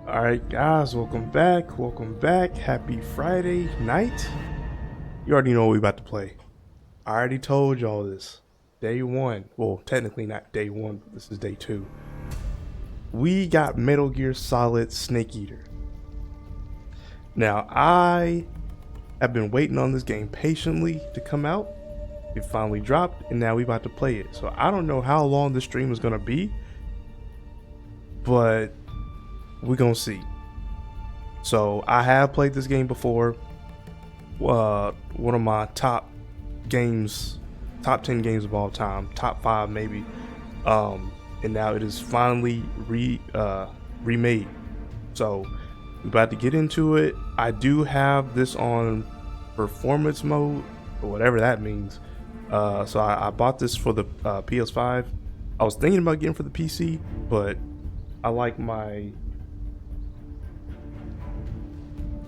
All right, guys, welcome back. Welcome back. Happy Friday night. You already know what we about to play. I already told y'all this. Day one. Well, technically not day one, but this is day two. We got Metal Gear Solid Snake Eater. Now, I have been waiting on this game patiently to come out. It finally dropped, and now we about to play it. So I don't know how long this stream is gonna be, but we're gonna see. So I have played this game before. One of my top 10 games of all time, top 5 maybe. And now it is finally remade. So we're about to get into it. I do have this on performance mode, or whatever that means. So I bought this for the PS5. I was thinking about getting for the PC, but I like my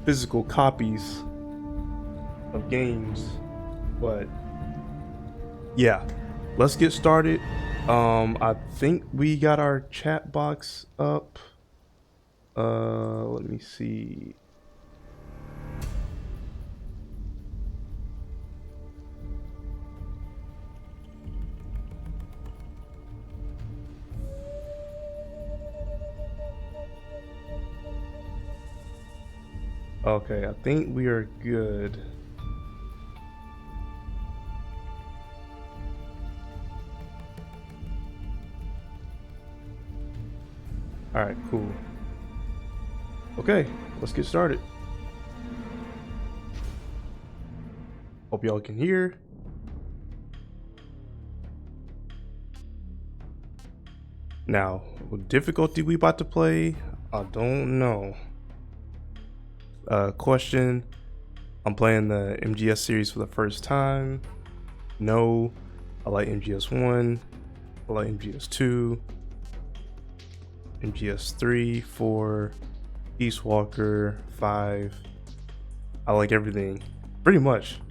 physical copies of games. But yeah, let's get started. I think we got our chat box up. Let me see. Okay, I think we are good. All right, cool. Okay, let's get started. Hope y'all can hear. Now, what difficulty we about to play, I don't know. Question, I'm playing the MGS series for the first time. No, I like MGS 1, I like MGS 2, MGS 3, 4, Peace Walker, 5. I like everything, pretty much.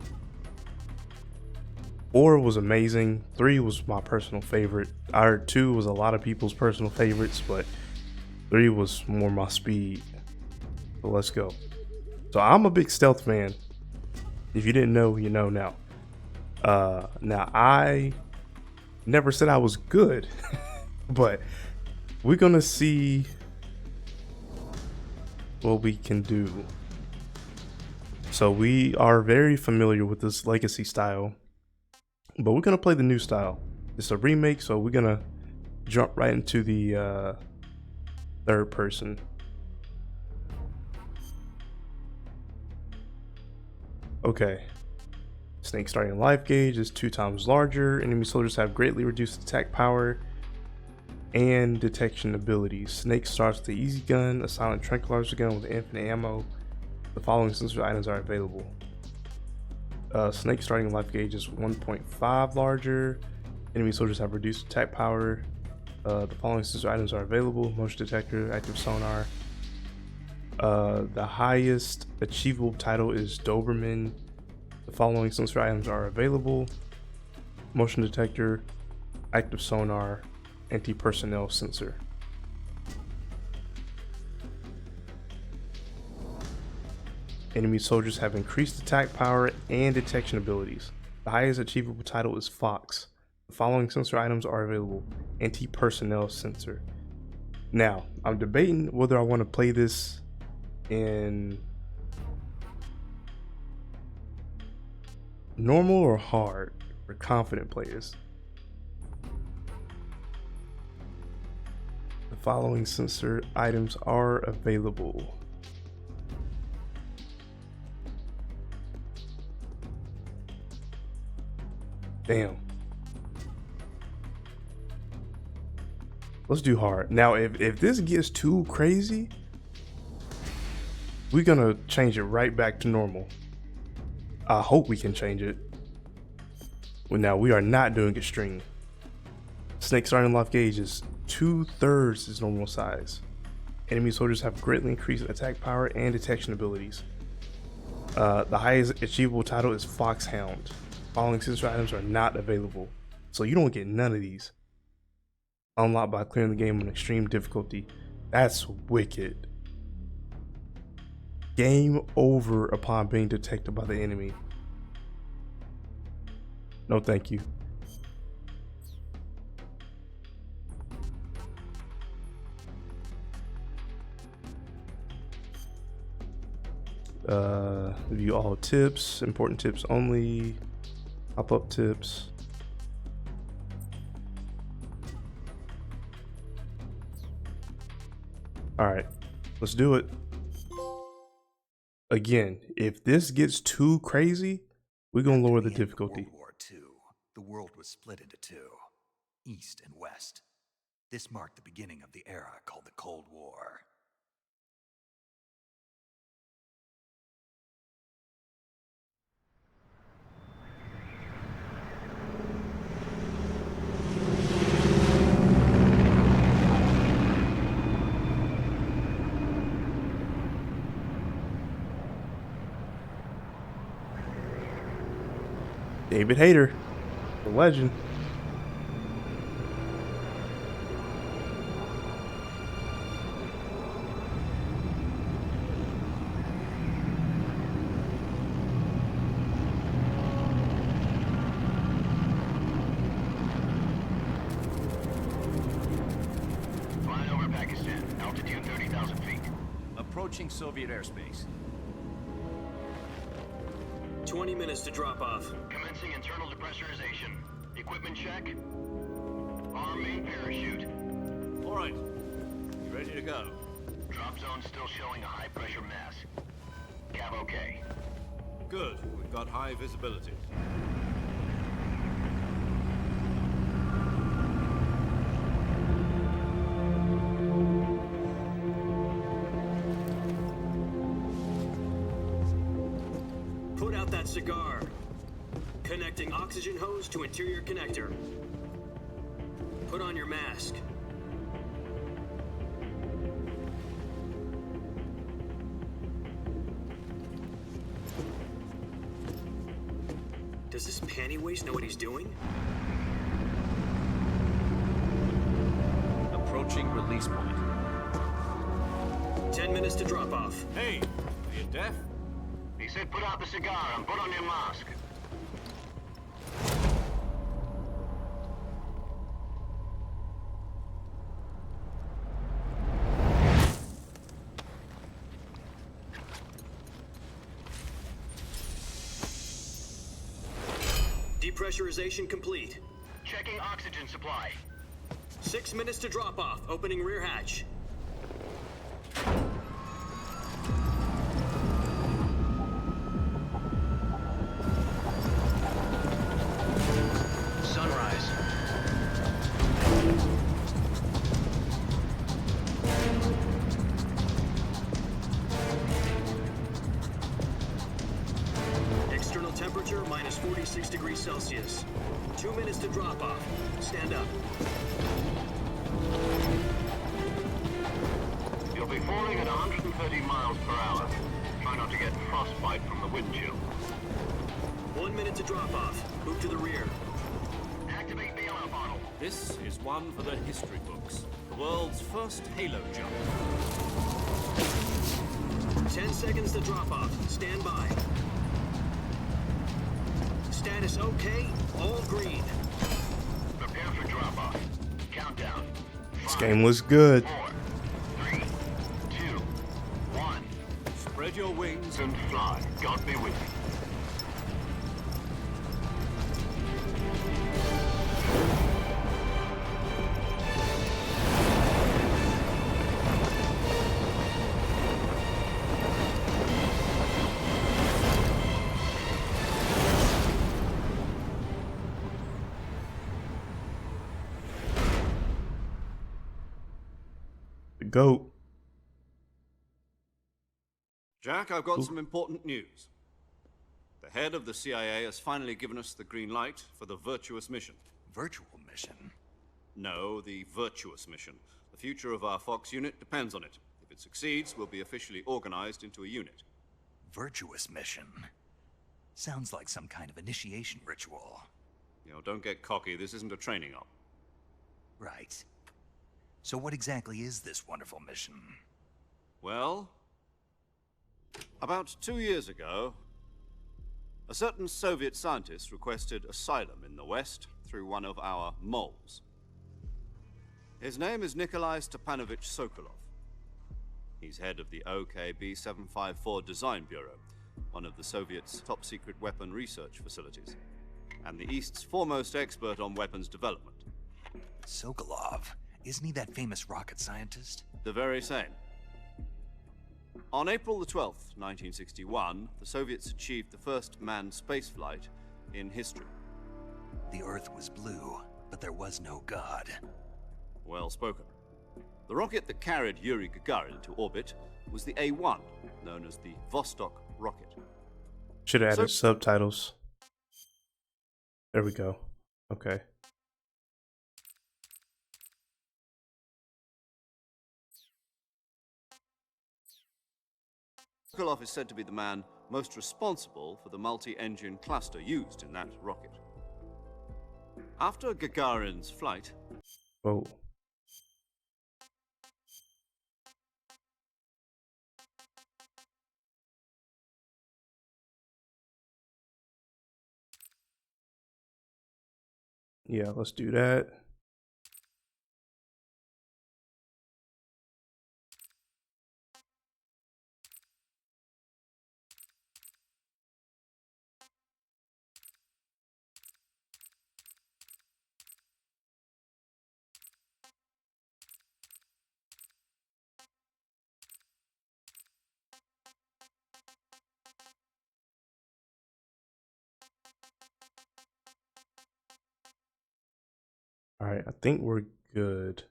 4 was amazing, 3 was my personal favorite. I heard 2 was a lot of people's personal favorites, but 3 was more my speed. So let's go. So I'm a big stealth fan. If you didn't know, you know now. Now I never said I was good, but we're gonna see what we can do. So we are very familiar with this legacy style, but we're gonna play the new style. It's a remake, so we're gonna jump right into the third person. Okay. Snake starting life gauge is 2 times larger. Enemy soldiers have greatly reduced attack power and detection abilities. Snake starts with the easy gun, a silent tranquilizer gun with infinite ammo. The following sensor items are available. Snake starting life gauge is 1.5 larger. Enemy soldiers have reduced attack power. The following sensor items are available: motion detector, active sonar. The highest achievable title is Doberman. The following sensor items are available: motion detector, active sonar, anti-personnel sensor. Enemy soldiers have increased attack power and detection abilities. The highest achievable title is Fox. The following sensor items are available: anti-personnel sensor. Now, I'm debating whether I want to play this in normal or hard for confident players. The following sensor items are available. Damn. Let's do hard. Now, if this gets too crazy, we're gonna change it right back to normal. I hope we can change it. Well, now we are not doing extreme. Snake starting life gauge is 2/3 its normal size. Enemy soldiers have greatly increased attack power and detection abilities. The highest achievable title is Foxhound. Following sensor items are not available, so you don't get none of these. Unlocked by clearing the game on extreme difficulty. That's wicked. Game over upon being detected by the enemy. No, thank you. View all tips, important tips only, pop-up tips. All right, let's do it. Again, if this gets too crazy, we're gonna lower the difficulty. World War II, the world was split into two, East and West. This marked the beginning of the era called the Cold War. David Hayter, the legend. Flying over Pakistan, altitude 30,000 feet. Approaching Soviet airspace. 20 minutes to drop off. Commencing internal depressurization. Equipment check. Arm main parachute. All right. You ready to go? Drop zone still showing a high pressure mass. Cav okay. Good. We've got high visibility. Put out that cigar. Connecting oxygen hose to interior connector. Put on your mask. Does this panty waste know what he's doing? Approaching release point. 10 minutes to drop off. Hey, are you deaf? He said put out the cigar and put on your mask. Depressurization complete. Checking oxygen supply. 6 minutes to drop off. Opening rear hatch. Sunrise. External temperature minus 46 degrees Celsius. 2 minutes to drop off. Stand up. You'll be falling at 130 miles per hour. Try not to get frostbite from the wind chill. 1 minute to drop off. Move to the rear. Activate bailout bottle. This is one for the history books. The world's first halo jump. 10 seconds to drop off. Stand by. Status okay. All green. Prepare for drop off. Countdown. This game looks good. 4, 3, 2, 1. Spread your wings And fly. God be with you. The GOAT. Jack, I've got some important news. The head of the CIA has finally given us the green light for the virtuous mission. Virtual mission? No, the virtuous mission. The future of our Fox unit depends on it. If it succeeds, we'll be officially organized into a unit. Virtuous mission? Sounds like some kind of initiation ritual. You know, don't get cocky. This isn't a training op. Right. So what exactly is this wonderful mission? Well, About 2 years ago, a certain Soviet scientist requested asylum in the West through one of our moles. His name is Nikolai Stepanovich Sokolov. He's head of the OKB 754 Design Bureau, one of the Soviets' top-secret weapon research facilities, and the East's foremost expert on weapons development. Sokolov, isn't he that famous rocket scientist? The very same. On April the 12th, 1961, the Soviets achieved the first manned spaceflight in history. The Earth was blue, but there was no God. Well spoken. The rocket that carried Yuri Gagarin into orbit was the A-1, known as the Vostok rocket. Should have added subtitles. There we go. Okay. Sokolov is said to be the man most responsible for the multi-engine cluster used in that rocket. After Gagarin's flight, Oh. Yeah, let's do that. All right, I think we're good.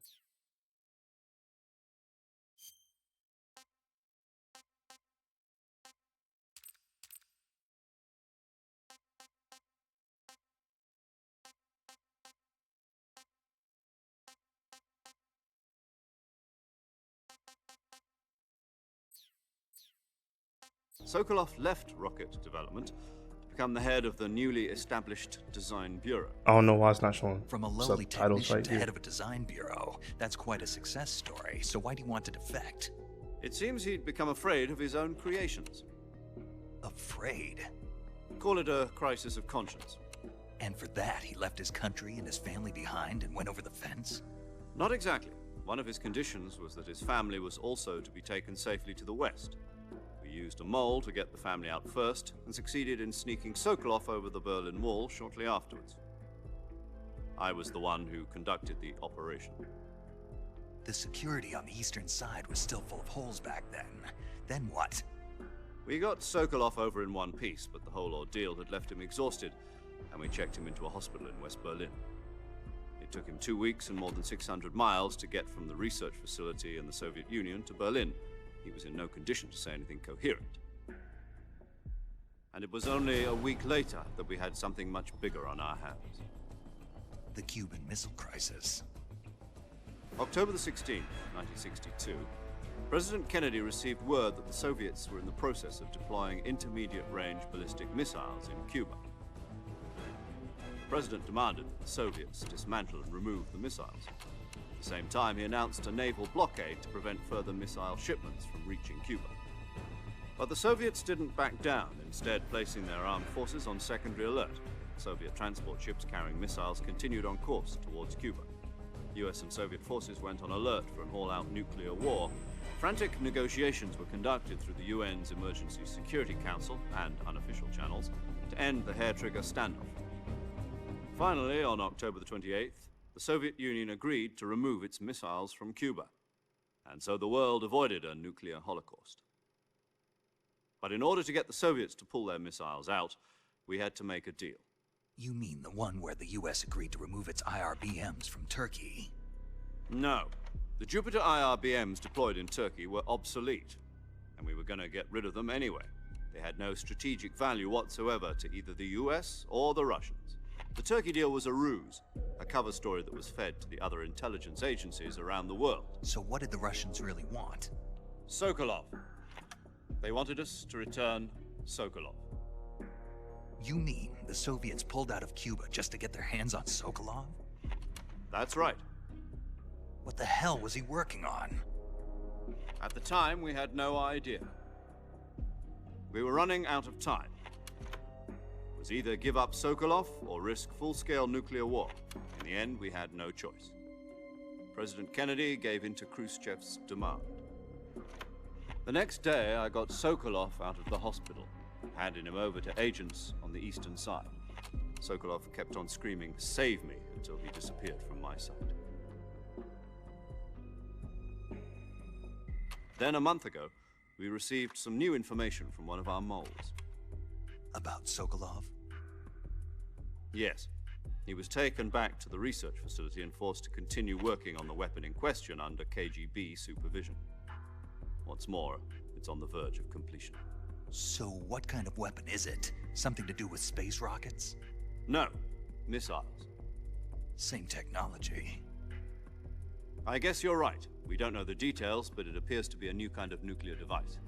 Sokolov left rocket development to become the head of the newly established Design Bureau. I don't know why it's not showing From a lowly subtitles technician right to here. head of a design bureau, that's quite a success story. So why do you want to defect? It seems he'd become afraid of his own creations. Afraid. Call it a crisis of conscience. And for that, he left his country and his family behind and went over the fence? Not exactly. One of his conditions was that his family was also to be taken safely to the West. We used a mole to get the family out first, and succeeded in sneaking Sokolov over the Berlin Wall shortly afterwards. I was the one who conducted the operation. The security on the eastern side was still full of holes back then. Then what? We got Sokolov over in one piece, but the whole ordeal had left him exhausted, and we checked him into a hospital in West Berlin. It took him 2 weeks and more than 600 miles to get from the research facility in the Soviet Union to Berlin. He was in no condition to say anything coherent. And it was only a week later that we had something much bigger on our hands. The Cuban Missile Crisis. October the 16th, 1962, President Kennedy received word that the Soviets were in the process of deploying intermediate-range ballistic missiles in Cuba. The President demanded that the Soviets dismantle and remove the missiles. At the same time, he announced a naval blockade to prevent further missile shipments from reaching Cuba. But the Soviets didn't back down, instead placing their armed forces on secondary alert. Soviet transport ships carrying missiles continued on course towards Cuba. US and Soviet forces went on alert for an all-out nuclear war. Frantic negotiations were conducted through the UN's Emergency Security Council and unofficial channels to end the hair-trigger standoff. Finally, on October the 28th, the Soviet Union agreed to remove its missiles from Cuba, and so the world avoided a nuclear holocaust. But in order to get the Soviets to pull their missiles out, we had to make a deal. You mean the one where the US agreed to remove its IRBMs from Turkey? No. The Jupiter IRBMs deployed in Turkey were obsolete, and we were going to get rid of them anyway. They had no strategic value whatsoever to either the US or the Russians. The Turkey deal was a ruse, a cover story that was fed to the other intelligence agencies around the world. So what did the Russians really want? Sokolov. They wanted us to return Sokolov. You mean the Soviets pulled out of Cuba just to get their hands on Sokolov? That's right. What the hell was he working on? At the time, we had no idea. We were running out of time. It was either give up Sokolov or risk full-scale nuclear war. In the end, we had no choice. President Kennedy gave in to Khrushchev's demand. The next day, I got Sokolov out of the hospital, handed him over to agents on the eastern side. Sokolov kept on screaming, "Save me," until he disappeared from my sight. Then, a month ago, we received some new information from one of our moles. About Sokolov? Yes. He was taken back to the research facility and forced to continue working on the weapon in question under KGB supervision. What's more, it's on the verge of completion. So what kind of weapon is it? Something to do with space rockets? No, missiles. Same technology. I guess you're right. We don't know the details, but it appears to be a new kind of nuclear device.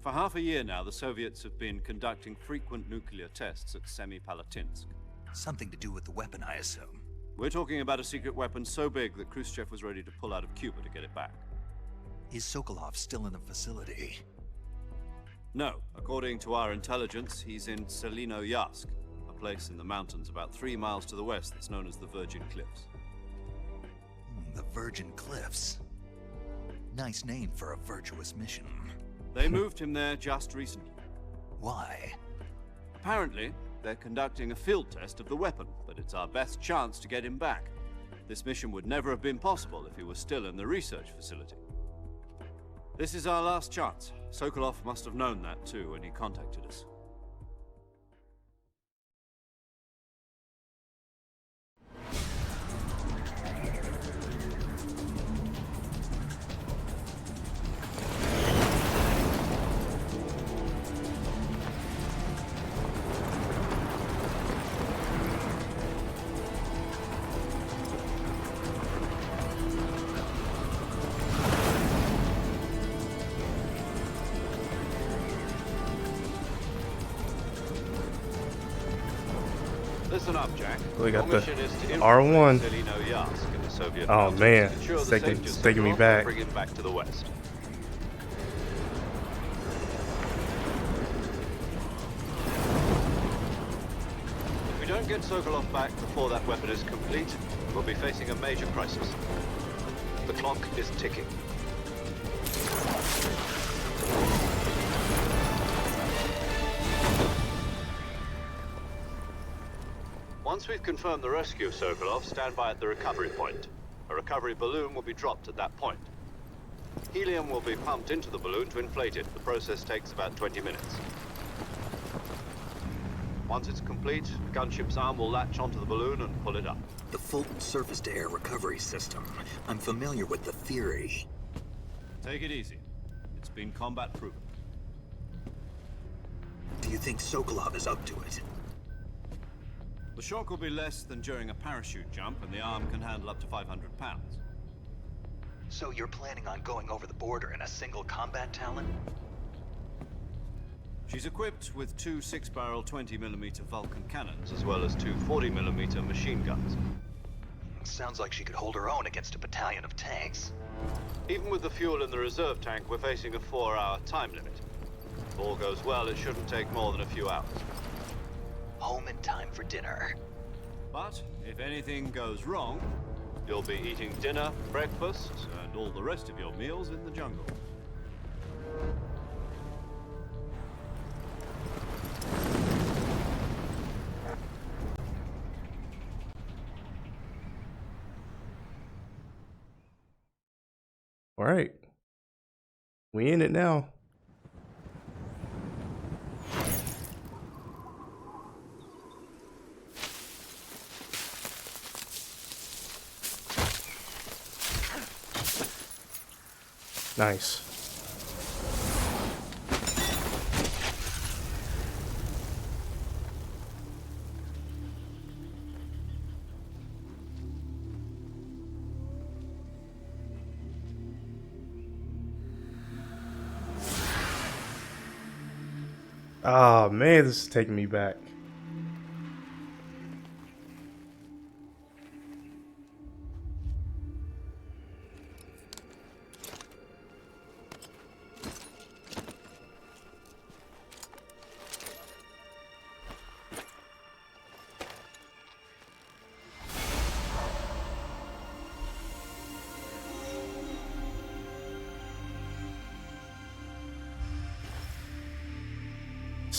For half a year now, the Soviets have been conducting frequent nuclear tests at Semipalatinsk. Something to do with the weapon, I assume. We're talking about a secret weapon so big that Khrushchev was ready to pull out of Cuba to get it back. Is Sokolov still in the facility? No, according to our intelligence, he's in Selinoyarsk, a place in the mountains about 3 miles to the west that's known as the Virgin Cliffs. The Virgin Cliffs. Nice name for a virtuous mission. They moved him there just recently. Why? Apparently, they're conducting a field test of the weapon, but it's our best chance to get him back. This mission would never have been possible if he was still in the research facility. This is our last chance. Sokolov must have known that too when he contacted us. Listen up, Jack. We got Your the mission is to R1. infiltrate Selinoyarsk in the Soviet Oh, mountains, man. ensure It's the taking- safety of it's taking me Sokolov, back. and bring him back to the west. If we don't get Sokolov back before that weapon is complete, we'll be facing a major crisis. The clock is ticking. Once we've confirmed the rescue of Sokolov, stand by at the recovery point. A recovery balloon will be dropped at that point. Helium will be pumped into the balloon to inflate it. The process takes about 20 minutes. Once it's complete, the gunship's arm will latch onto the balloon and pull it up. The Fulton surface-to-air recovery system. I'm familiar with the theory. Take it easy. It's been combat proven. Do you think Sokolov is up to it? The shock will be less than during a parachute jump, and the arm can handle up to 500 pounds. So you're planning on going over the border in a single combat Talon? She's equipped with 2 6-barrel 20mm Vulcan cannons, as well as 2 40mm machine guns. Sounds like she could hold her own against a battalion of tanks. Even with the fuel in the reserve tank, we're facing a 4-hour time limit. If all goes well, it shouldn't take more than a few hours. Home in time for dinner. But if anything goes wrong, you'll be eating dinner, breakfast, and all the rest of your meals in the jungle. All right. We in it now. Nice. Oh man, this is taking me back.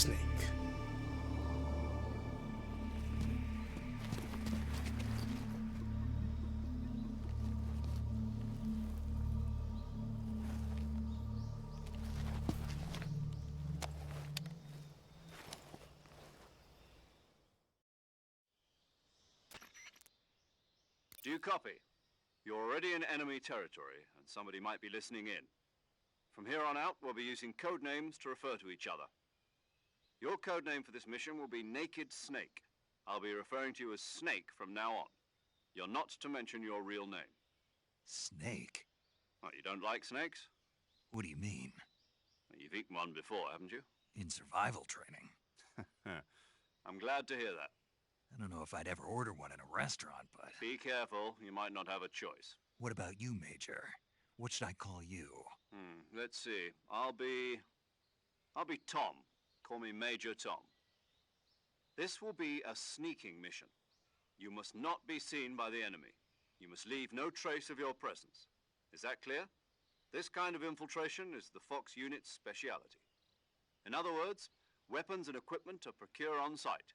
snake. Do you copy? You're already in enemy territory, and somebody might be listening in. From here on out, we'll be using code names to refer to each other. Your code name for this mission will be Naked Snake. I'll be referring to you as Snake from now on. You're not to mention your real name. Snake? Oh, you don't like snakes? What do you mean? You've eaten one before, haven't you? In survival training? I'm glad to hear that. I don't know if I'd ever order one in a restaurant, but... Be careful, you might not have a choice. What about you, Major? What should I call you? Let's see. I'll be Tom. Call me Major Tom. This will be a sneaking mission. You must not be seen by the enemy. You must leave no trace of your presence. Is that clear? This kind of infiltration is the Fox unit's speciality. In other words, weapons and equipment are procured on site.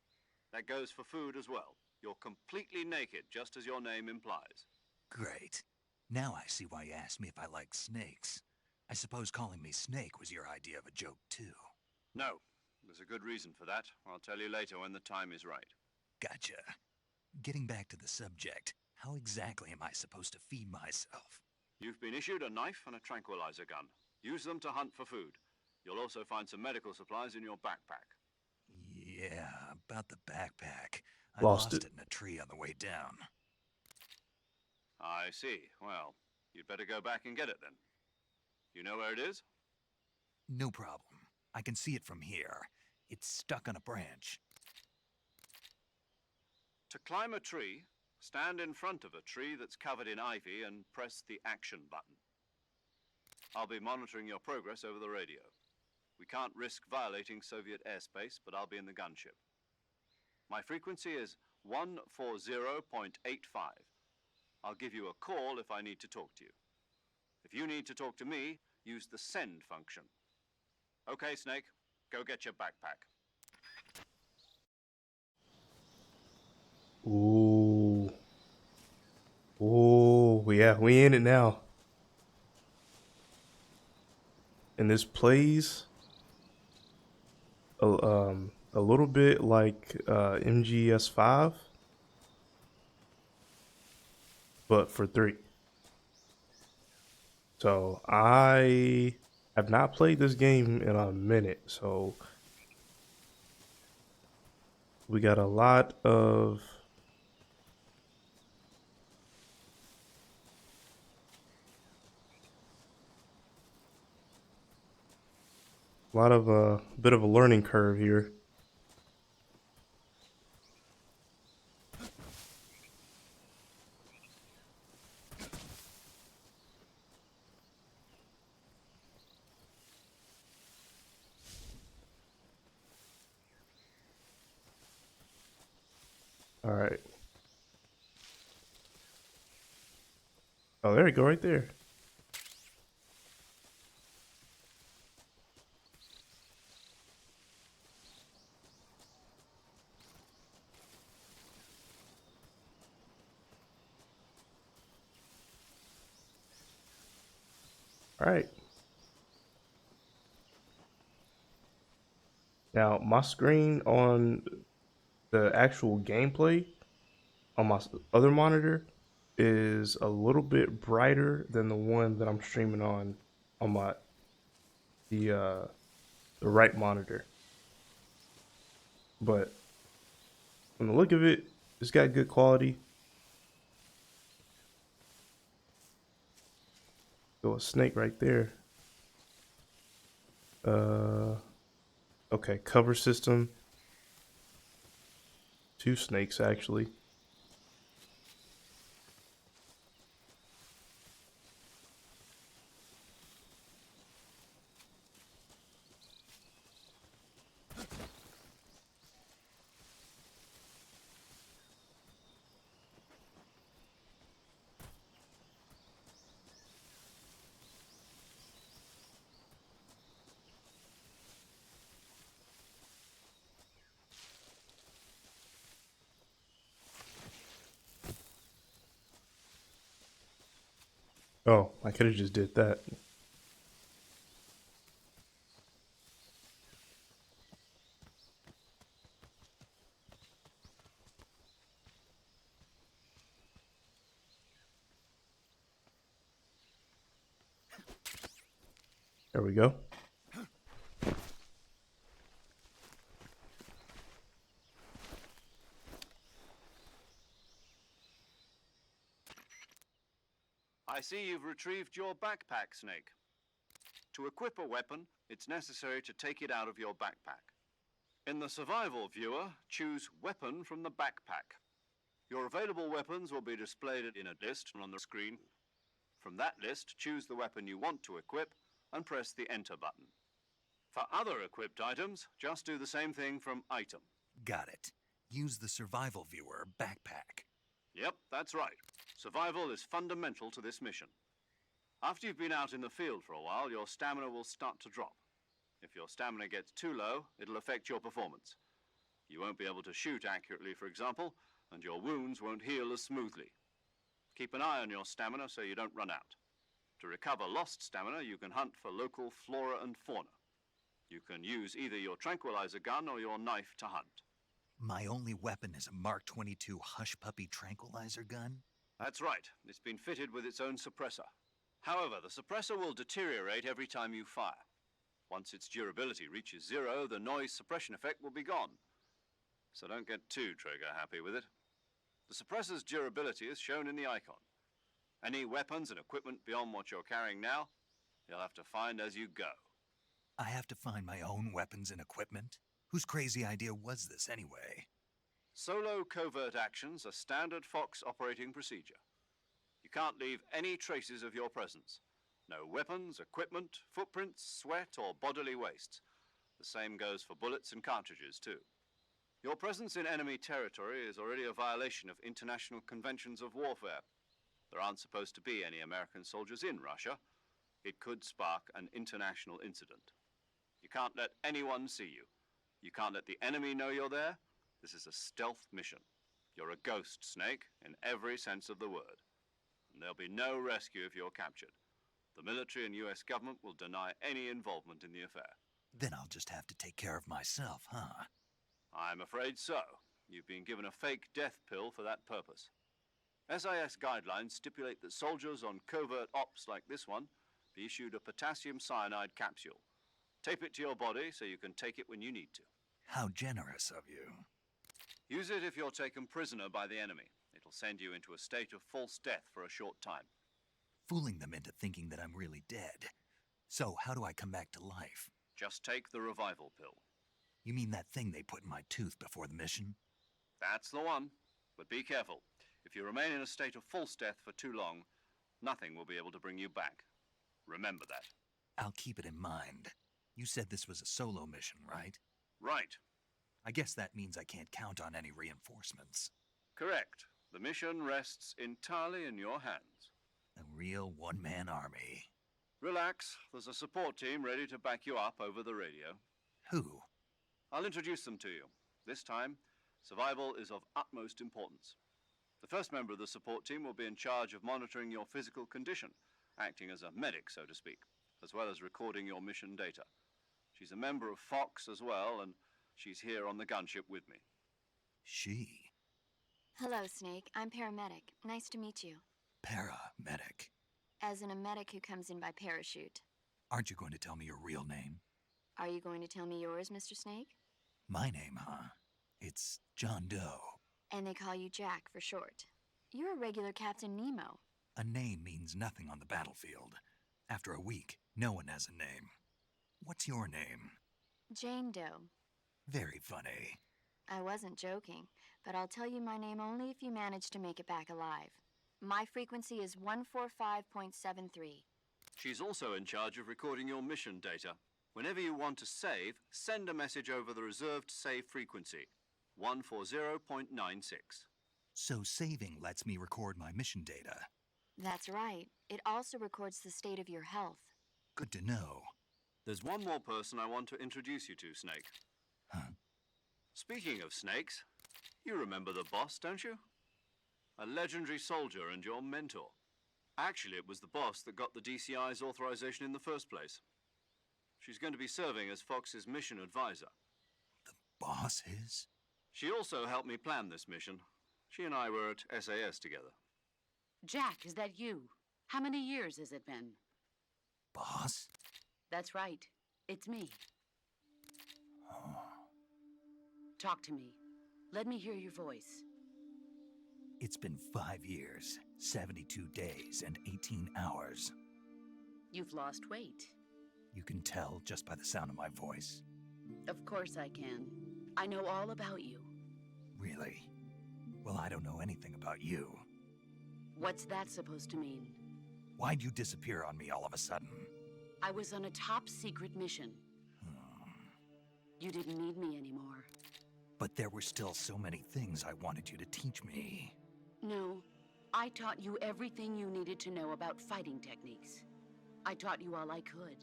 That goes for food as well. You're completely naked, just as your name implies. Great. Now I see why you asked me if I like snakes. I suppose calling me Snake was your idea of a joke, too. No, there's a good reason for that. I'll tell you later when the time is right. Gotcha. Getting back to the subject, how exactly am I supposed to feed myself? You've been issued a knife and a tranquilizer gun. Use them to hunt for food. You'll also find some medical supplies in your backpack. Yeah, about the backpack. I Lost lost it. it in a tree on the way down. I see. Well, you'd better go back and get it then. You know where it is? No problem. I can see it from here. It's stuck on a branch. To climb a tree, stand in front of a tree that's covered in ivy and press the action button. I'll be monitoring your progress over the radio. We can't risk violating Soviet airspace, but I'll be in the gunship. My frequency is 140.85. I'll give you a call if I need to talk to you. If you need to talk to me, use the send function. Okay, Snake, go get your backpack. Ooh. Ooh, yeah, we in it now. And this plays a little bit like MGS5, but for 3. So I have not played this game in a minute, so we got a lot of bit of a learning curve here. All right. Oh, there you go, right there. All right. Now, my screen on the actual gameplay on my other monitor is a little bit brighter than the one that I'm streaming on my the right monitor. But from the look of it, it's got good quality. Go a snake right there. Okay, cover system. 2 snakes actually. Oh, I could have just did that. There we go. I see you've retrieved your backpack, Snake. To equip a weapon, it's necessary to take it out of your backpack. In the survival viewer, choose Weapon from the backpack. Your available weapons will be displayed in a list on the screen. From that list, choose the weapon you want to equip and press the Enter button. For other equipped items, just do the same thing from Item. Got it. Use the survival viewer backpack. Yep, that's right. Survival is fundamental to this mission. After you've been out in the field for a while, your stamina will start to drop. If your stamina gets too low, it'll affect your performance. You won't be able to shoot accurately, for example, and your wounds won't heal as smoothly. Keep an eye on your stamina so you don't run out. To recover lost stamina, you can hunt for local flora and fauna. You can use either your tranquilizer gun or your knife to hunt. My only weapon is a Mark 22 Hush Puppy tranquilizer gun? That's right. It's been fitted with its own suppressor. However, the suppressor will deteriorate every time you fire. Once its durability reaches 0, the noise suppression effect will be gone. So don't get too trigger happy with it. The suppressor's durability is shown in the icon. Any weapons and equipment beyond what you're carrying now, you'll have to find as you go. I have to find my own weapons and equipment? Whose crazy idea was this anyway? Solo covert actions are standard Fox operating procedure. You can't leave any traces of your presence. No weapons, equipment, footprints, sweat, or bodily wastes. The same goes for bullets and cartridges, too. Your presence in enemy territory is already a violation of international conventions of warfare. There aren't supposed to be any American soldiers in Russia. It could spark an international incident. You can't let anyone see you. You can't let the enemy know you're there. This is a stealth mission. You're a ghost, Snake, in every sense of the word. And there'll be no rescue if you're captured. The military and US government will deny any involvement in the affair. Then I'll just have to take care of myself, huh? I'm afraid so. You've been given a fake death pill for that purpose. SIS guidelines stipulate that soldiers on covert ops like this one be issued a potassium cyanide capsule. Tape it to your body so you can take it when you need to. How generous of you. Use it if you're taken prisoner by the enemy. It'll send you into a state of false death for a short time. Fooling them into thinking that I'm really dead. So how do I come back to life? Just take the revival pill. You mean that thing they put in my tooth before the mission? That's the one. But be careful. If you remain in a state of false death for too long, nothing will be able to bring you back. Remember that. I'll keep it in mind. You said this was a solo mission, right? Right. I guess that means I can't count on any reinforcements. Correct. The mission rests entirely in your hands. A real one-man army. Relax. There's a support team ready to back you up over the radio. Who? I'll introduce them to you. This time, survival is of utmost importance. The first member of the support team will be in charge of monitoring your physical condition, acting as a medic, so to speak, as well as recording your mission data. She's a member of Fox as well, and she's here on the gunship with me. She? Hello, Snake. I'm paramedic. Nice to meet you. Paramedic. As in a medic who comes in by parachute. Aren't you going to tell me your real name? Are you going to tell me yours, Mr. Snake? My name, huh? It's John Doe. And they call you Jack for short. You're a regular Captain Nemo. A name means nothing on the battlefield. After a week, no one has a name. What's your name? Jane Doe. Very funny. I wasn't joking, but I'll tell you my name only if you manage to make it back alive. My frequency is 145.73. She's also in charge of recording your mission data. Whenever you want to save, send a message over the reserved save frequency, 140.96. So saving lets me record my mission data. That's right. It also records the state of your health. Good to know. There's one more person I want to introduce you to, Snake. Huh? Speaking of snakes, you remember the boss, don't you? A legendary soldier and your mentor. Actually, it was the boss that got the DCI's authorization in the first place. She's going to be serving as Fox's mission advisor. The boss is? She also helped me plan this mission. She and I were at SAS together. Jack, is that you? How many years has it been? Boss? That's right. It's me. Talk to me. Let me hear your voice. It's been 5 years, 72 days, and 18 hours. You've lost weight. You can tell just by the sound of my voice. Of course I can. I know all about you. Really? Well, I don't know anything about you. What's that supposed to mean? Why'd you disappear on me all of a sudden? I was on a top secret mission. You didn't need me anymore. But there were still so many things I wanted you to teach me. No, I taught you everything you needed to know about fighting techniques. I taught you all I could.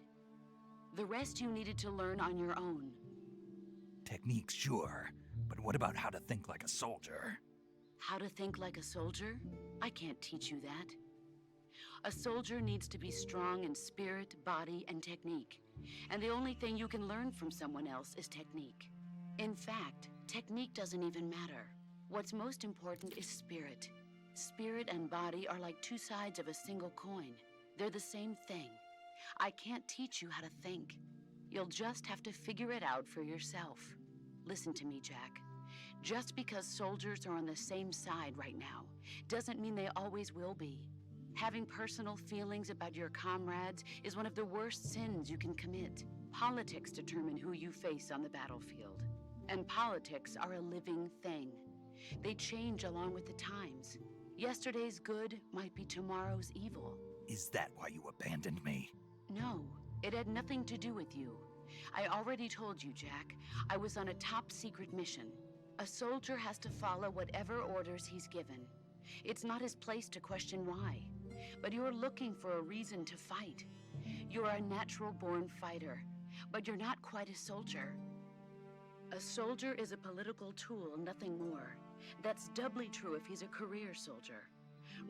The rest you needed to learn on your own. Techniques, sure. But what about how to think like a soldier? How to think like a soldier? I can't teach you that. A soldier needs to be strong in spirit, body, and technique. And the only thing you can learn from someone else is technique. In fact, technique doesn't even matter. What's most important is spirit. Spirit and body are like two sides of a single coin. They're the same thing. I can't teach you how to think. You'll just have to figure it out for yourself. Listen to me, Jack. Just because soldiers are on the same side right now doesn't mean they always will be. Having personal feelings about your comrades is one of the worst sins you can commit. Politics determine who you face on the battlefield. And politics are a living thing. They change along with the times. Yesterday's good might be tomorrow's evil. Is that why you abandoned me? No, it had nothing to do with you. I already told you, Jack. I was on a top secret mission. A soldier has to follow whatever orders he's given. It's not his place to question why. But you're looking for a reason to fight. You're a natural-born fighter, but you're not quite a soldier. A soldier is a political tool, nothing more. That's doubly true if he's a career soldier.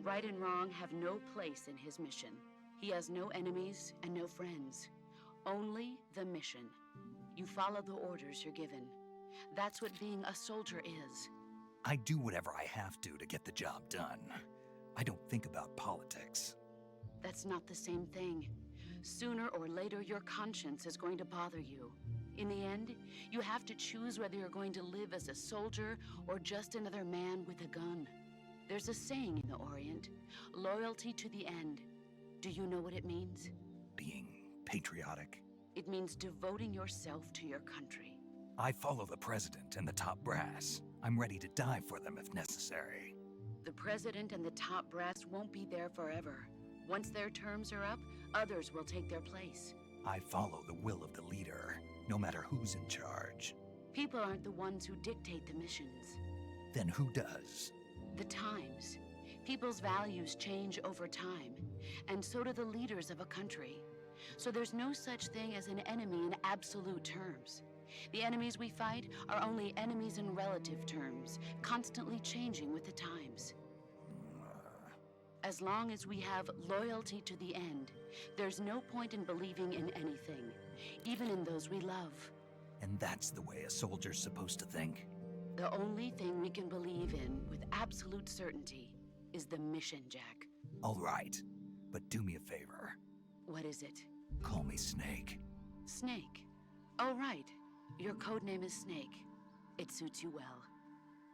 Right and wrong have no place in his mission. He has no enemies and no friends. Only the mission. You follow the orders you're given. That's what being a soldier is. I do whatever I have to get the job done. I don't think about politics. That's not the same thing. Sooner or later, your conscience is going to bother you. In the end, you have to choose whether you're going to live as a soldier or just another man with a gun. There's a saying in the Orient, loyalty to the end. Do you know what it means? Being patriotic. It means devoting yourself to your country. I follow the president and the top brass. I'm ready to die for them if necessary. The president and the top brass won't be there forever. Once their terms are up, others will take their place. I follow the will of the leader, no matter who's in charge. People aren't the ones who dictate the missions. Then who does? The times. People's values change over time, and so do the leaders of a country. So there's no such thing as an enemy in absolute terms. The enemies we fight are only enemies in relative terms, constantly changing with the times. As long as we have loyalty to the end, there's no point in believing in anything, even in those we love. And that's the way a soldier's supposed to think? The only thing we can believe in with absolute certainty is the mission, Jack. All right, but do me a favor. What is it? Call me Snake. Snake. Oh, right. Your code name is Snake. It suits you well.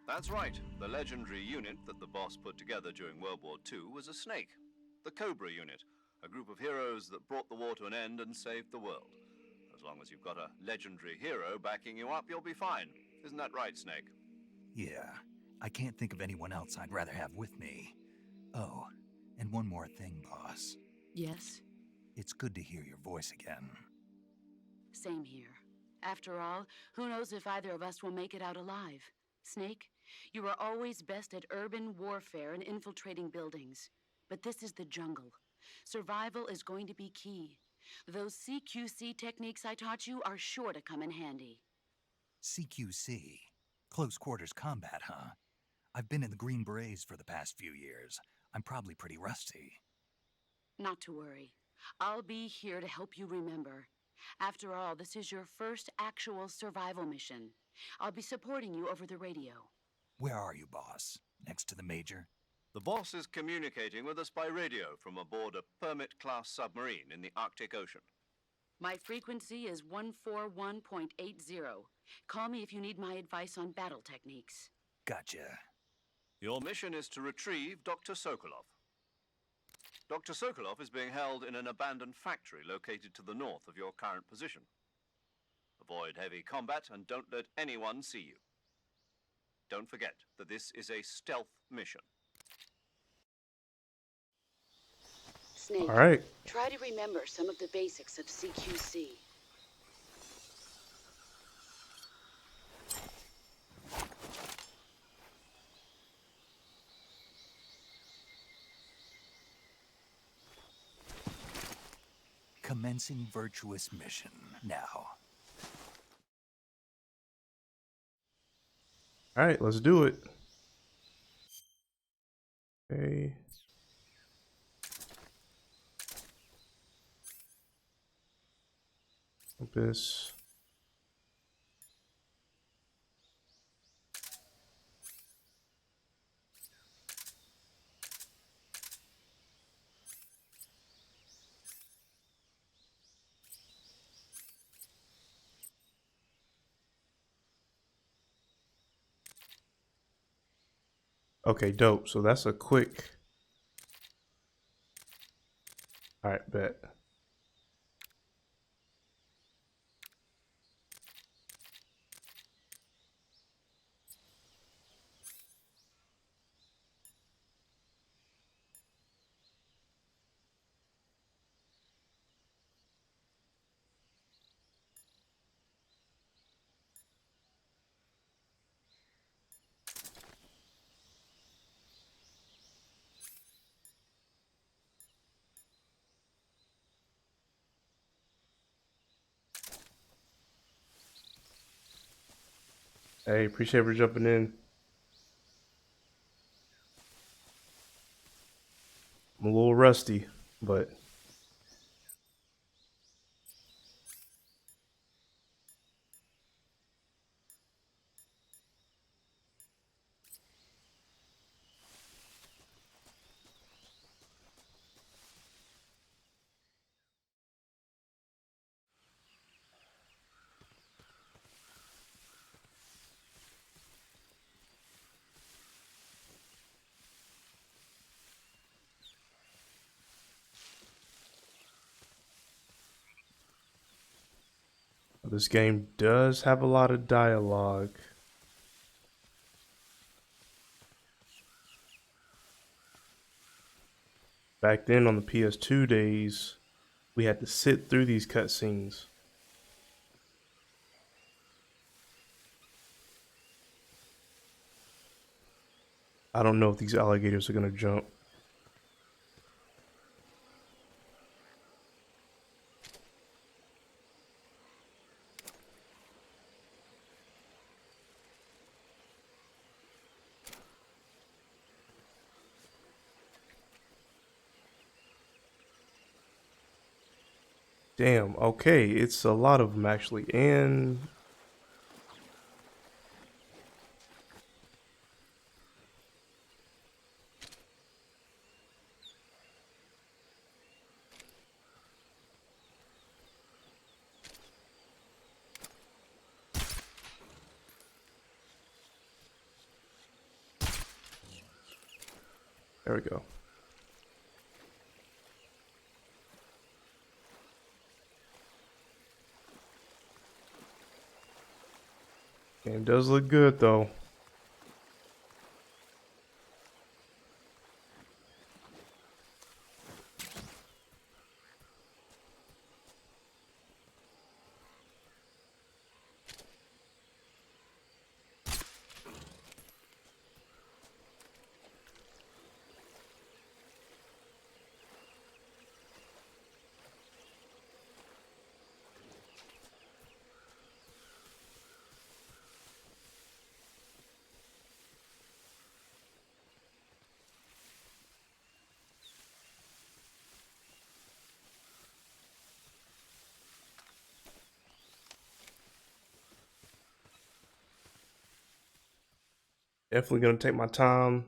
That's right. The legendary unit that the boss put together during World War II was a snake. The Cobra unit, a group of heroes that brought the war to an end and saved the world. As long as you've got a legendary hero backing you up, you'll be fine. Isn't that right, Snake? Yeah, I can't think of anyone else I'd rather have with me. Oh, and one more thing, boss. Yes? It's good to hear your voice again. Same here. After all, who knows if either of us will make it out alive? Snake, you are always best at urban warfare and infiltrating buildings. But this is the jungle. Survival is going to be key. Those CQC techniques I taught you are sure to come in handy. CQC? Close quarters combat, huh? I've been in the Green Berets for the past few years. I'm probably pretty rusty. Not to worry. I'll be here to help you remember. After all, this is your first actual survival mission. I'll be supporting you over the radio. Where are you, boss? Next to the Major? The boss is communicating with us by radio from aboard a Permit-class submarine in the Arctic Ocean. My frequency is 141.80. Call me if you need my advice on battle techniques. Gotcha. Your mission is to retrieve Dr. Sokolov. Dr. Sokolov is being held in an abandoned factory located to the north of your current position. Avoid heavy combat and don't let anyone see you. Don't forget that this is a stealth mission. Snake, All right. try to remember some of the basics of CQC. Commencing virtuous mission now. All right, let's do it. Okay. Compass. Okay, dope. So that's a quick. All right, bet. Hey, appreciate for jumping in. I'm a little rusty, but this game does have a lot of dialogue. Back then on the PS2 days, we had to sit through these cutscenes. I don't know if these alligators are gonna jump. Damn, okay, it's a lot of them actually, and there we go. Game does look good though. Definitely gonna take my time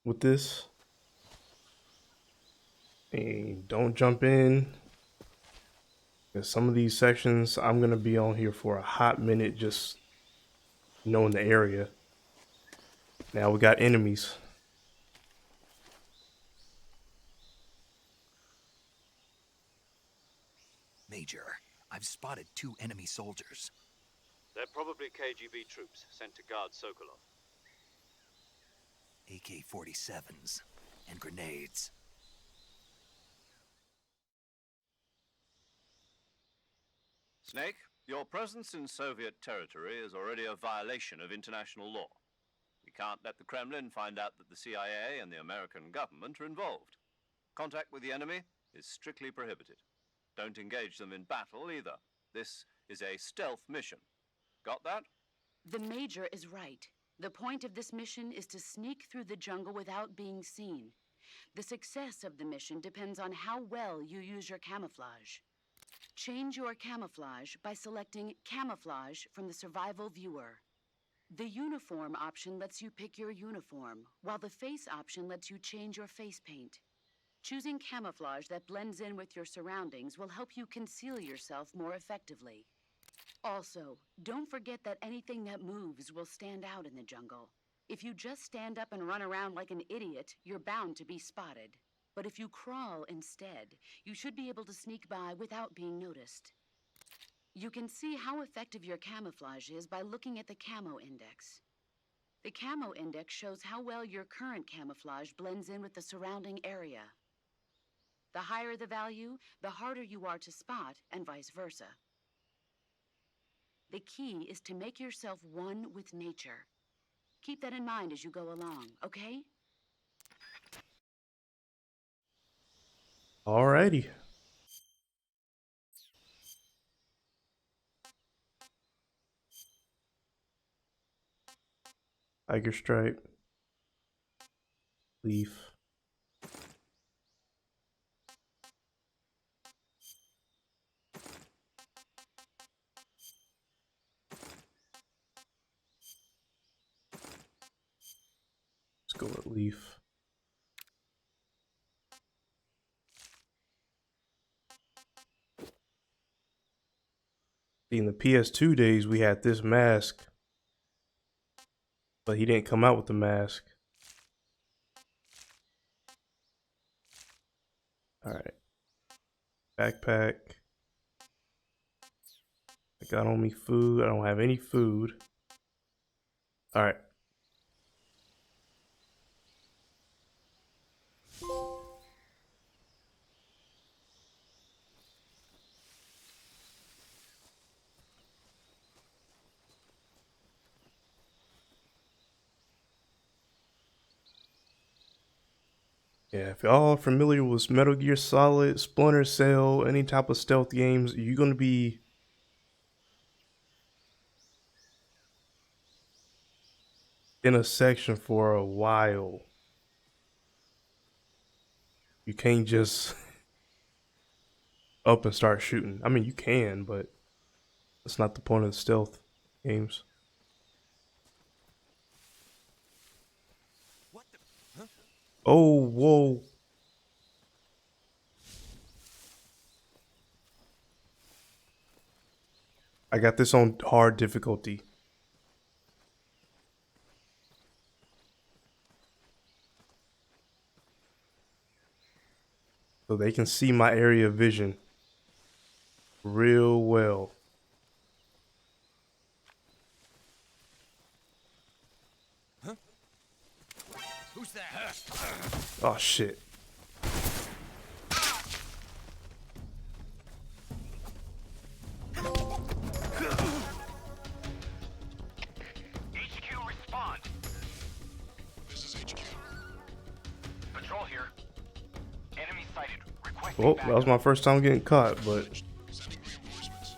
with this. And don't jump in. Because some of these sections, I'm gonna be on here for a hot minute just knowing the area. Now we got enemies. Major, I've spotted 2 enemy soldiers. They're probably KGB troops sent to guard Sokolov. AK-47s and grenades. Snake, your presence in Soviet territory is already a violation of international law. We can't let the Kremlin find out that the CIA and the American government are involved. Contact with the enemy is strictly prohibited. Don't engage them in battle either. This is a stealth mission. Got that? The Major is right. The point of this mission is to sneak through the jungle without being seen. The success of the mission depends on how well you use your camouflage. Change your camouflage by selecting Camouflage from the Survival Viewer. The Uniform option lets you pick your uniform, while the Face option lets you change your face paint. Choosing camouflage that blends in with your surroundings will help you conceal yourself more effectively. Also, don't forget that anything that moves will stand out in the jungle. If you just stand up and run around like an idiot, you're bound to be spotted. But if you crawl instead, you should be able to sneak by without being noticed. You can see how effective your camouflage is by looking at the Camo Index. The Camo Index shows how well your current camouflage blends in with the surrounding area. The higher the value, the harder you are to spot, and vice versa. The key is to make yourself one with nature. Keep that in mind as you go along, okay? Alrighty. Tiger stripe. Leaf. Let's go with leaf. In the PS2 days, we had this mask, but he didn't come out with the mask. All right. Backpack. I got on me food. I don't have any food. All right. Yeah, if y'all are familiar with Metal Gear Solid, Splinter Cell, any type of stealth games, you're gonna be in a section for a while. You can't just up and start shooting. I mean, you can, but that's not the point of the stealth games. What the? Huh? Oh, whoa. I got this on hard difficulty. So they can see my area of vision real well. Huh? Who's that? Oh, shit. HQ respond. This is HQ. Patrol here. Enemy sighted. Requesting Oh, that was my first time getting caught, but Sending reinforcements.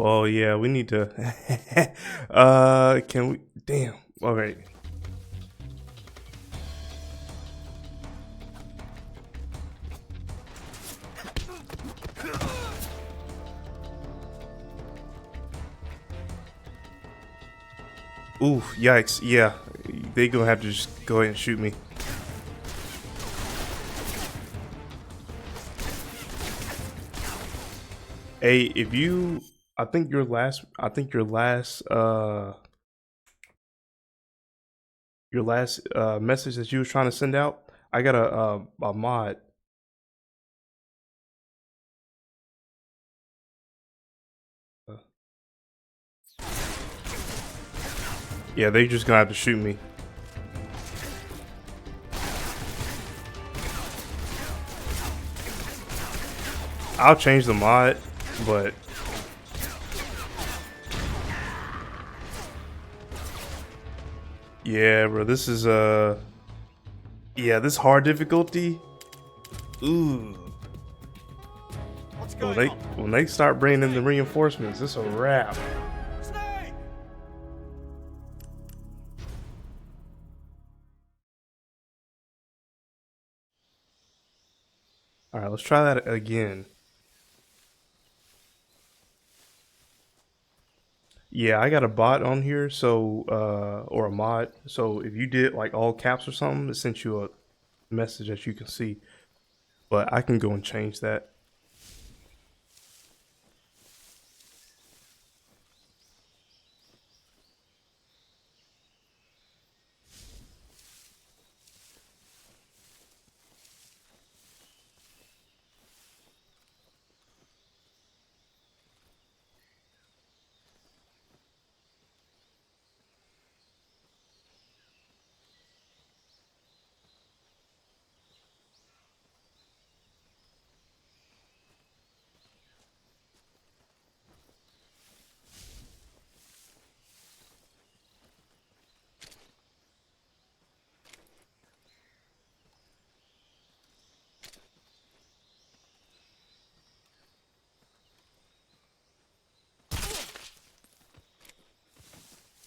Oh yeah, we need to. Can we? Damn. All right. Oof, yikes. Yeah, they gonna have to just go ahead and shoot me. Hey, if you, I think your last message that you was trying to send out, I got a mod. Yeah, they just gonna have to shoot me. I'll change the mod, but yeah, bro, this is yeah, this hard difficulty. Ooh. What's When going they on? when they start bringing in the reinforcements, it's a wrap. Snake! All right, let's try that again. Yeah, I got a bot on here, so or a mod. So if you did like all caps or something, it sent you a message that you can see. But I can go and change that.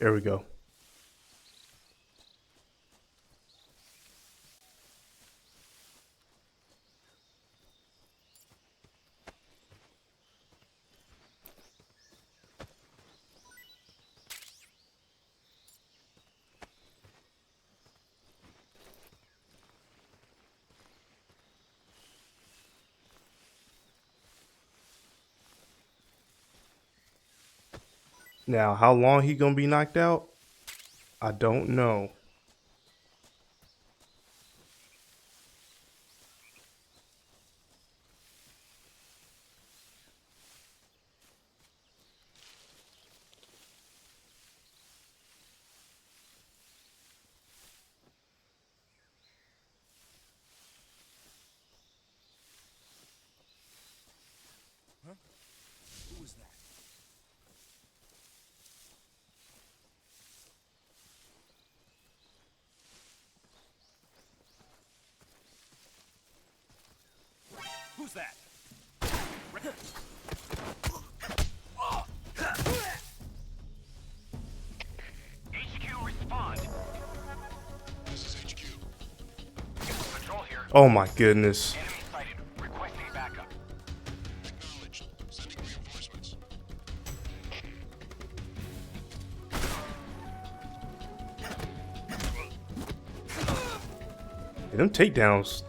There we go. Now, how long he gonna be knocked out? I don't know. Who was that? Who's that? HQ, respond. This is HQ. Control here. Oh my goodness. Enemy sighted. Requesting backup. Acknowledged. Sending reinforcements. Hey, them takedowns.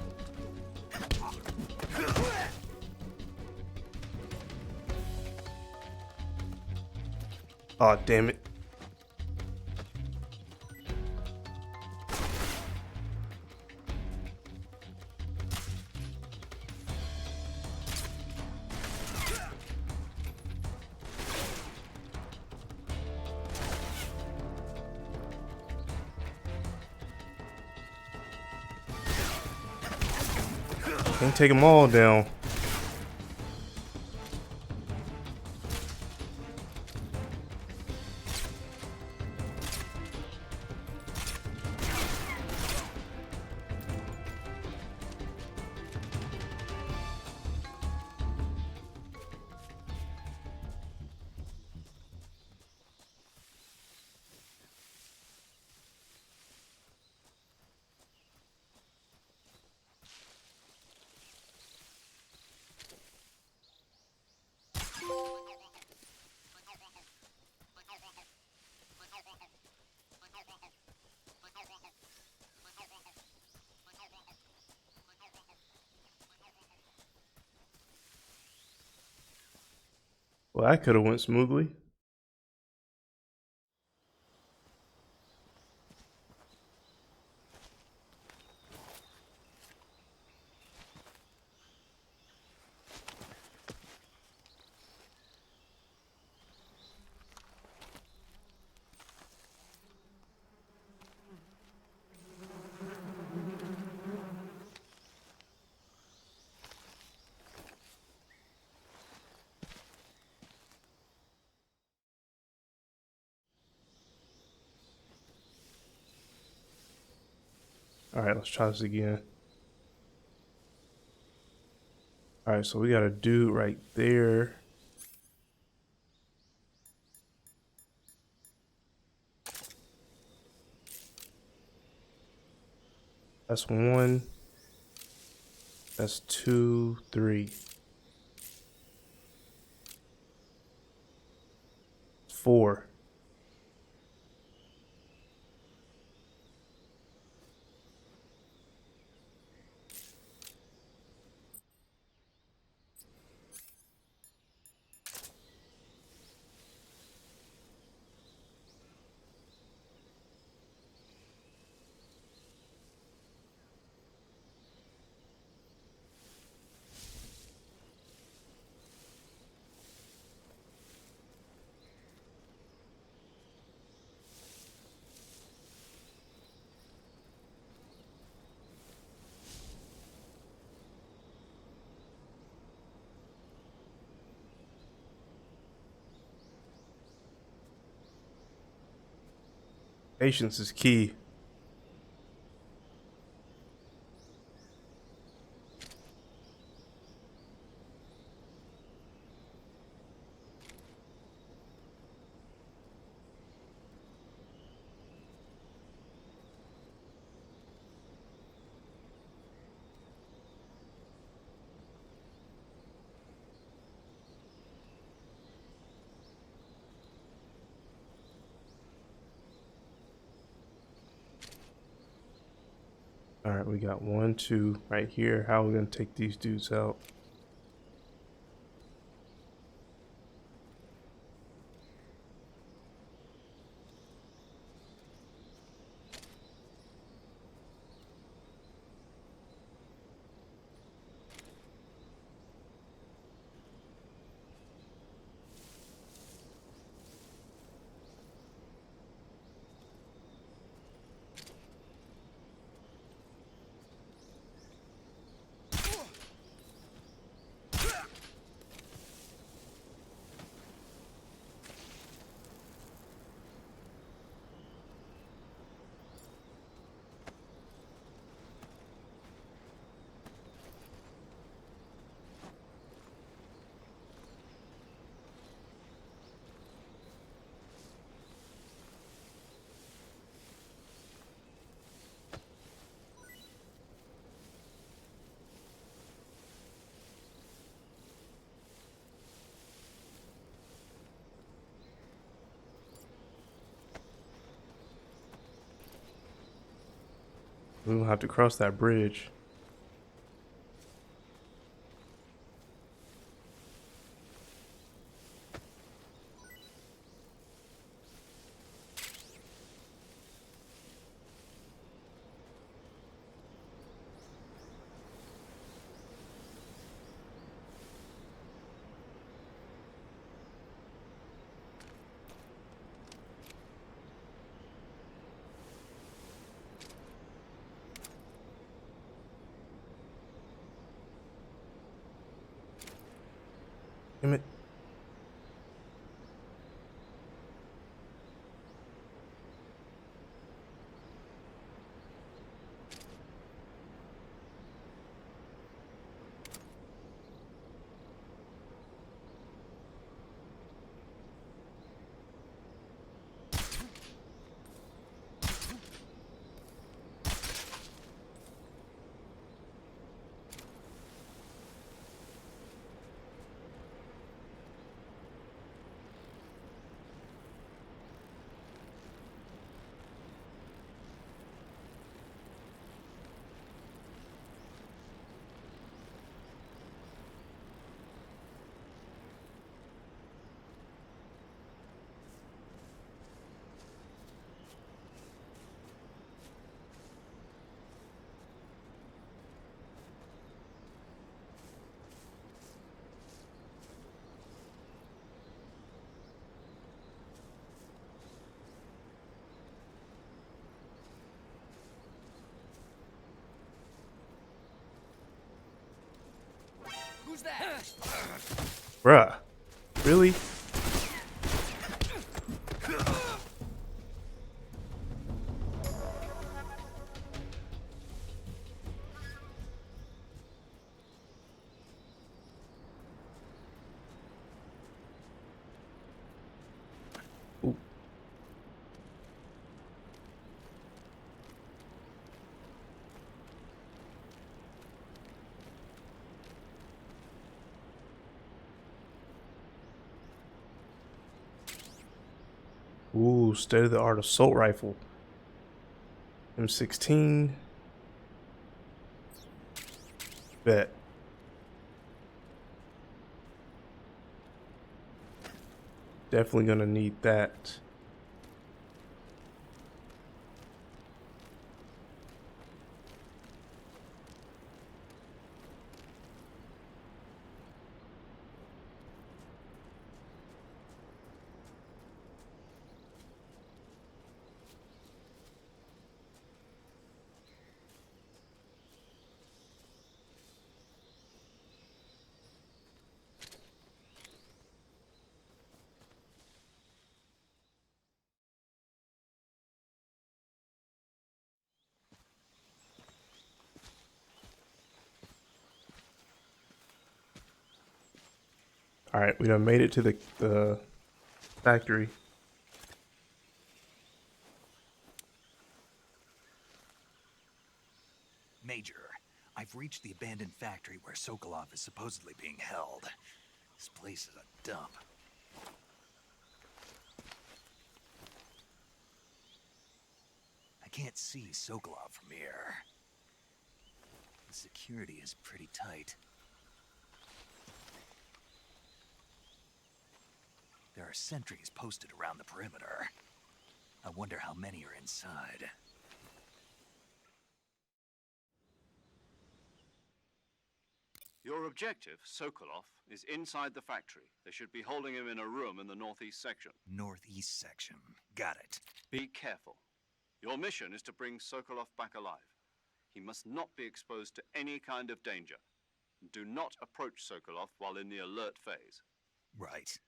Oh damn it. Can't take them all down. Well, that could have went smoothly. All right, let's try this again. All right, so we got a dude right there. That's one. That's two, three. Four. Patience is key. All right, we got 1, 2 right here. How are we gonna take these dudes out? We will have to cross that bridge. Damn it. Bruh. Really? Ooh. Ooh, state-of-the-art assault rifle. M16. Bet. Definitely gonna need that. All right, we done made it to the factory. Major, I've reached the abandoned factory where Sokolov is supposedly being held. This place is a dump. I can't see Sokolov from here. The security is pretty tight. There are sentries posted around the perimeter. I wonder how many are inside. Your objective, Sokolov, is inside the factory. They should be holding him in a room in the northeast section. Northeast section. Got it. Be careful. Your mission is to bring Sokolov back alive. He must not be exposed to any kind of danger. Do not approach Sokolov while in the alert phase. Right.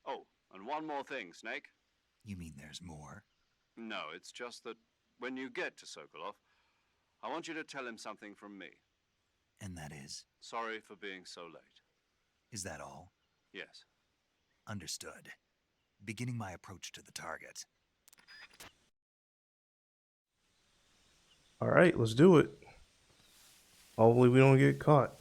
Oh, and one more thing, Snake. You mean there's more? No, it's just that when you get to Sokolov, I want you to tell him something from me. And that is? Sorry for being so late. Is that all? Yes. Understood. Beginning my approach to the target. All right, let's do it. Hopefully we don't get caught.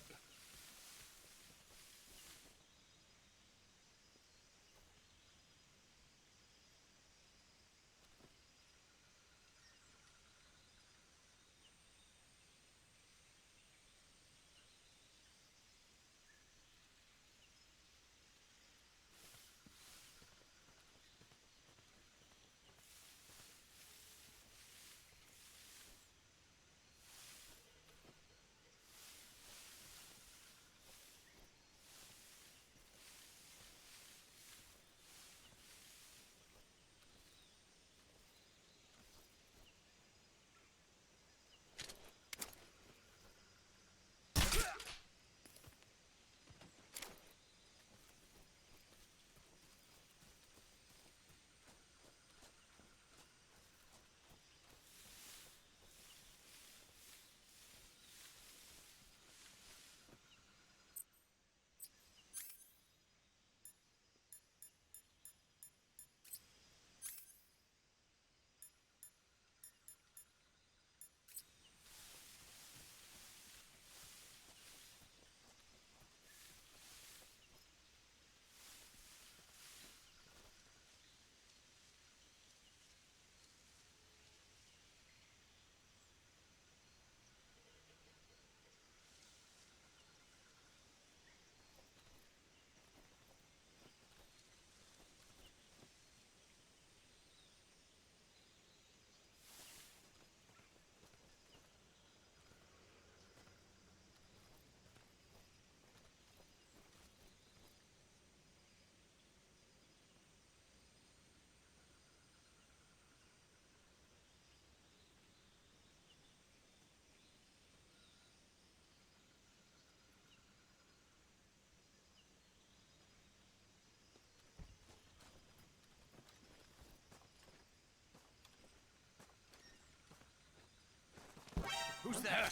Who's that?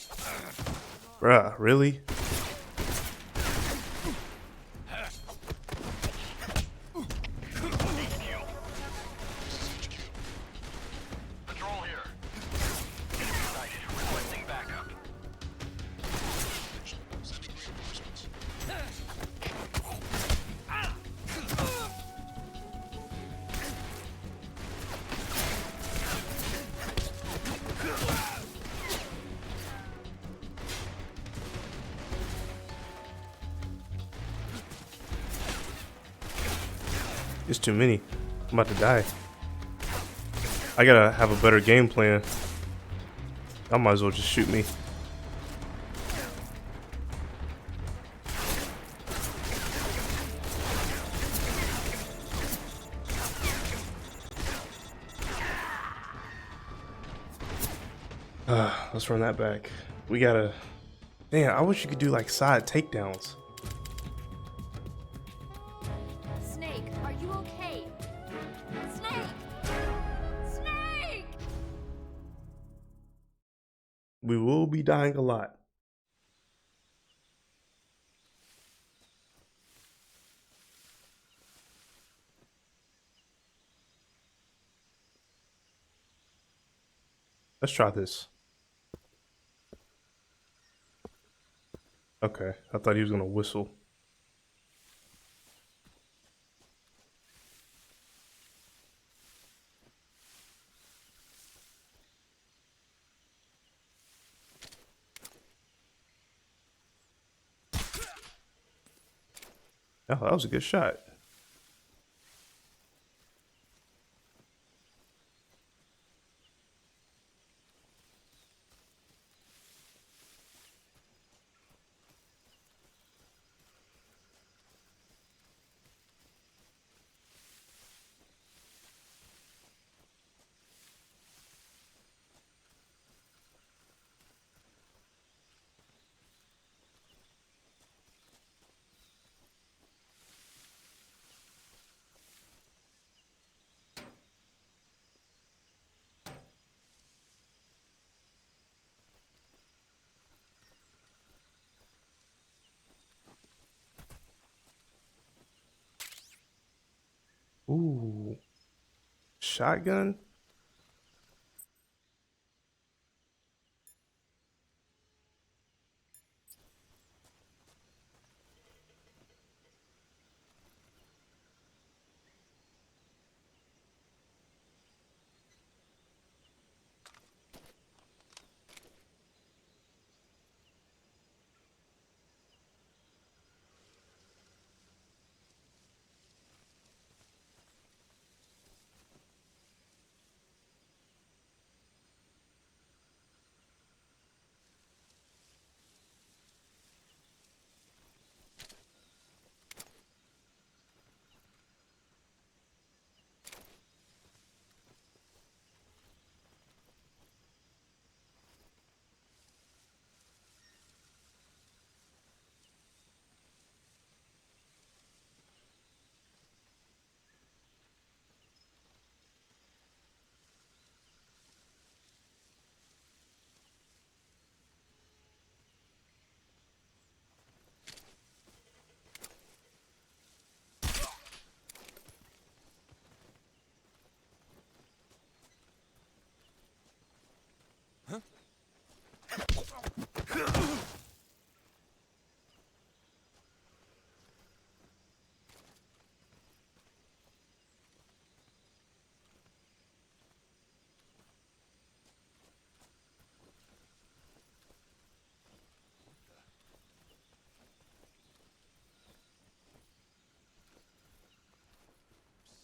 Bruh, really? Patrol here. Enemy sighted. Requesting backup. Sending reinforcements. It's too many. I'm about to die. I gotta have a better game plan. I might as well just shoot me. Let's run that back. We gotta... Damn, I wish you could do like side takedowns. Snake, are you okay? Snake! Snake! We will be dying a lot. Let's try this. Okay, I thought he was gonna whistle. Oh, that was a good shot. Ooh. Shotgun?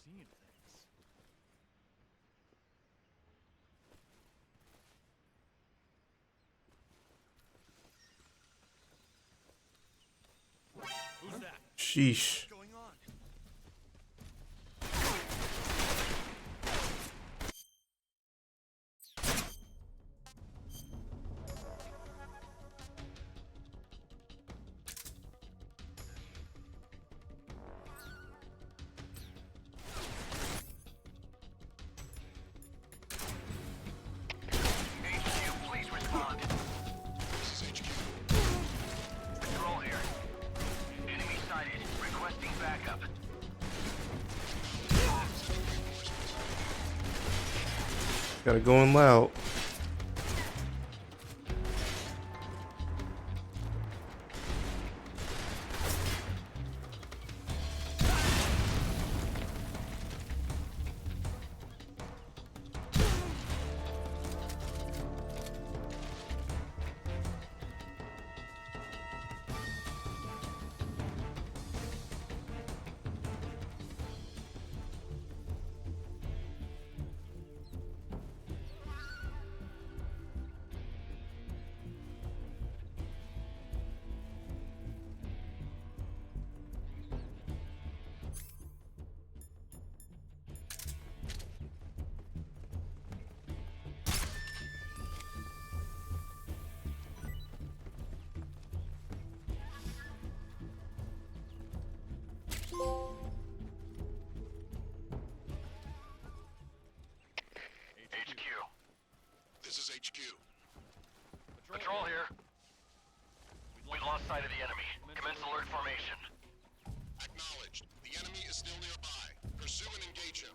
Seeing things. Who's that? Sheesh. What's going on? HQ, please respond. Gotta go in loud. HQ. This is HQ. Patrol here. We lost sight of the enemy. Commence alert formation. Acknowledged. The enemy is still nearby. Pursue and engage him.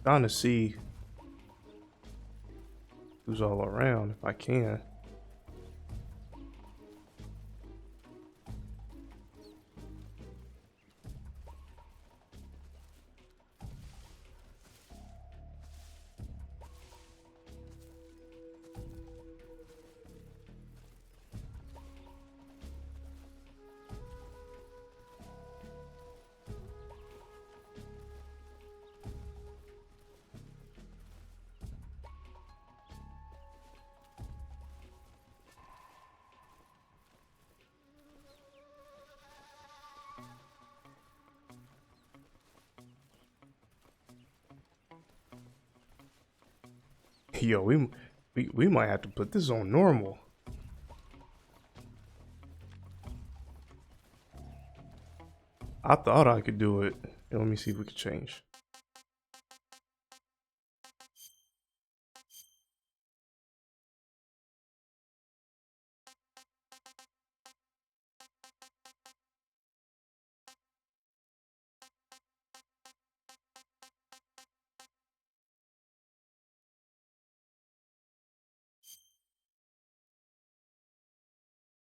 Trying to see who's all around if I can. Yo, we might have to put this on normal. I thought I could do it. Let me see if we can change.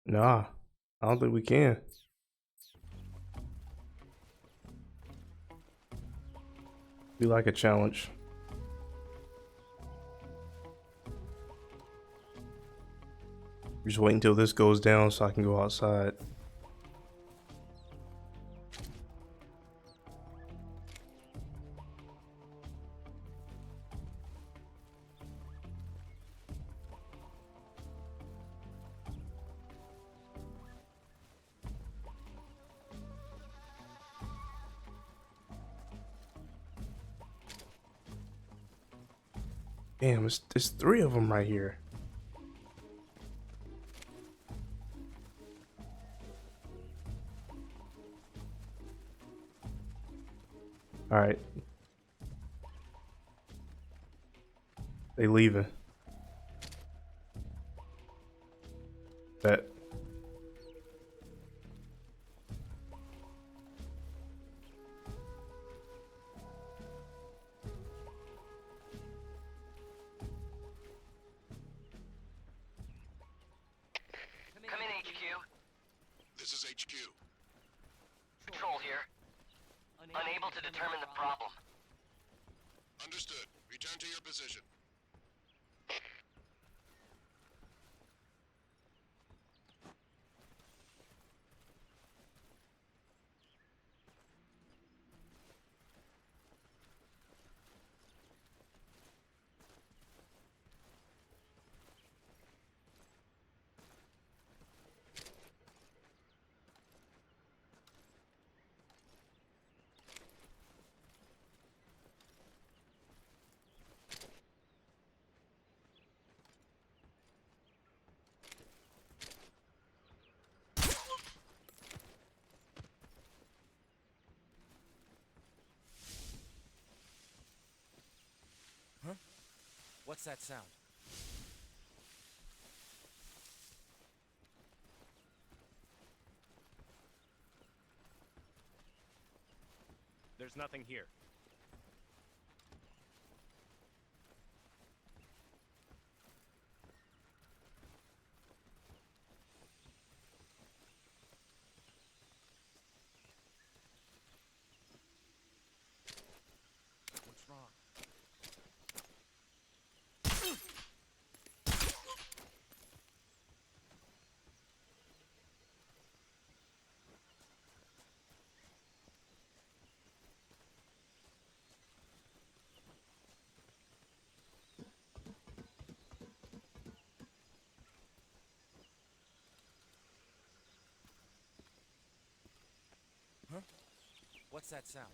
Nah, I don't think we can. We like a challenge. Just wait until this goes down so I can go outside. Damn, it's three of them right here. All right. They leaving. Bet. determine the problem. Understood. Return to your position. What's that sound? There's nothing here. What's wrong? Huh? What's that sound?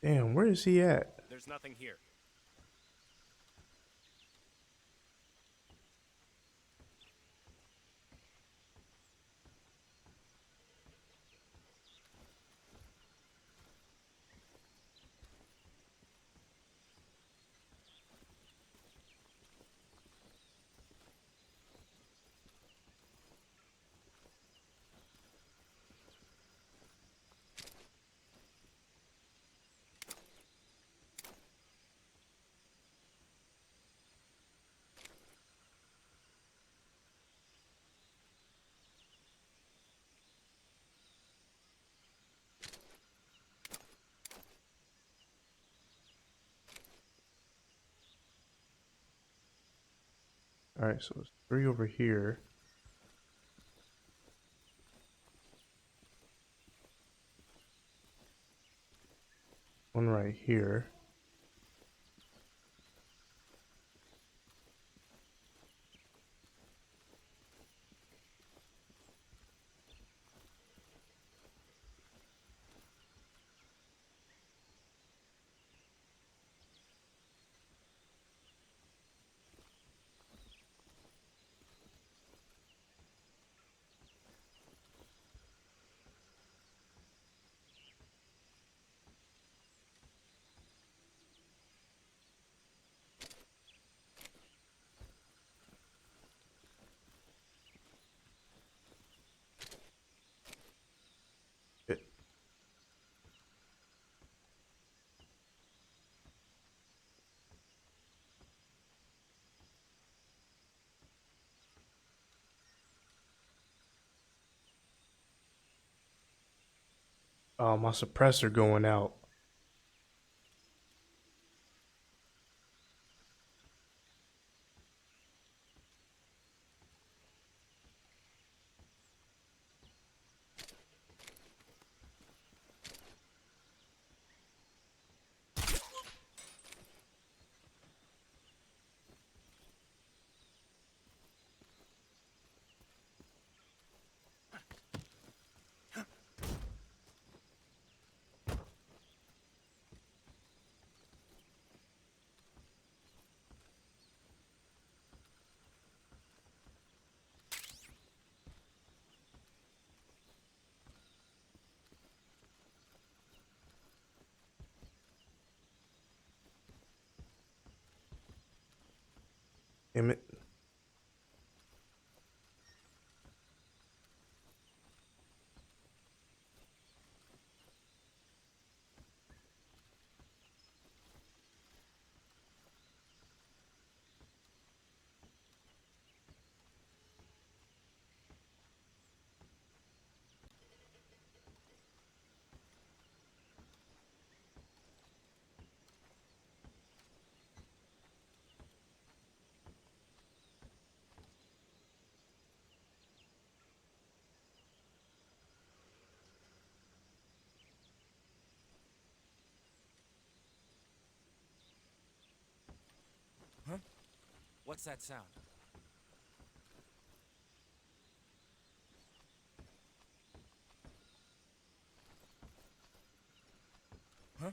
Damn, where is he at? There's nothing here. Alright, so it's 3 over here. One right here. It, oh, my suppressor going out. Damn it. Huh? What's that sound? Huh?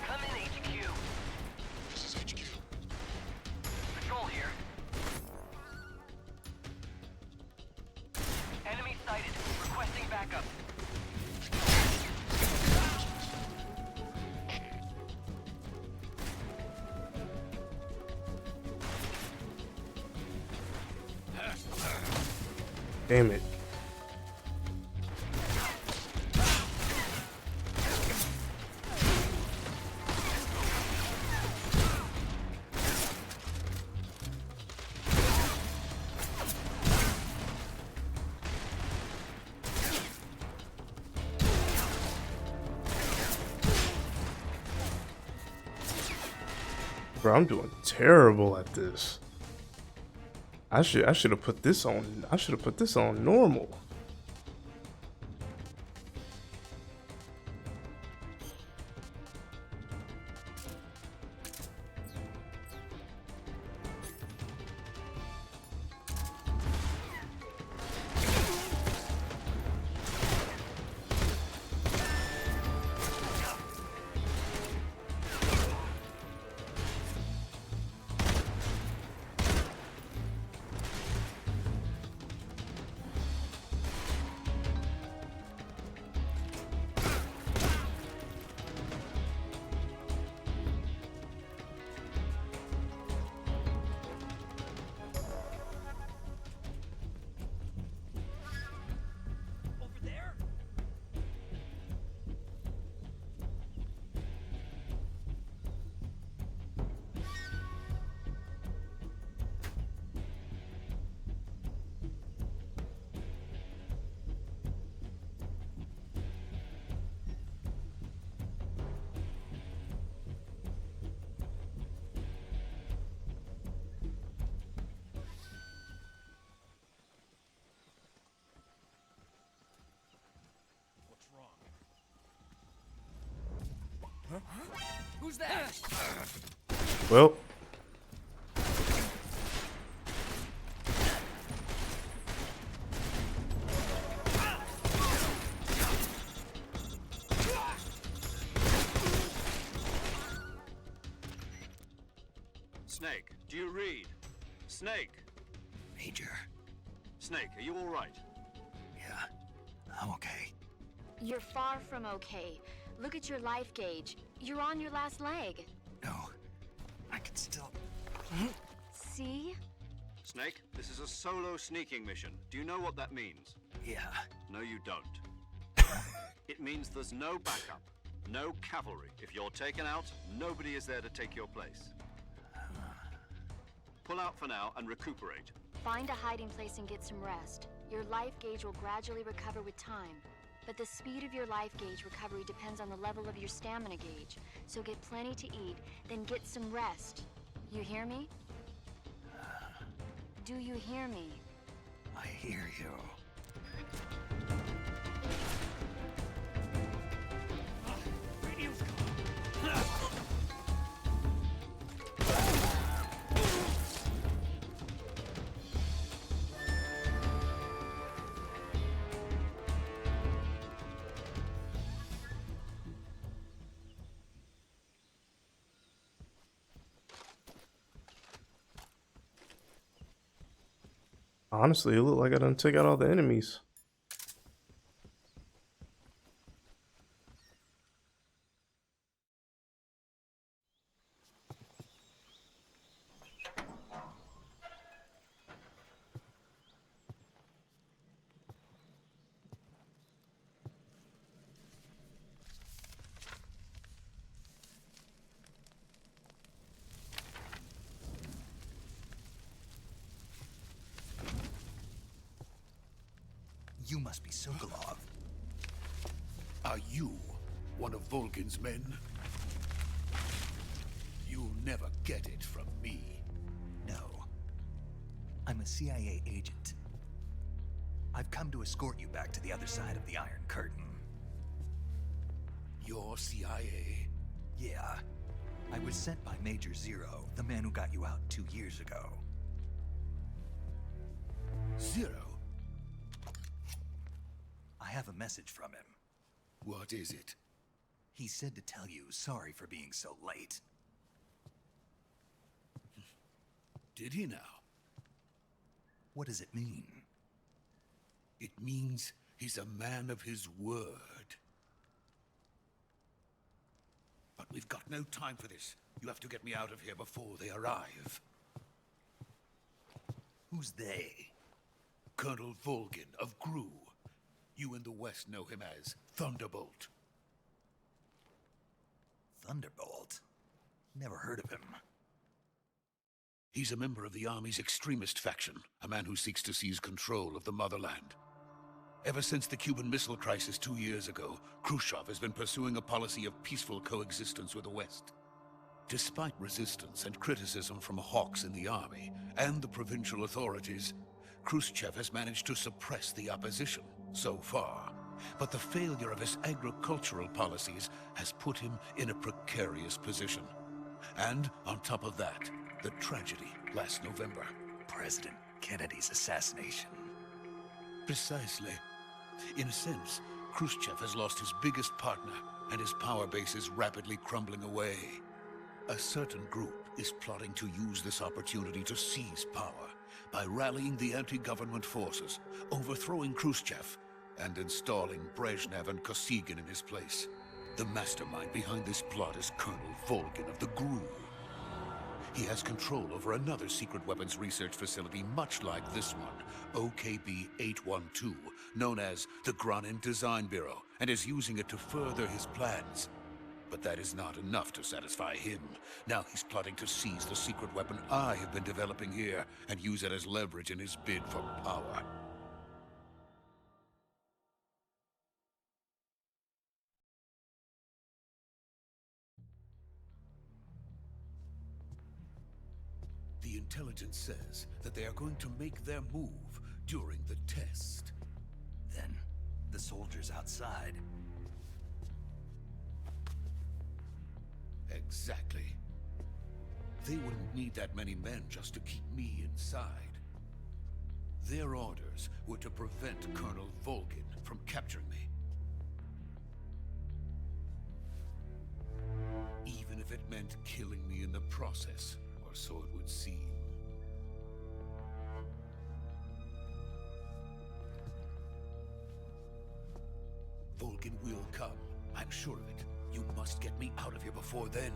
Come in, HQ. This is HQ. Patrol here. Enemy sighted. Requesting backup. Damn it. Bro, I'm doing terrible at this. I should have put this on normal. What's wrong? Huh? Who's that? Well, Snake, do you read? Snake! Major. Snake, are you all right? Yeah, I'm okay. You're far from okay. Look at your life gauge. You're on your last leg. No, I can still... See? Snake, this is a solo sneaking mission. Do you know what that means? Yeah. No, you don't. It means there's no backup, no cavalry. If you're taken out, nobody is there to take your place. Pull out for now and recuperate. Find a hiding place and get some rest. Your life gauge will gradually recover with time. But the speed of your life gauge recovery depends on the level of your stamina gauge. So get plenty to eat, then get some rest. You hear me? Do you hear me? I hear you. Radio's gone. honestly, it looked like I done took out all the enemies. You must be Sokolov. Are you one of Volgin's men? You'll never get it from me. No. I'm a CIA agent. I've come to escort you back to the other side of the Iron Curtain. You're CIA? Yeah. I was sent by Major Zero, the man who got you out 2 years ago. Zero? I have a message from him. What is it? He said to tell you sorry for being so late. Did he now? What does it mean? It means he's a man of his word. But we've got no time for this. You have to get me out of here before they arrive. Who's they? Colonel Volgin of Gru. You in the West know him as Thunderbolt. Thunderbolt? Never heard of him. He's a member of the Army's extremist faction, a man who seeks to seize control of the motherland. Ever since the Cuban Missile Crisis 2 years ago, Khrushchev has been pursuing a policy of peaceful coexistence with the West. Despite resistance and criticism from hawks in the army and the provincial authorities, Khrushchev has managed to suppress the opposition so far. But the failure of his agricultural policies has put him in a precarious position. And on top of that, the tragedy last November. President Kennedy's assassination. Precisely. In a sense, Khrushchev has lost his biggest partner, and his power base is rapidly crumbling away. A certain group is plotting to use this opportunity to seize power by rallying the anti-government forces, overthrowing Khrushchev, and installing Brezhnev and Kosygin in his place. The mastermind behind this plot is Colonel Volgin of the GRU. He has control over another secret weapons research facility much like this one, OKB-812, known as the Granin Design Bureau, and is using it to further his plans. But that is not enough to satisfy him. Now he's plotting to seize the secret weapon I have been developing here and use it as leverage in his bid for power. The intelligence says that they are going to make their move during the test. Then, the soldiers outside. Exactly. They wouldn't need that many men just to keep me inside. Their orders were to prevent Colonel Volgin from capturing me. Even if it meant killing me in the process, or so it would seem. Volgin will come. I'm sure of it. You must get me out of here before then.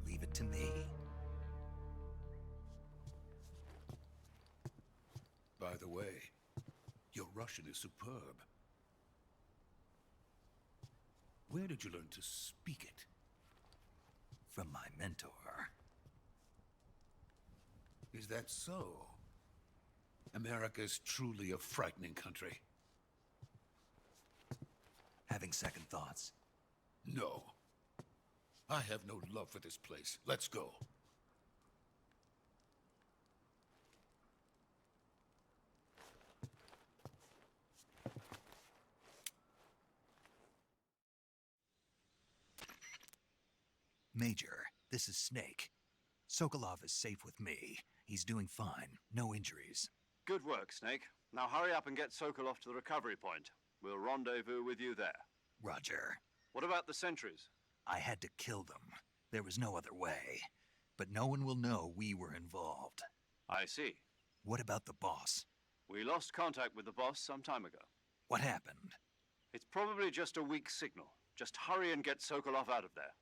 Leave it to me. By the way, your Russian is superb. Where did you learn to speak it? From my mentor. Is that so? America is truly a frightening country. Having second thoughts? No. I have no love for this place. Let's go. Major, this is Snake. Sokolov is safe with me. He's doing fine. No injuries. Good work, Snake. Now hurry up and get Sokolov to the recovery point. We'll rendezvous with you there. Roger. What about the sentries? I had to kill them. There was no other way. But no one will know we were involved. I see. What about the boss? We lost contact with the boss some time ago. What happened? It's probably just a weak signal. Just hurry and get Sokolov out of there.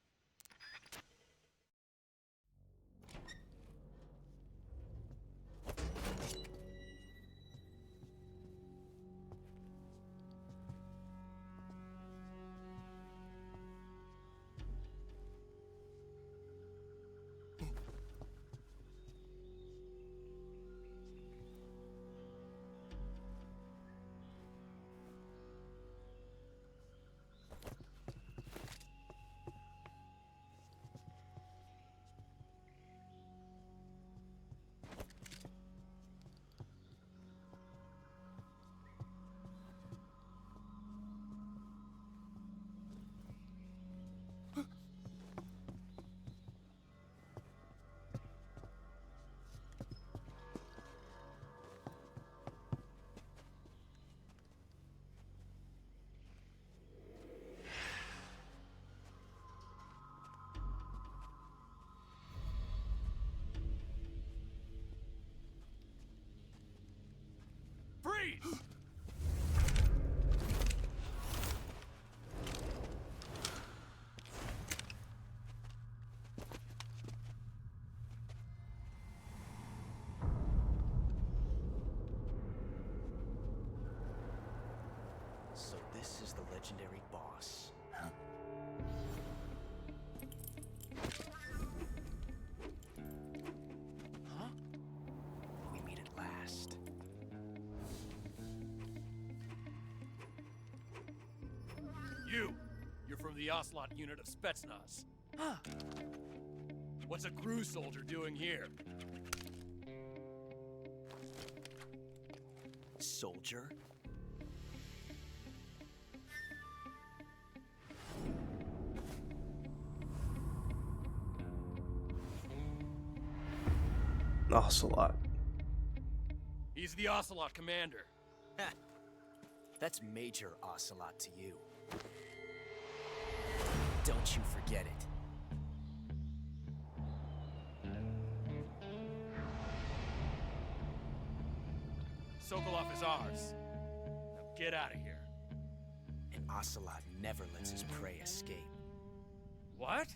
speed. So this is the legendary boss. Huh? We meet at last. You're from the Ocelot unit of Spetsnaz. What's a GRU soldier doing here? Soldier? Ocelot. He's the Ocelot commander. That's Major Ocelot to you. Don't you forget it. Sokolov is ours. Now get out of here. And Ocelot never lets his prey escape. What?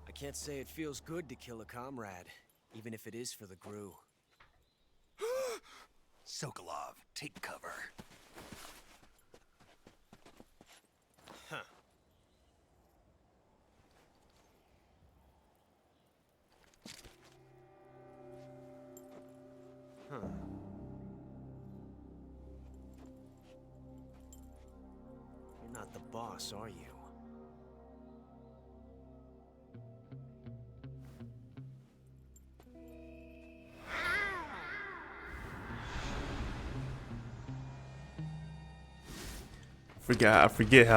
I can't say it feels good to kill a comrade, even if it is for the GRU. Sokolov, take cover. Huh. Huh. You're not the boss, are you? I forget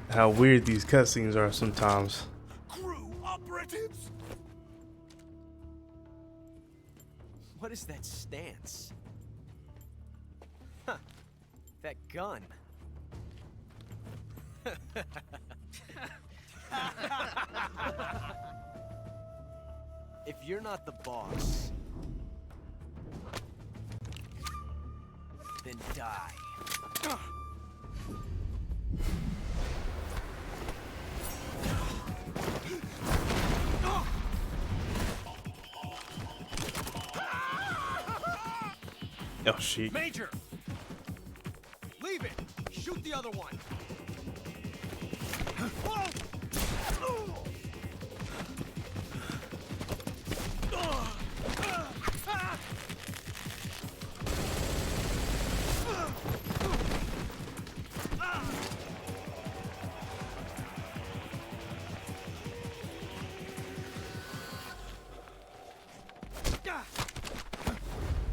how weird these cutscenes are sometimes. GRU operatives? What is that stance? Huh. That gun. If you're not the boss, then die. Oh shit. Major! Leave it! Shoot the other one!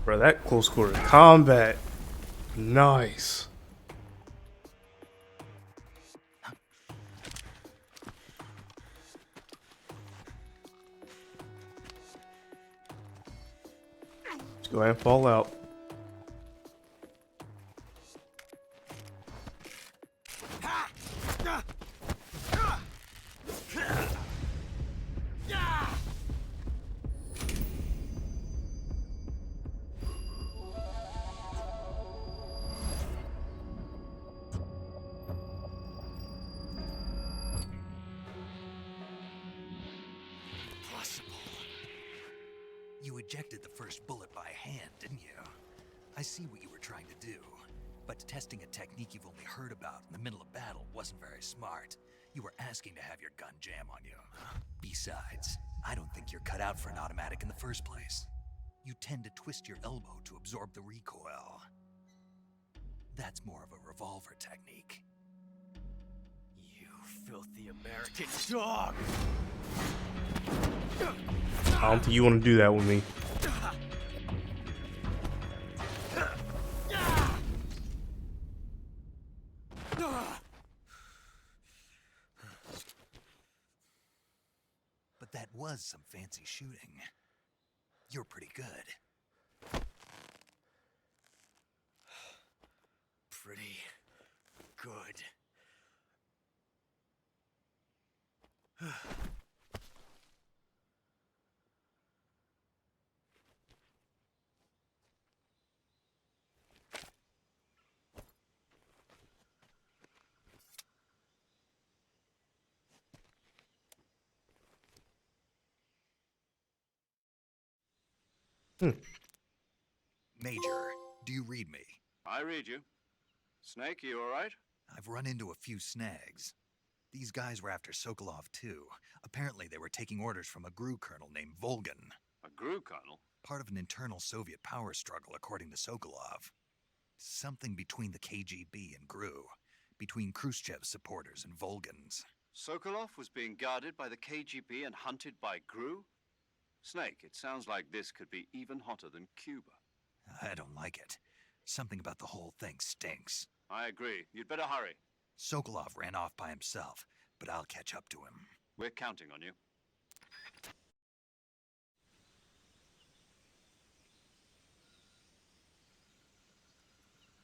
Bro, that close quarter combat. Nice. Let's go ahead and fall out. impossible. You ejected the first bullet by hand, didn't you? I see what you were trying to do. But testing a technique you've only heard about in the middle of battle wasn't very smart. You were asking to have your gun jam on you. Besides, I don't think you're cut out for an automatic in the first place. You tend to twist your elbow to absorb the recoil. That's more of a revolver technique. You filthy American dog! I don't think you want to do that with me. But that was some fancy shooting. You're pretty good. Pretty good. Major, do you read me? I read you. Snake, you all right? I've run into a few snags. These guys were after Sokolov too. Apparently they were taking orders from a GRU colonel named Volgan. A GRU colonel? Part of an internal Soviet power struggle, according to Sokolov. Something between the KGB and GRU. Between Khrushchev's supporters and Volgan's. Sokolov was being guarded by the KGB and hunted by GRU? Snake, it sounds like this could be even hotter than Cuba. I don't like it. Something about the whole thing stinks. I agree. You'd better hurry. Sokolov ran off by himself, but I'll catch up to him. We're counting on you.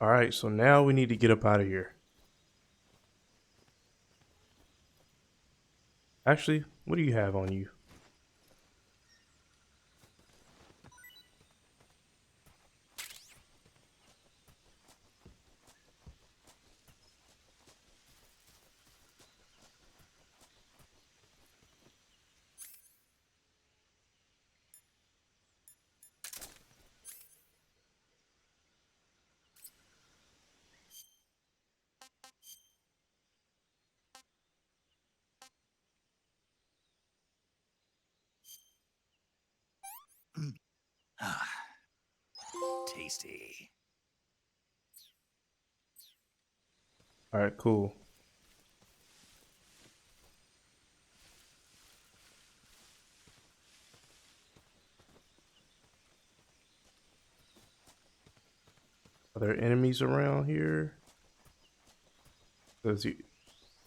Alright, so now we need to get up out of here. Actually, what do you have on you? Tasty. Alright, cool. Are there enemies around here? Does he...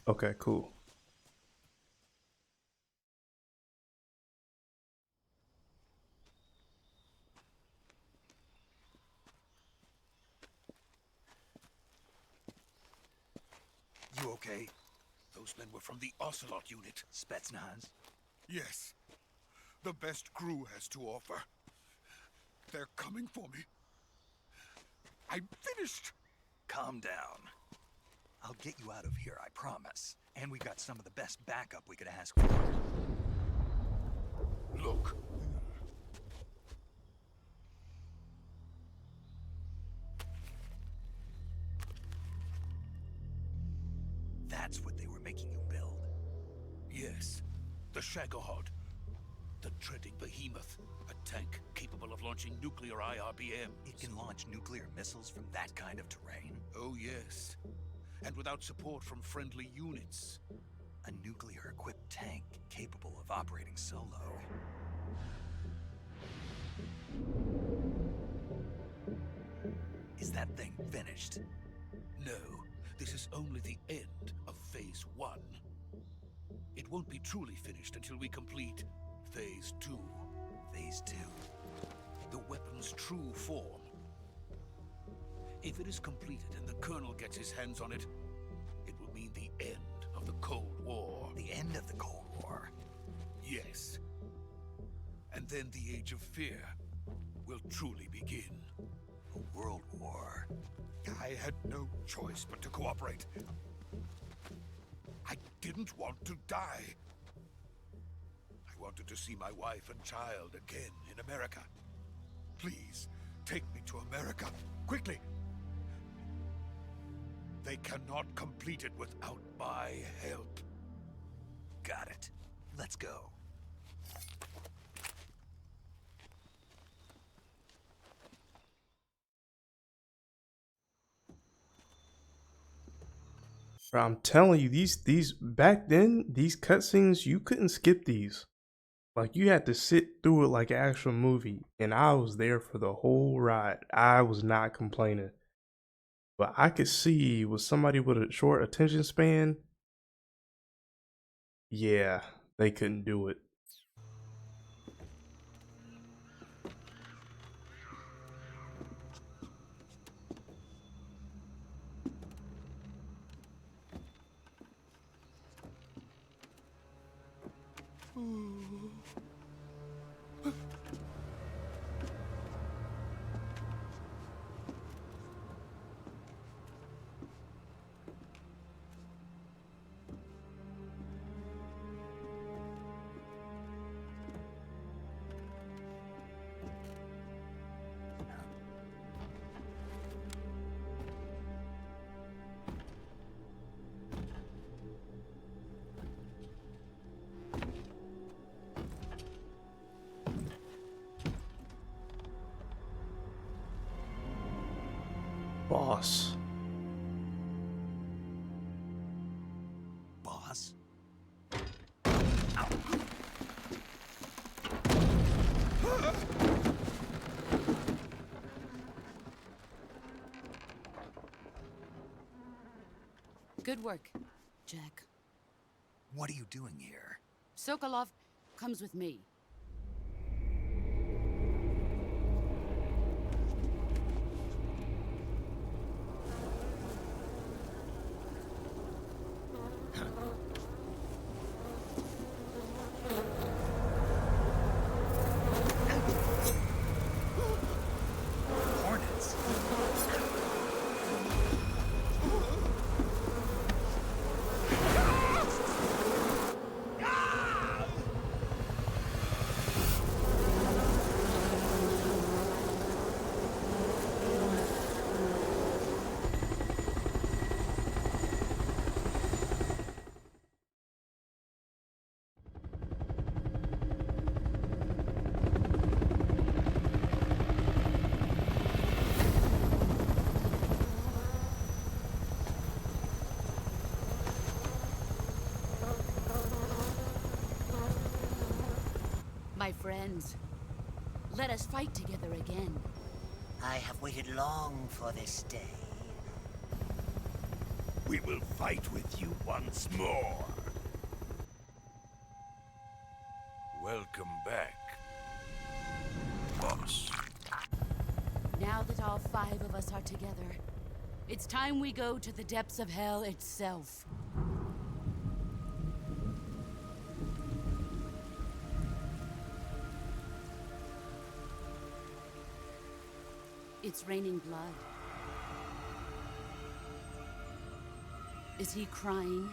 Okay, cool. You okay? Those men were from the Ocelot unit. Spetsnaz? Yes. The best GRU has to offer. They're coming for me. I'm finished. Calm down. I'll get you out of here, I promise. And we got some of the best backup we could ask for. Look. That's what they were making you build. Yes. The Shagohod. The treading behemoth. A tank capable of launching nuclear IRBMs. It can launch nuclear missiles from that kind of terrain? Oh, yes. And without support from friendly units. A nuclear-equipped tank capable of operating solo. Is that thing finished? No. This is only the end of Phase 1. It won't be truly finished until we complete Phase 2. Phase 2? The weapon's true form. If it is completed and the Colonel gets his hands on it, it will mean the end of the Cold War. The end of the Cold War? Yes. And then the Age of Fear will truly begin. A world war? I had no choice but to cooperate. I didn't want to die. I I wanted to see my wife and child again in America. Please, take me to America, quickly. They cannot complete it without my help. Got it. Let's go. Bro, I'm telling you, these back then, these cutscenes, you couldn't skip these. Like, you had to sit through it like an actual movie, and I was there for the whole ride. I was not complaining. But I could see with somebody with a short attention span, yeah, they couldn't do it. Boss. Boss? Good work, Jack. What are you doing here? Sokolov comes with me. Hornets. My friends, let us fight together again. I have waited long for this day. We will fight with you once more. Welcome back, boss. Now that all 5 of us are together, it's time we go to the depths of hell itself. It's raining blood. Is he crying?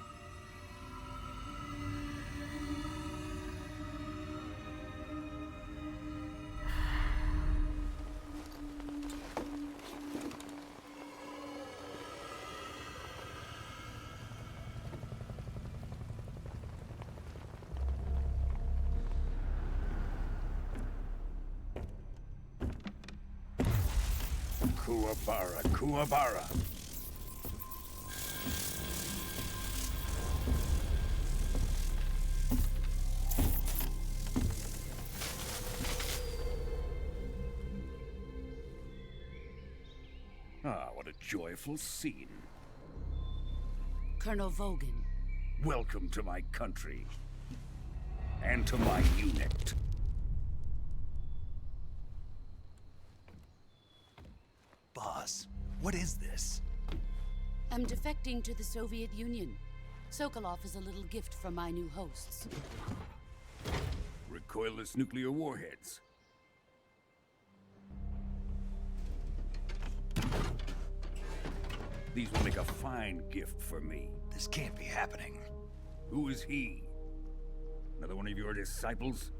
Kuwabara, Kuwabara. Ah, what a joyful scene. Colonel Vogan. Welcome to my country. And to my unit. Boss, what is this? I'm defecting to the Soviet Union. Sokolov is a little gift from my new hosts. Recoilless nuclear warheads. These will make a fine gift for me. This can't be happening. Who is he? Another one of your disciples?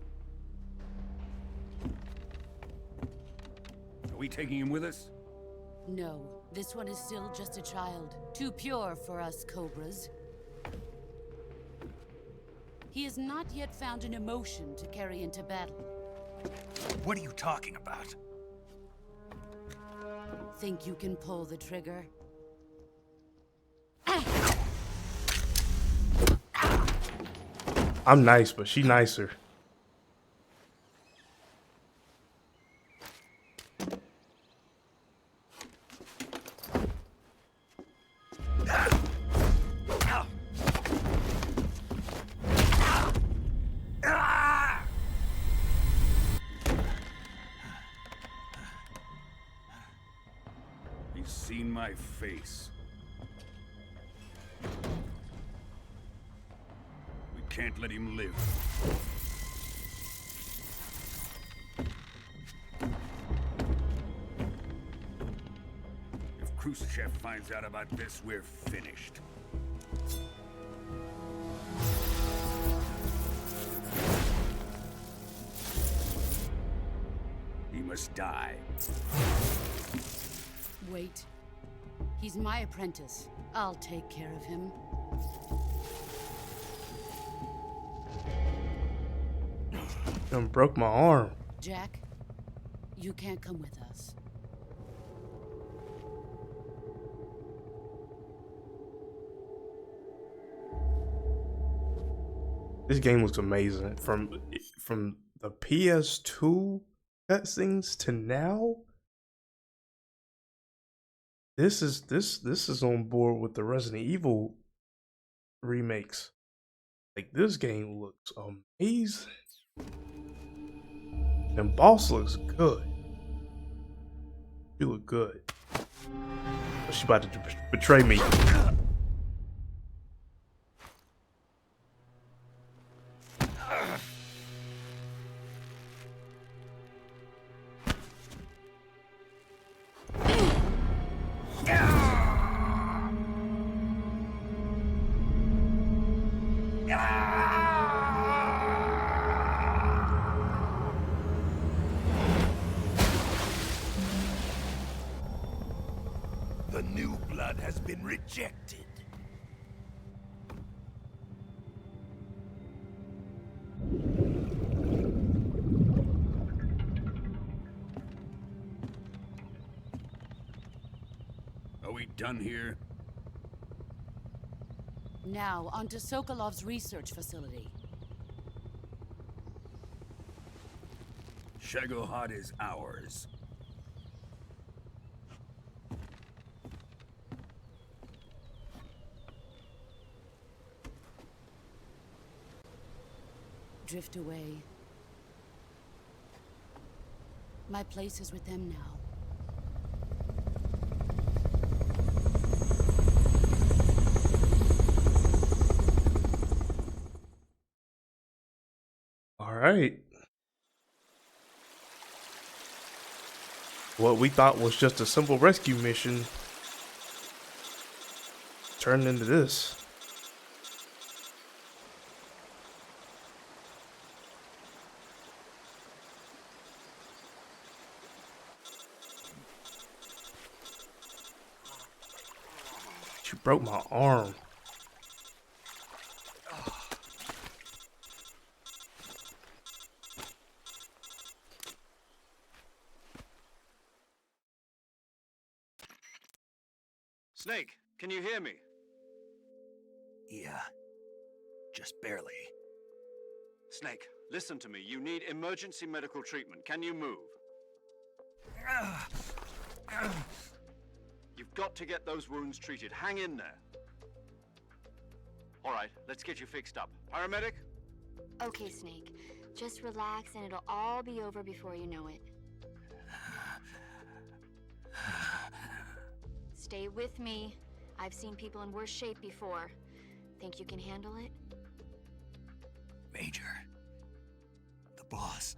Are we taking him with us? No, this one is still just a child. Too pure for us Cobras. He has not yet found an emotion to carry into battle. What are you talking about? Think you can pull the trigger? I'm nice, but she nicer. He's seen my face. We can't let him live. If Khrushchev finds out about this, we're finished. He must die. Wait. He's my apprentice. I'll take care of him. Done broke my arm. Jack, you can't come with us. This game looks amazing. From the PS2 cutscenes to now. This is on board with the Resident Evil remakes. Like, this game looks amazing. And boss looks good. She look good. But she about to betray me. The new blood has been rejected. Are we done here? Now, onto Sokolov's research facility. Shagohod is ours. Drift away. My place is with them now. All right. What we thought was just a simple rescue mission turned into this. She broke my arm. Snake, can you hear me? Yeah, just barely. Snake, listen to me. You need emergency medical treatment. Can you move? You've got to get those wounds treated. Hang in there. All right, let's get you fixed up. Paramedic? Okay, Snake. Just relax and it'll all be over before you know it. Stay with me. I've seen people in worse shape before. Think you can handle it? Major, the boss,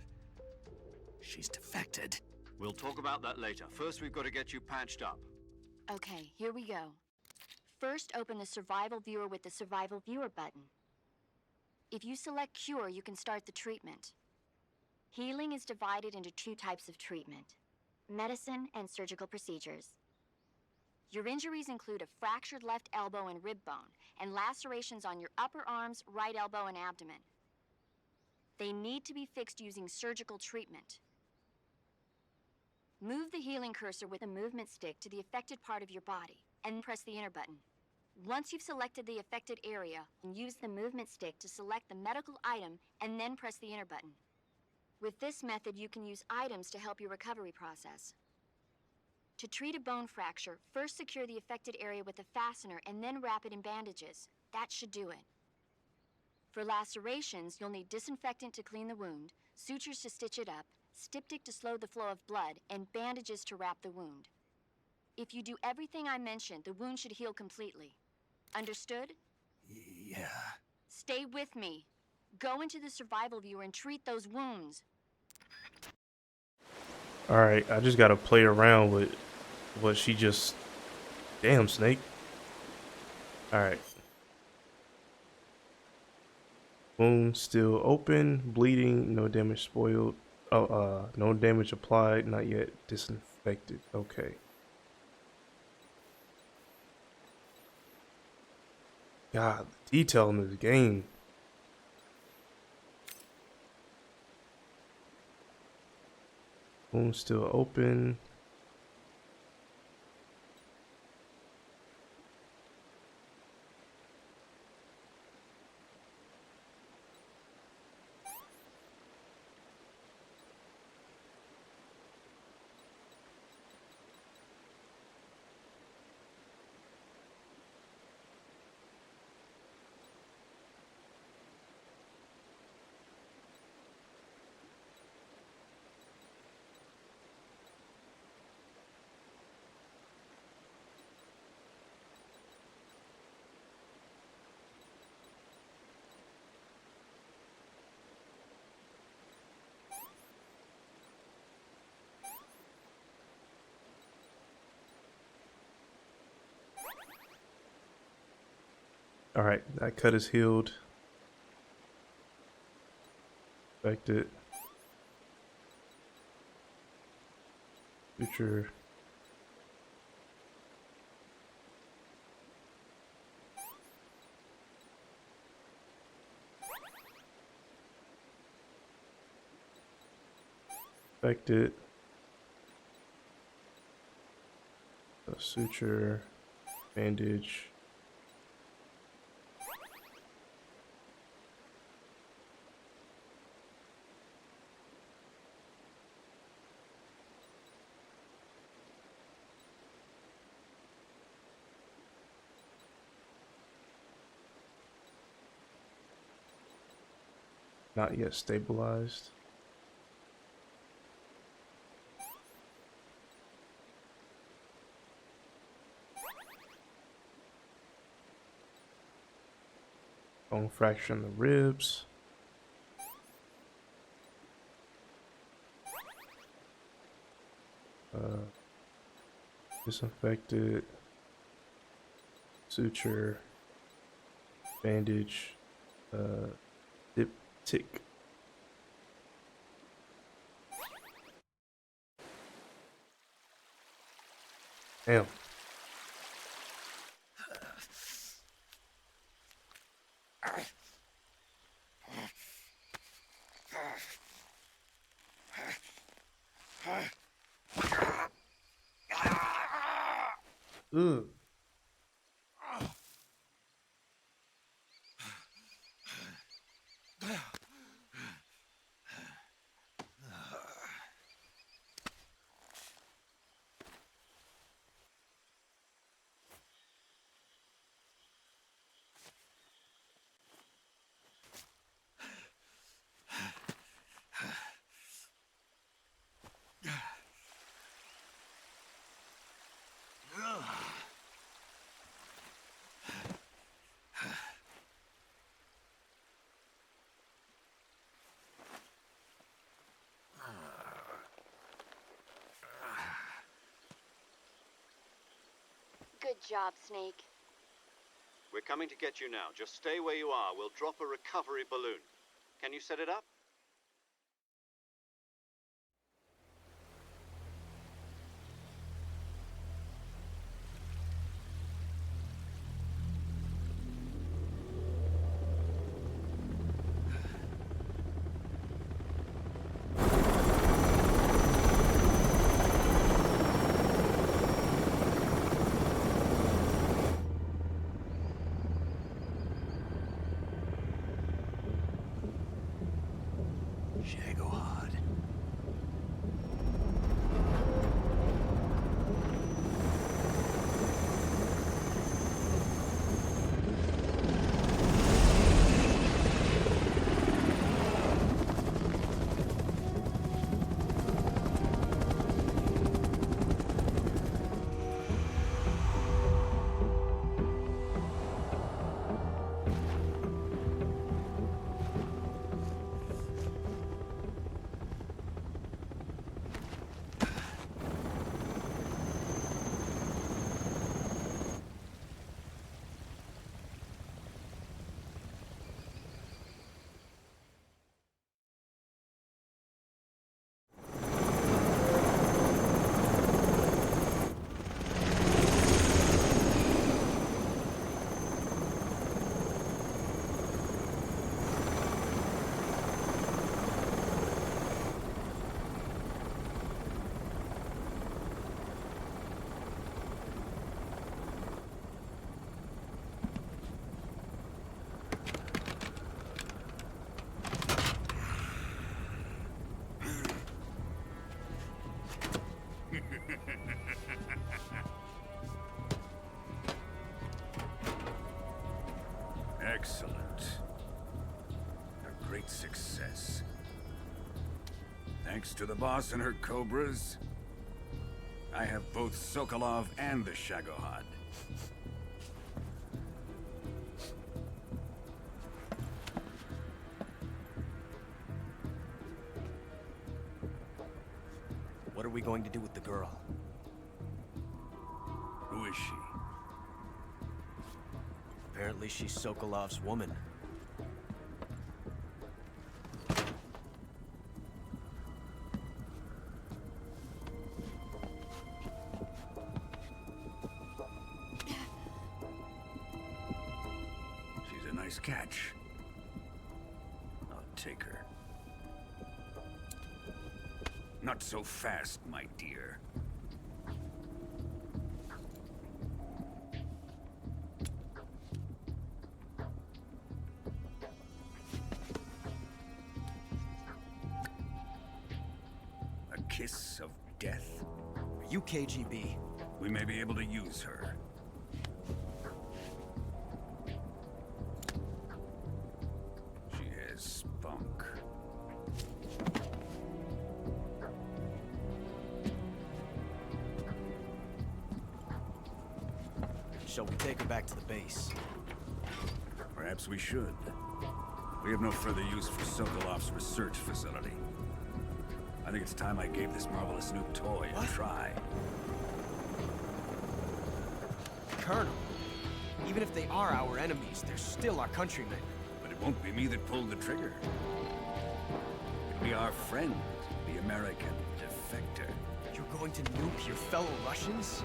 she's defected. We'll talk about that later. First, we've got to get you patched up. Okay, here we go. First, open the survival viewer with the survival viewer button. If you select Cure, you can start the treatment. Healing is divided into two types of treatment: medicine and surgical procedures. Your injuries include a fractured left elbow and rib bone, and lacerations on your upper arms, right elbow, and abdomen. They need to be fixed using surgical treatment. Move the healing cursor with a movement stick to the affected part of your body, and press the enter button. Once you've selected the affected area, use the movement stick to select the medical item, and then press the enter button. With this method, you can use items to help your recovery process. To treat a bone fracture, first secure the affected area with a fastener and then wrap it in bandages. That should do it. For lacerations, you'll need disinfectant to clean the wound, sutures to stitch it up, styptic to slow the flow of blood, and bandages to wrap the wound. If you do everything I mentioned, the wound should heal completely. Understood? Yeah. Stay with me. Go into the survival viewer and treat those wounds. Alright, I just gotta play around with what she just... Damn, Snake. Alright. Wound still open, bleeding, no damage spoiled. Oh, no damage applied, not yet disinfected. Okay. God, the detail in this game. Wound still open. Alright, that cut is healed. Affected. Future. Affected. A suture. Bandage. Not yet stabilized. Bone fracture in the ribs. Disinfected. Suture. Bandage. Diptic. Damn. Ugh. Good job, Snake. We're coming to get you now. Just stay where you are. We'll drop a recovery balloon. Can you set it up? Shagohod. Excellent. A great success. Thanks to the boss and her cobras, I have both Sokolov and the Shagohod. What are we going to do with the girl? Who is she? Apparently she's Sokolov's woman. She's a nice catch. I'll take her. Not so fast, my dear. A kiss of death? Are you KGB? We may be able to use her. She has spunk. Shall we take her back to the base? Perhaps we should. We have no further use for Sokolov's research facility. I think it's time I gave this marvelous new toy a try. Colonel, even if they are our enemies, they're still our countrymen. But it won't be me that pulled the trigger. It'll be our friend, the American defector. You're going to nuke your fellow Russians?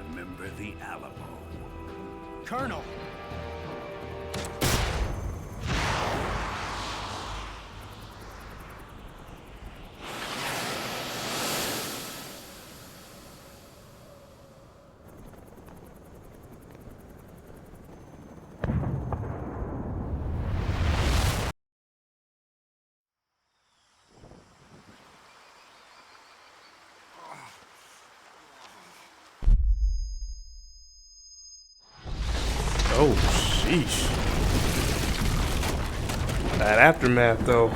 Remember the Alamo. Colonel! Oh, sheesh. That aftermath, though.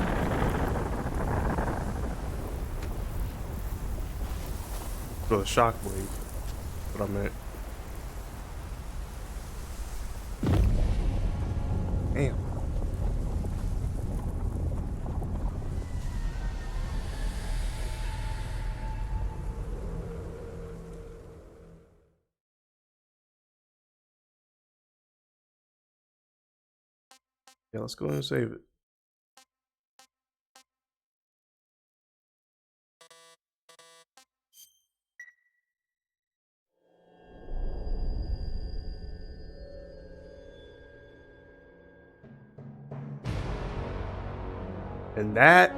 For the shockwave. What I meant. Damn. Yeah, let's go ahead and save it. And that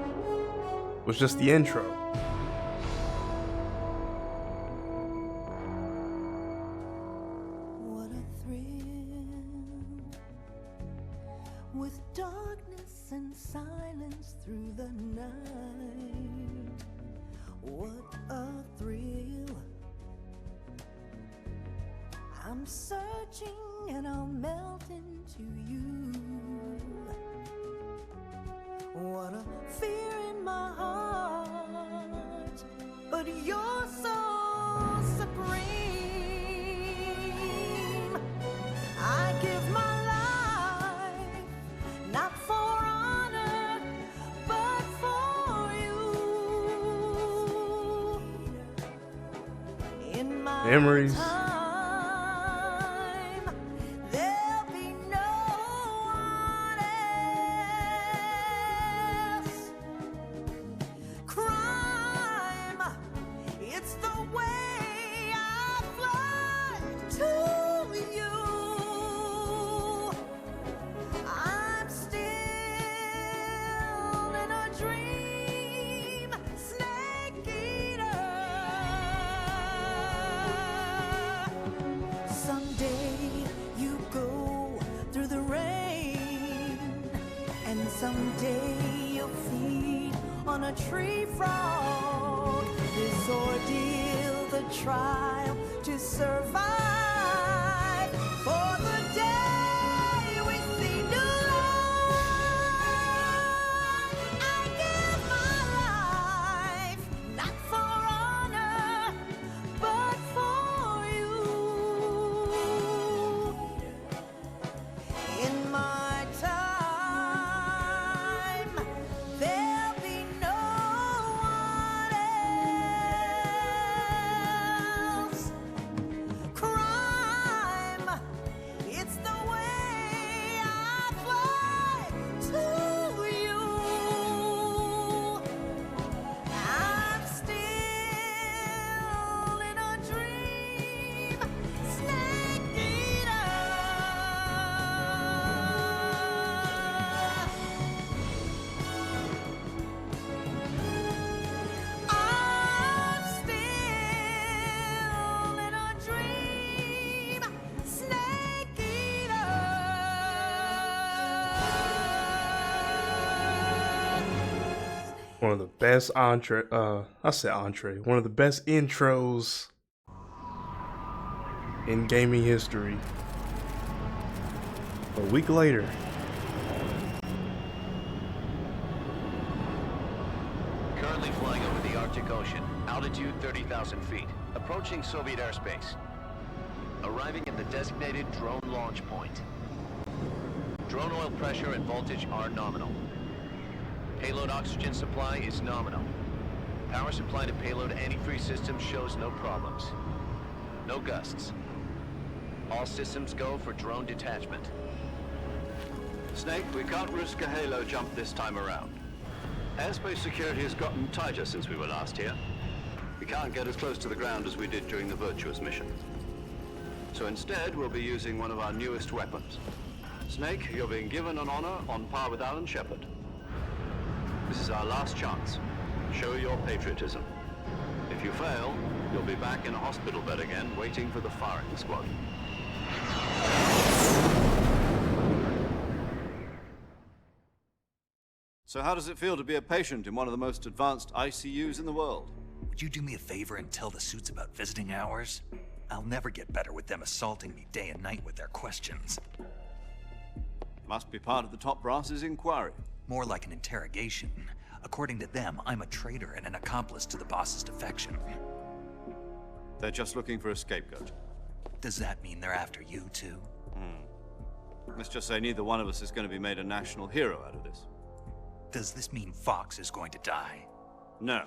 was just the intro. What a thrill, with darkness and silence through the night. What a thrill. I'm searching and I'll melt into you. What a fear in my heart, but you're so supreme. I give my life, not for honor, but for you. In my Memories. time, there'll be no one else. Crime, it's the way I fly to you. I'm still in a dream, snake eater. Someday you go through the rain, and someday you'll feed on a tree frog. This ordeal, the trial to survive, for the day we see new light. I give my life, not for honor, but for you. In my time, there'll be no one else. Crime, it's the way I fly to you. I'm still in a dream, snake eater. I'm still in a dream, snake eater. One of the best one of the best intros in gaming history. A week later. Currently flying over the Arctic Ocean, altitude 30,000 feet, approaching Soviet airspace. Arriving at the designated drone launch point. Drone oil pressure and voltage are nominal. Payload oxygen supply is nominal. Power supply to payload antifreeze system shows no problems. No gusts. All systems go for drone detachment. Snake, we can't risk a halo jump this time around. Airspace security has gotten tighter since we were last here. We can't get as close to the ground as we did during the Virtuous mission. So instead, we'll be using one of our newest weapons. Snake, you're being given an honor on par with Alan Shepard. This is our last chance. Show your patriotism. If you fail, you'll be back in a hospital bed again, waiting for the firing squad. So how does it feel to be a patient in one of the most advanced ICUs in the world? Would you do me a favor and tell the suits about visiting hours? I'll never get better with them assaulting me day and night with their questions. Must be part of the top brass's inquiry. More like an interrogation. According to them, I'm a traitor and an accomplice to the boss's defection. They're just looking for a scapegoat. Does that mean they're after you, too? Let's just say neither one of us is going to be made a national hero out of this. Does this mean Fox is going to die? No.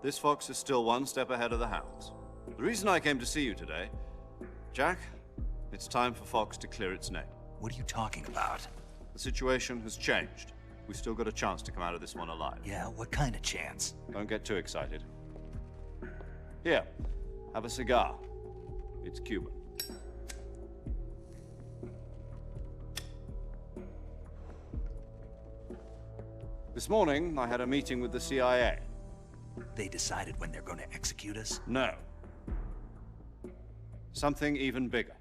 This fox is still one step ahead of the hounds. The reason I came to see you today, Jack, it's time for Fox to clear its name. What are you talking about? The situation has changed. We've still got a chance to come out of this one alive. Yeah, what kind of chance? Don't get too excited. Here, have a cigar. It's Cuban. This morning, I had a meeting with the CIA. They decided when they're going to execute us? No. Something even bigger.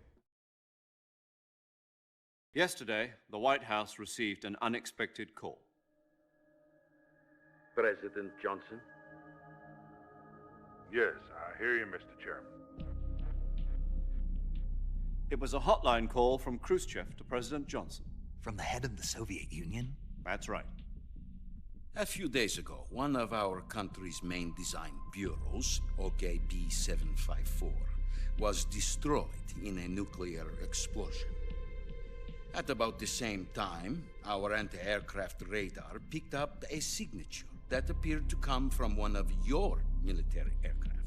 Yesterday, the White House received an unexpected call. President Johnson? Yes, I hear you, Mr. Chairman. It was a hotline call from Khrushchev to President Johnson. From the head of the Soviet Union? That's right. A few days ago, one of our country's main design bureaus, OKB 754, was destroyed in a nuclear explosion. At about the same time, our anti-aircraft radar picked up a signature that appeared to come from one of your military aircraft.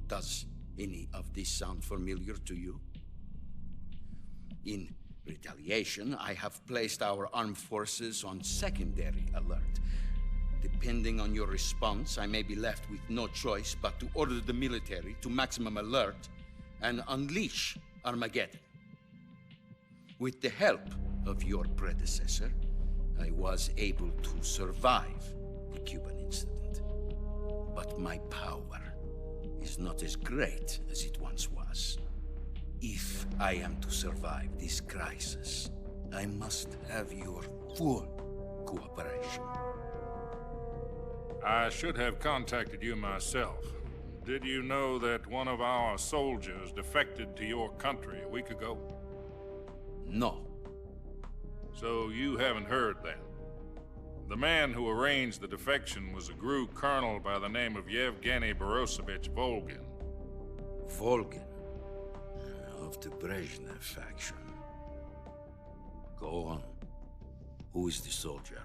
Does any of this sound familiar to you? In retaliation, I have placed our armed forces on secondary alert. Depending on your response, I may be left with no choice but to order the military to maximum alert and unleash Armageddon. With the help of your predecessor, I was able to survive the Cuban incident. But my power is not as great as it once was. If I am to survive this crisis, I must have your full cooperation. I should have contacted you myself. Did you know that one of our soldiers defected to your country a week ago? No. So you haven't heard then. The man who arranged the defection was a GRU colonel by the name of Yevgeny Borosovich Volgin. Volgin? Of the Brezhnev faction. Go on. Who is the soldier?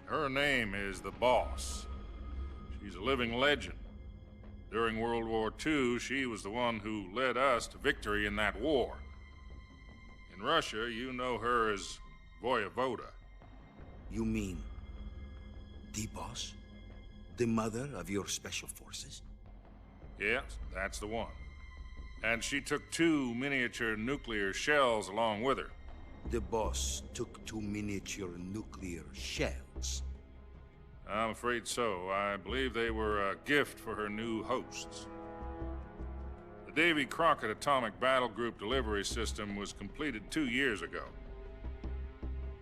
Her name is the Boss. She's a living legend. During World War II, she was the one who led us to victory in that war. In Russia, you know her as Voyevoda. You mean the Boss? The mother of your special forces? Yes, that's the one. And she took 2 miniature nuclear shells along with her. The Boss took 2 miniature nuclear shells? I'm afraid so. I believe they were a gift for her new hosts. The Davy Crockett Atomic Battle Group delivery system was completed 2 years ago.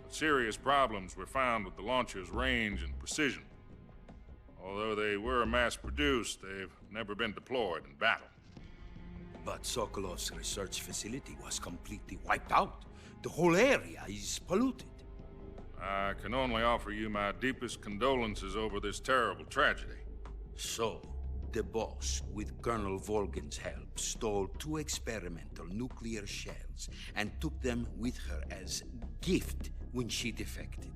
But serious problems were found with the launcher's range and precision. Although they were mass-produced, they've never been deployed in battle. But Sokolov's research facility was completely wiped out. The whole area is polluted. I can only offer you my deepest condolences over this terrible tragedy. So, the Boss, with Colonel Volgin's help, stole 2 experimental nuclear shells and took them with her as gift when she defected.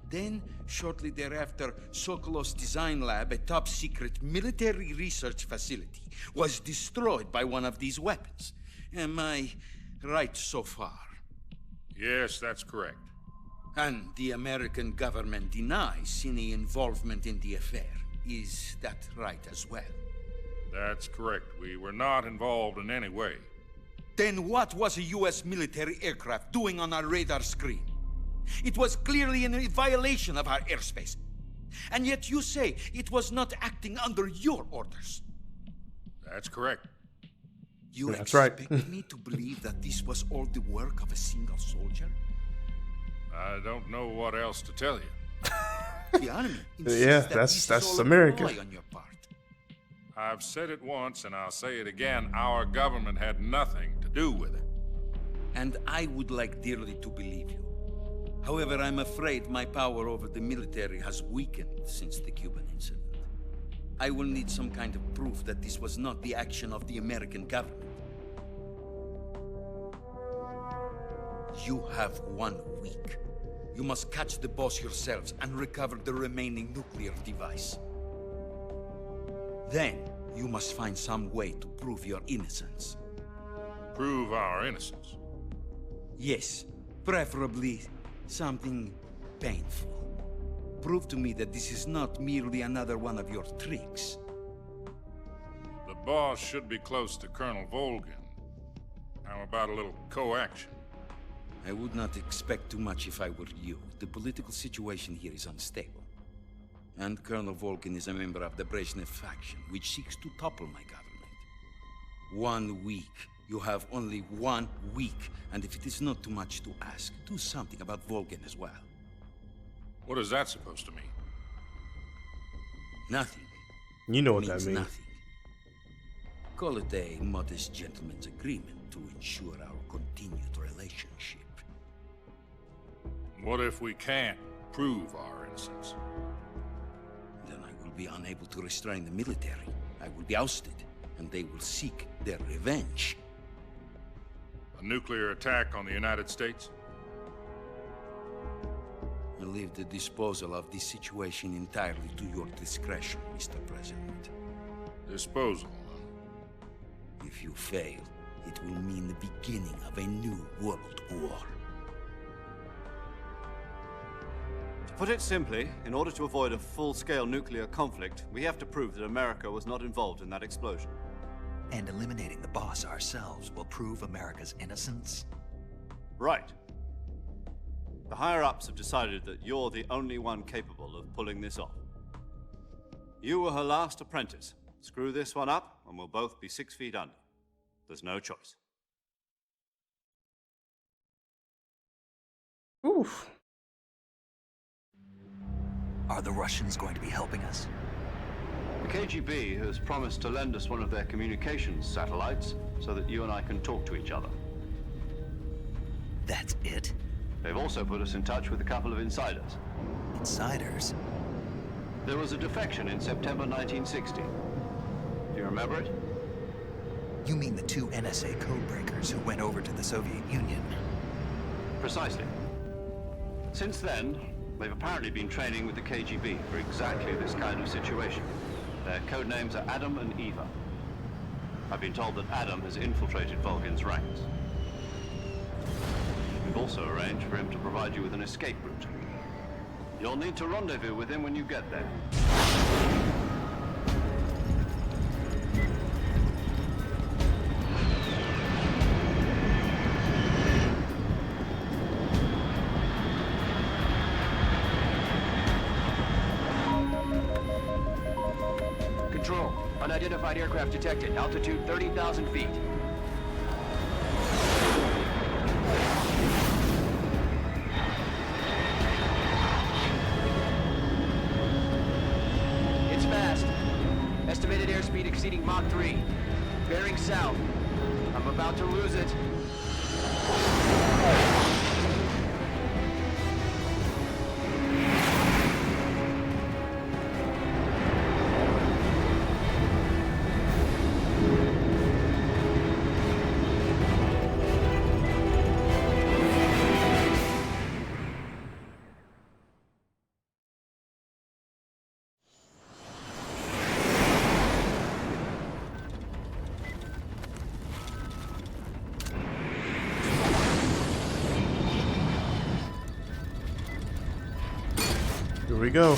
Then, shortly thereafter, Sokolov's design lab, a top-secret military research facility, was destroyed by one of these weapons. Am I right so far? Yes, that's correct. And the American government denies any involvement in the affair. Is that right as well? That's correct. We were not involved in any way. Then what was a U.S. military aircraft doing on our radar screen? It was clearly in violation of our airspace. And yet you say it was not acting under your orders. That's correct. You That's expect right. me to believe that this was all the work of a single soldier? I don't know what else to tell you. The enemy Yeah, insists that that's this is all a America. ploy on your part. I've said it once and I'll say it again. Our government had nothing to do with it. And I would like dearly to believe you. However, I'm afraid my power over the military has weakened since the Cuban incident. I will need some kind of proof that this was not the action of the American government. You have 1 week. You must catch the Boss yourselves and recover the remaining nuclear device. Then, you must find some way to prove your innocence. Prove our innocence? Yes, preferably Something painful. Prove to me that this is not merely another one of your tricks. The boss should be close to Colonel Volgin. How about a little co-action? I would not expect too much if I were you. The political situation here is unstable. And Colonel Volgin is a member of the Brezhnev faction, which seeks to topple my government. 1 week. You have only 1 week. And if it is not too much to ask, do something about Volgin as well. What is that supposed to mean? Nothing. You know what Means that means. nothing. Call it a modest gentleman's agreement to ensure our continued relationship. What if we can't prove our innocence? Then I will be unable to restrain the military. I will be ousted, and they will seek their revenge. A nuclear attack on the United States? I leave the disposal of this situation entirely to your discretion, Mr. President. Disposal, huh? If you fail, it will mean the beginning of a new world war. To put it simply, in order to avoid a full-scale nuclear conflict, we have to prove that America was not involved in that explosion. And eliminating the boss ourselves will prove America's innocence? Right. The higher-ups have decided that you're the only one capable of pulling this off. You were her last apprentice. Screw this one up, and we'll both be 6 feet under. There's no choice. Oof. Are the Russians going to be helping us? The KGB has promised to lend us one of their communications satellites so that you and I can talk to each other. That's it? They've also put us in touch with a couple of insiders. Insiders? There was a defection in September 1960. Do you remember it? You mean the 2 NSA codebreakers who went over to the Soviet Union? Precisely. Since then, they've apparently been training with the KGB for exactly this kind of situation. Their code names are Adam and Eva. I've been told that Adam has infiltrated Volgin's ranks. We've also arranged for him to provide you with an escape route. You'll need to rendezvous with him when you get there. Control. Unidentified aircraft detected. Altitude 30,000 feet. It's fast. Estimated airspeed exceeding Mach 3. Bearing south. I'm about to lose it. Here we go.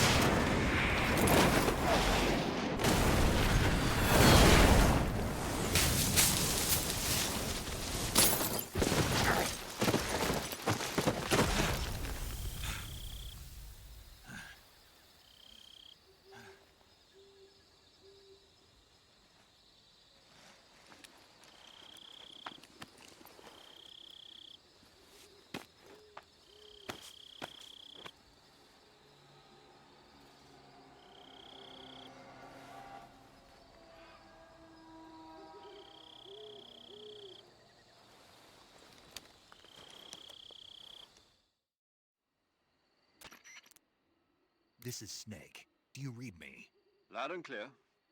This is Snake. Do you read me? Loud and clear.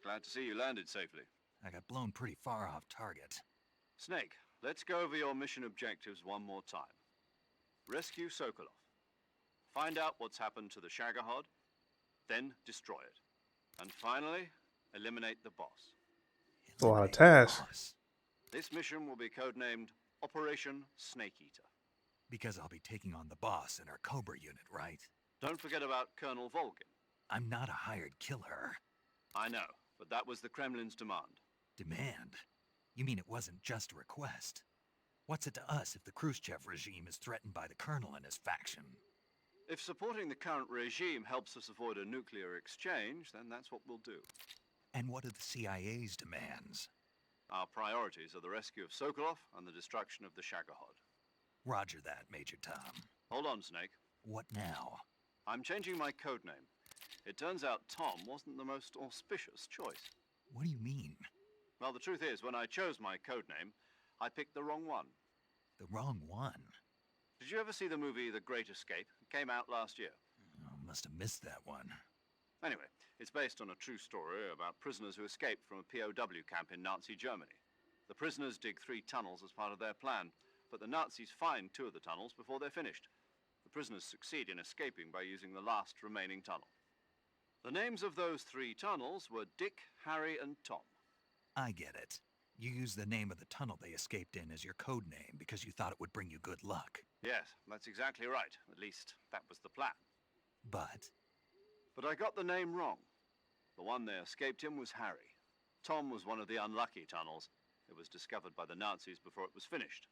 Glad to see you landed safely. I got blown pretty far off target. Snake, let's go over your mission objectives one more time. Rescue Sokolov. Find out what's happened to the Shagohod, then destroy it. And finally, eliminate the boss. A lot of tasks. This mission will be codenamed Operation Snake Eater. Because I'll be taking on the boss in our Cobra unit, right? Don't forget about Colonel Volgin. I'm not a hired killer. I know, but that was the Kremlin's demand. Demand? You mean it wasn't just a request? What's it to us if the Khrushchev regime is threatened by the Colonel and his faction? If supporting the current regime helps us avoid a nuclear exchange, then that's what we'll do. And what are the CIA's demands? Our priorities are the rescue of Sokolov and the destruction of the Shagohod. Roger that, Major Tom. Hold on, Snake. What now? I'm changing my codename. It turns out Tom wasn't the most auspicious choice. What do you mean? Well, the truth is, when I chose my codename, I picked the wrong one. The wrong one? Did you ever see the movie The Great Escape? It came out last year. Oh, must have missed that one. Anyway, it's based on a true story about prisoners who escaped from a POW camp in Nazi Germany. The prisoners dig 3 tunnels as part of their plan, but the Nazis find 2 of the tunnels before they're finished. The prisoners succeed in escaping by using the last remaining tunnel. The names of those 3 tunnels were Dick, Harry, and Tom. I get it. You used the name of the tunnel they escaped in as your code name because you thought it would bring you good luck. Yes, that's exactly right. At least, that was the plan. But I got the name wrong. The one they escaped in was Harry. Tom was one of the unlucky tunnels. It was discovered by the Nazis before it was finished.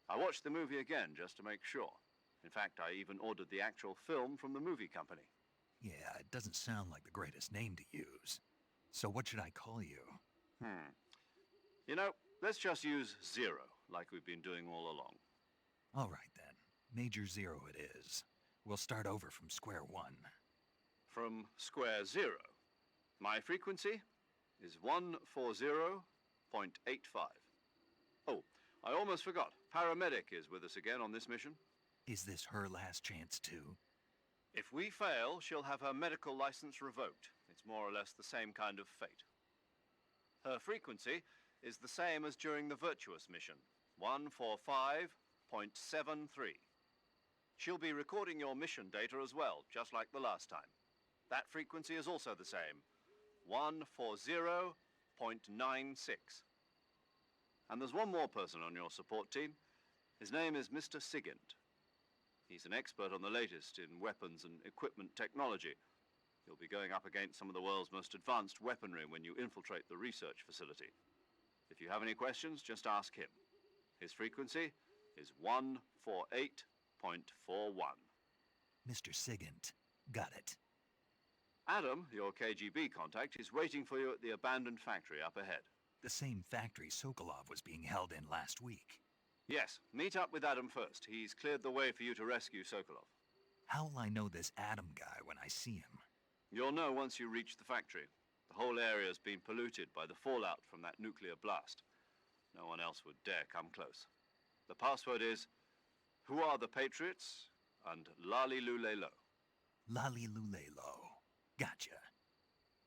I watched the movie again just to make sure. In fact, I even ordered the actual film from the movie company. yeah, it doesn't sound like the greatest name to use. So what should I call you? You know, let's just use Zero, like we've been doing all along. All right then. Major Zero it is. We'll start over from square one. From square 0. My frequency is 140.85. Oh, I almost forgot. Paramedic is with us again on this mission. Is this her last chance too? If we fail, she'll have her medical license revoked. It's more or less the same kind of fate. Her frequency is the same as during the Virtuous mission, 145.73. She'll be recording your mission data as well, just like the last time. That frequency is also the same, 140.96. And there's one more person on your support team. His name is Mr. Sigint. He's an expert on the latest in weapons and equipment technology. You'll be going up against some of the world's most advanced weaponry when you infiltrate the research facility. If you have any questions, just ask him. His frequency is 148.41. Mr. Sigint. Got it. Adam, your KGB contact, is waiting for you at the abandoned factory up ahead. The same factory Sokolov was being held in last week. Yes, meet up with Adam first. He's cleared the way for you to rescue Sokolov. How will I know this Adam guy when I see him? You'll know once you reach the factory. The whole area's been polluted by the fallout from that nuclear blast. No one else would dare come close. The password is, "Who are the Patriots?" and Lali Lule Lo. Lali Lule Lo. Gotcha.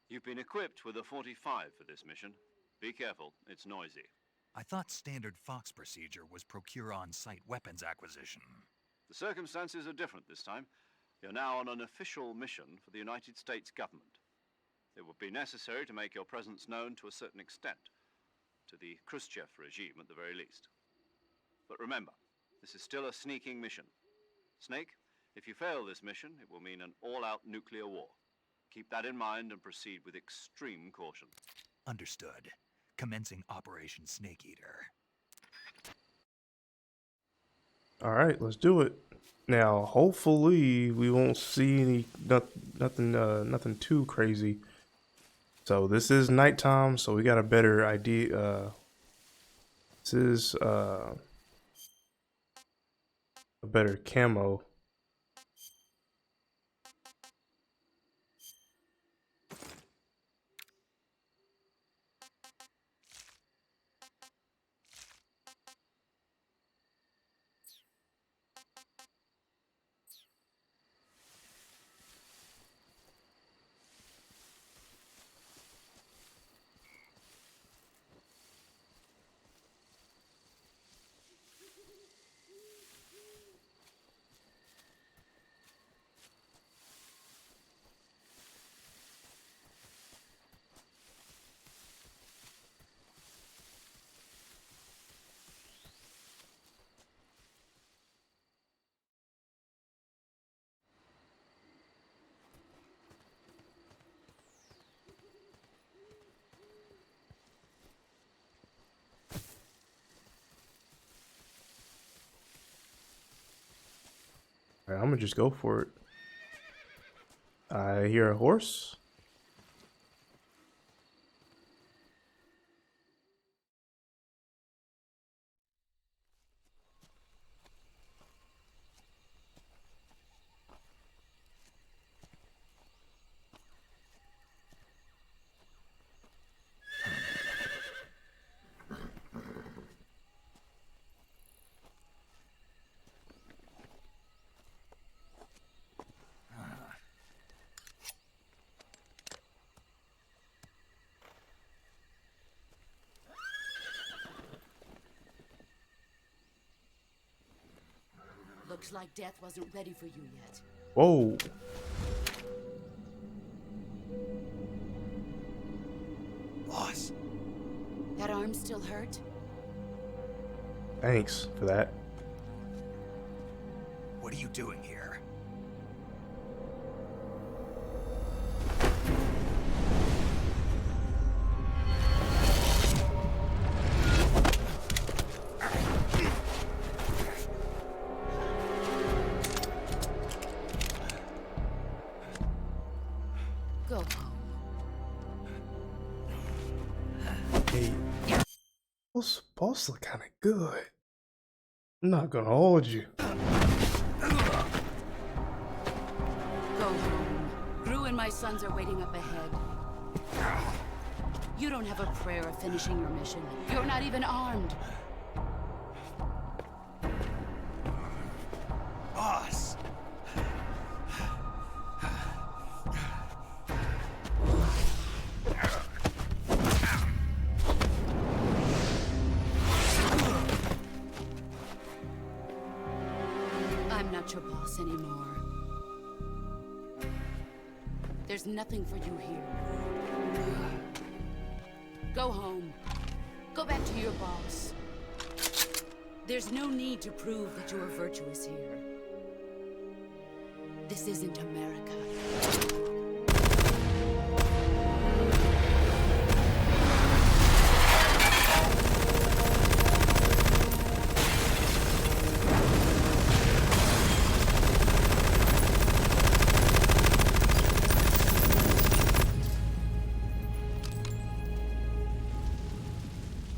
You've been equipped with a 45 for this mission. Be careful, it's noisy. I thought standard Fox procedure was procure on-site weapons acquisition. The circumstances are different this time. You're now on an official mission for the United States government. It would be necessary to make your presence known to a certain extent, to the Khrushchev regime at the very least. But remember, this is still a sneaking mission. Snake, if you fail this mission, it will mean an all-out nuclear war. Keep that in mind and proceed with extreme caution. Understood. Commencing Operation Snake Eater. All right, let's do it. Now, hopefully, we won't see nothing too crazy. So this is nighttime, so we got a better idea. This is a better camo. Alright, I'm gonna just go for it. I hear a horse. Looks like death wasn't ready for you yet. Whoa. Boss. That arm still hurt? Thanks for that. What are you doing here? Go home. Hey, boss look kind of good. I'm not gonna hold you. Go home. Gru and my sons are waiting up ahead. You don't have a prayer of finishing your mission. You're not even armed. Boss. I'm not your boss anymore. There's nothing for you here. Go home. Go back to your boss. There's no need to prove that you are virtuous here. This isn't America.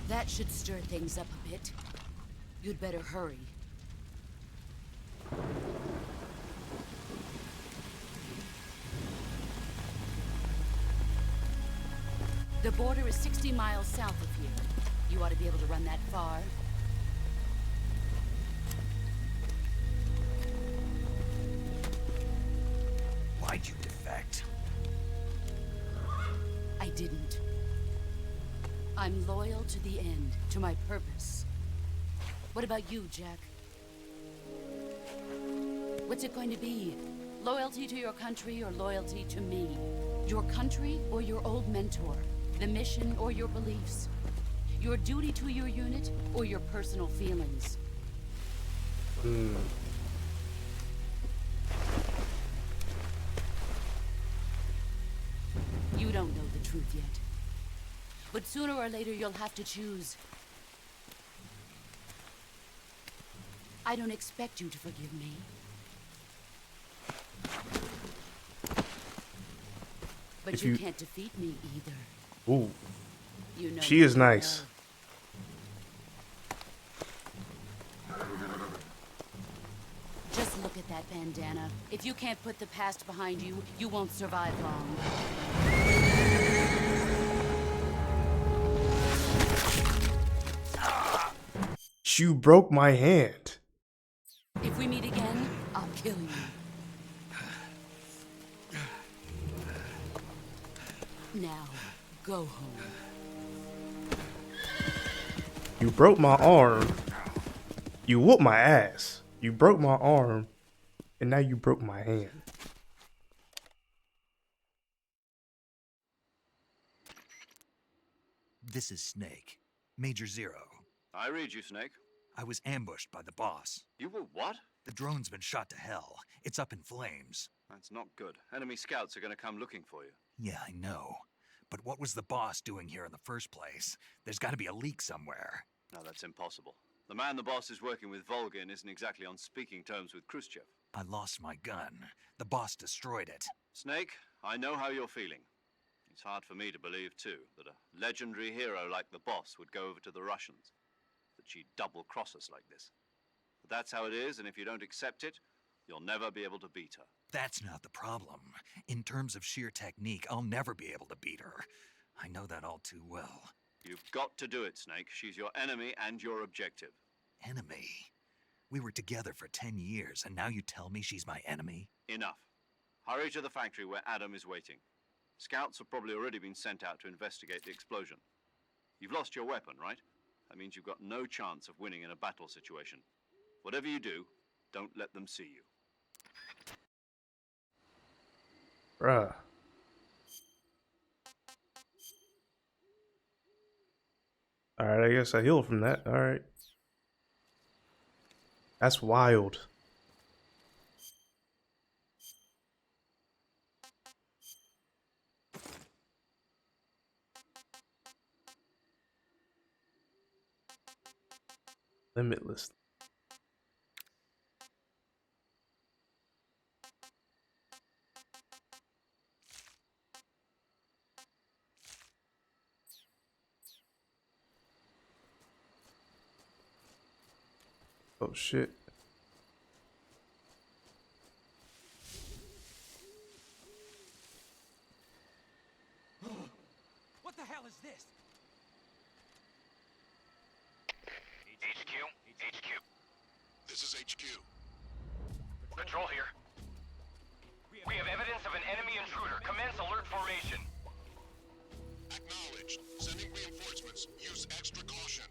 That should stir things up a bit. You'd better hurry. The border is 60 miles south of here. You ought to be able to run that far. Why'd you defect? I didn't. I'm loyal to the end, to my purpose. What about you, Jack? What's it going to be? Loyalty to your country or loyalty to me? Your country or your old mentor? The mission or your beliefs? Your duty to your unit or your personal feelings? You don't know the truth yet. But sooner or later you'll have to choose. I don't expect you to forgive me. But If you you- can't defeat me either. Ooh. You know She that is well. nice. Just look at that bandana. If you can't put the past behind you, you won't survive long. You broke my hand. If we meet again, I'll kill you. Now, go home. You broke my arm. You whooped my ass. You broke my arm. And now you broke my hand. This is Snake. Major Zero. I read you, Snake. I was ambushed by the boss. You were what? The drone's been shot to hell. It's up in flames. That's not good. Enemy scouts are going to come looking for you. Yeah, I know. But what was the boss doing here in the first place? There's got to be a leak somewhere. No, that's impossible. The man the boss is working with, Volgin, isn't exactly on speaking terms with Khrushchev. I lost my gun. The boss destroyed it. Snake, I know how you're feeling. It's hard for me to believe, too, that a legendary hero like the boss would go over to the Russians. That she'd double-cross us like this. But that's how it is, and if you don't accept it, you'll never be able to beat her. That's not the problem. In terms of sheer technique, I'll never be able to beat her. I know that all too well. You've got to do it, Snake. She's your enemy and your objective. Enemy? We were together for 10 years, and now you tell me she's my enemy? Enough. Hurry to the factory where Adam is waiting. Scouts have probably already been sent out to investigate the explosion. You've lost your weapon, right? That means you've got no chance of winning in a battle situation. Whatever you do, don't let them see you. Bruh. Alright, I guess I healed from that. Alright. That's wild. Limitless. Oh shit. What the hell is this? HQ? This is HQ. Patrol here. We have evidence of an enemy intruder. Commence alert formation. Acknowledged. Sending reinforcements. Use extra caution.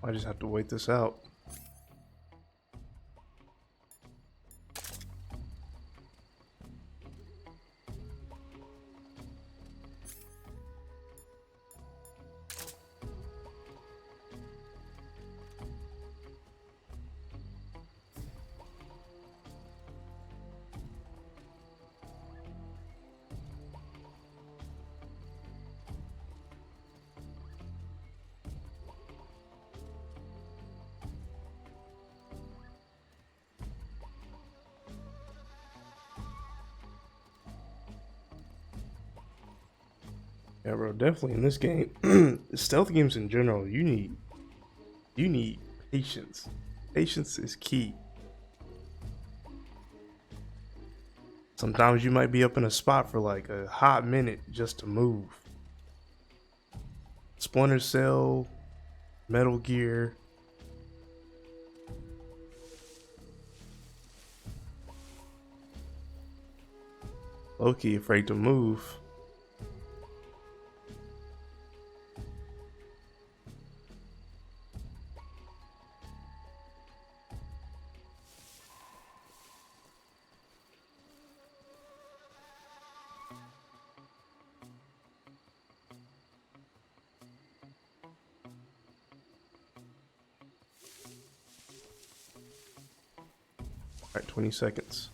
I just have to wait this out. Yeah, bro, definitely in this game, stealth games in general, you need patience. Patience is key. Sometimes you might be up in a spot for like a hot minute just to move. Splinter Cell, Metal Gear. Low-key afraid to move. Alright, 20 seconds.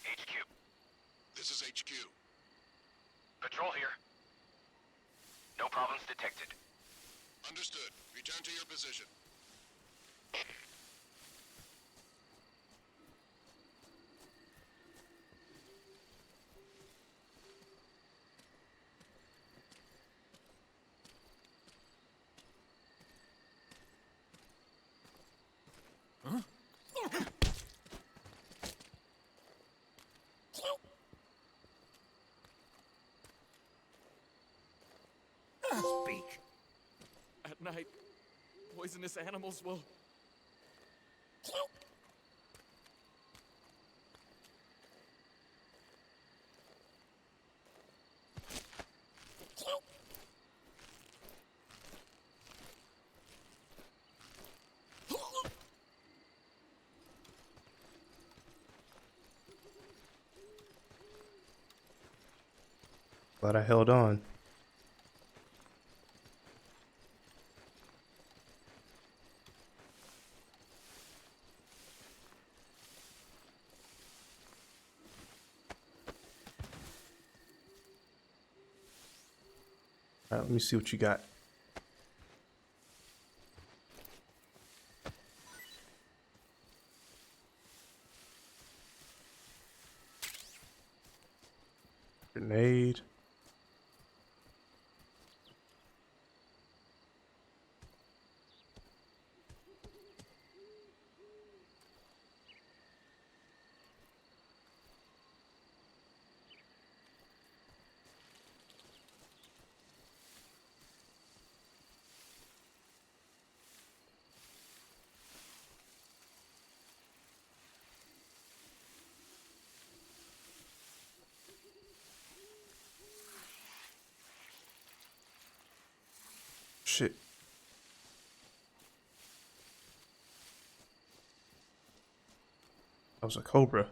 HQ? This is HQ. Patrol here. No problems detected. Understood. Return to your position. Speak. At night, poisonous animals will... Glad I held on. All right, let me see what you got. Grenade. Shit. That was a cobra.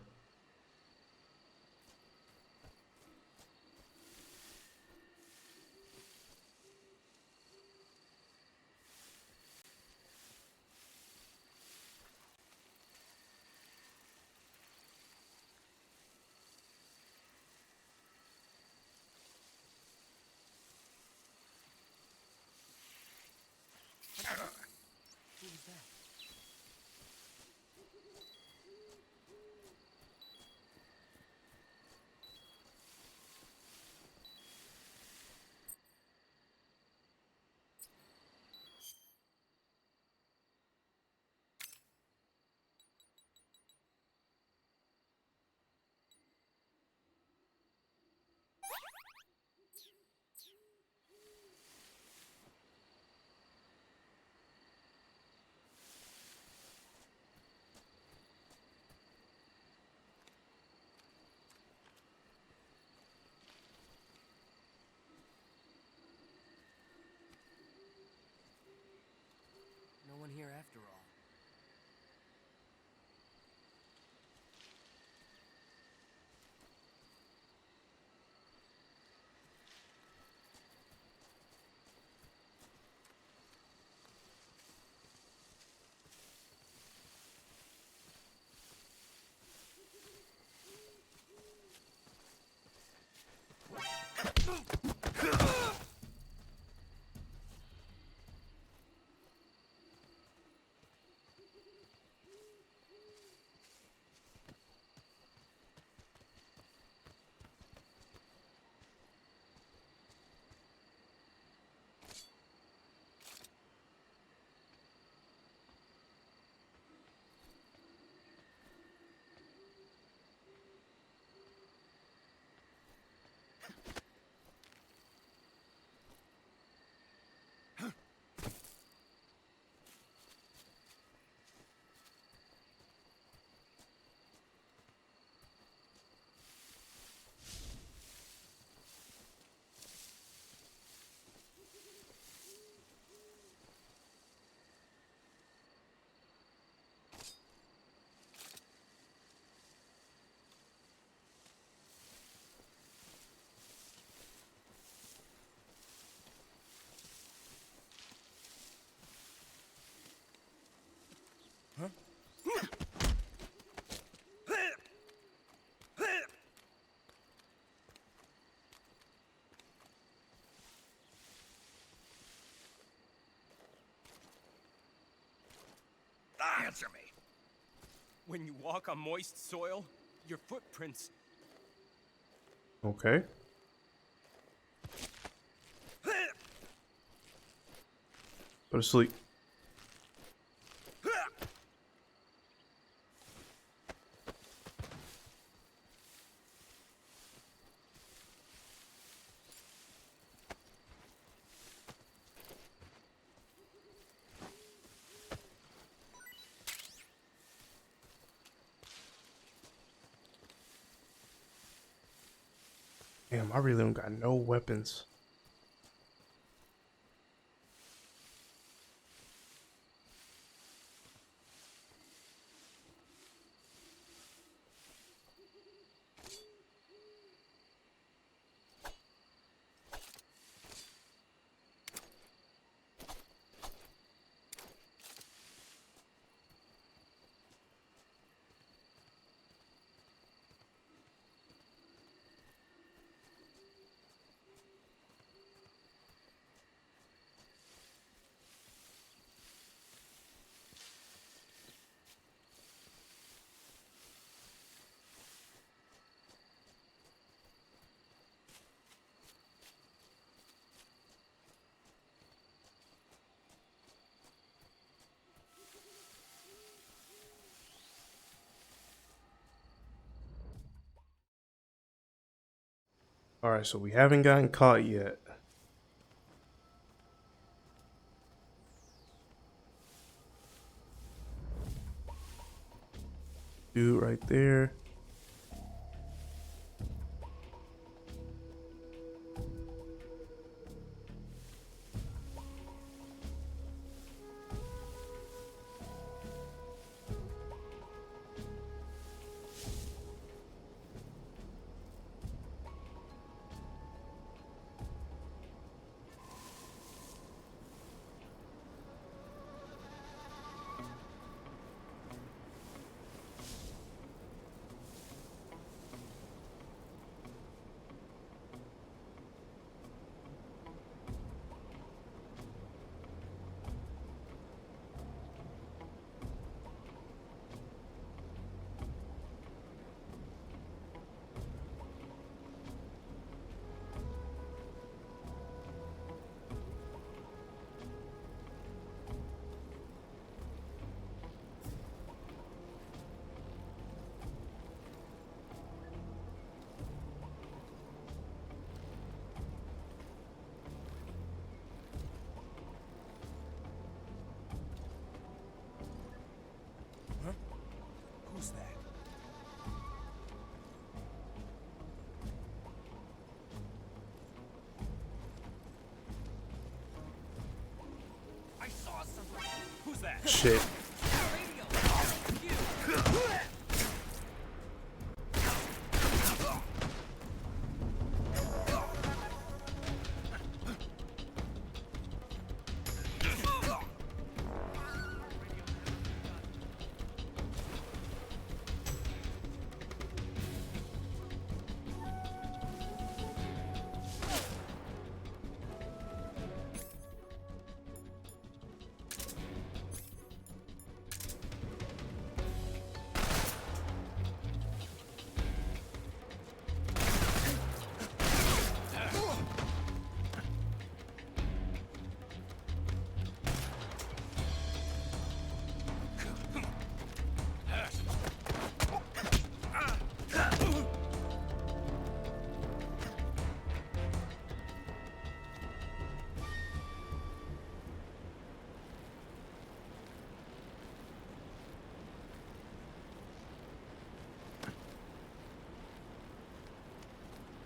Who was that? No one here after all. Huh? Answer me. When you walk on moist soil, your footprints... Okay. Go to sleep. Damn, I really don't got no weapons. Alright, so we haven't gotten caught yet. Dude right there. Huh? Who's that? I saw something. Who's that? Shit.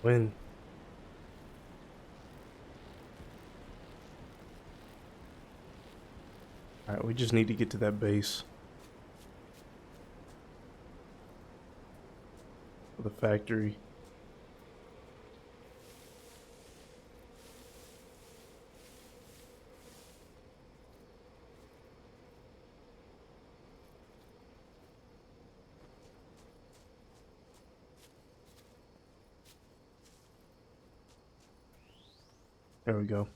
When? Alright, we just need to get to that base. For the factory. There we go.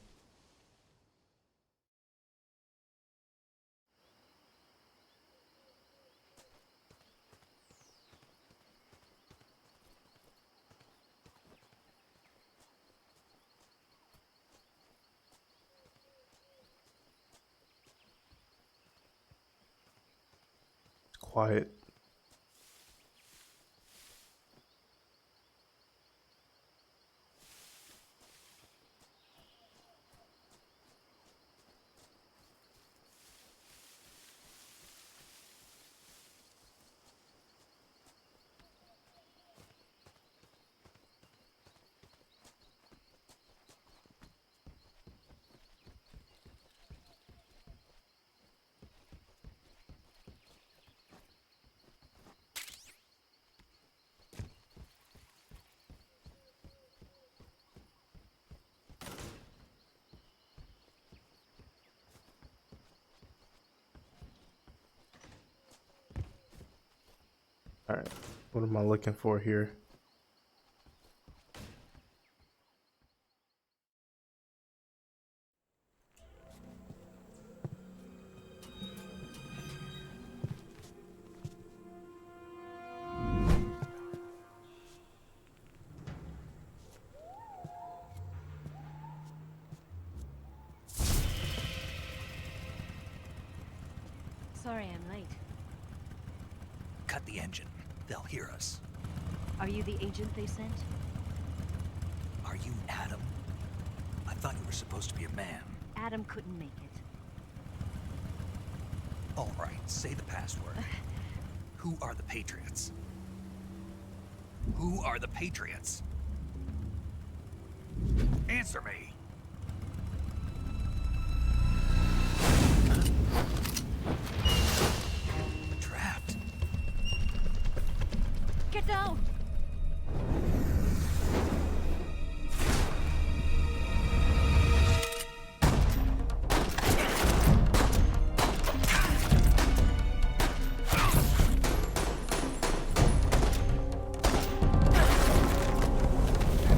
It's quiet. Alright, what am I looking for here? Sorry I'm late. Cut the engine. They'll hear us. Are you the agent they sent? Are you Adam? I thought you were supposed to be a man. Adam couldn't make it. All right, say the password. Who are the Patriots? Who are the Patriots? Answer me. Trapped. Get down!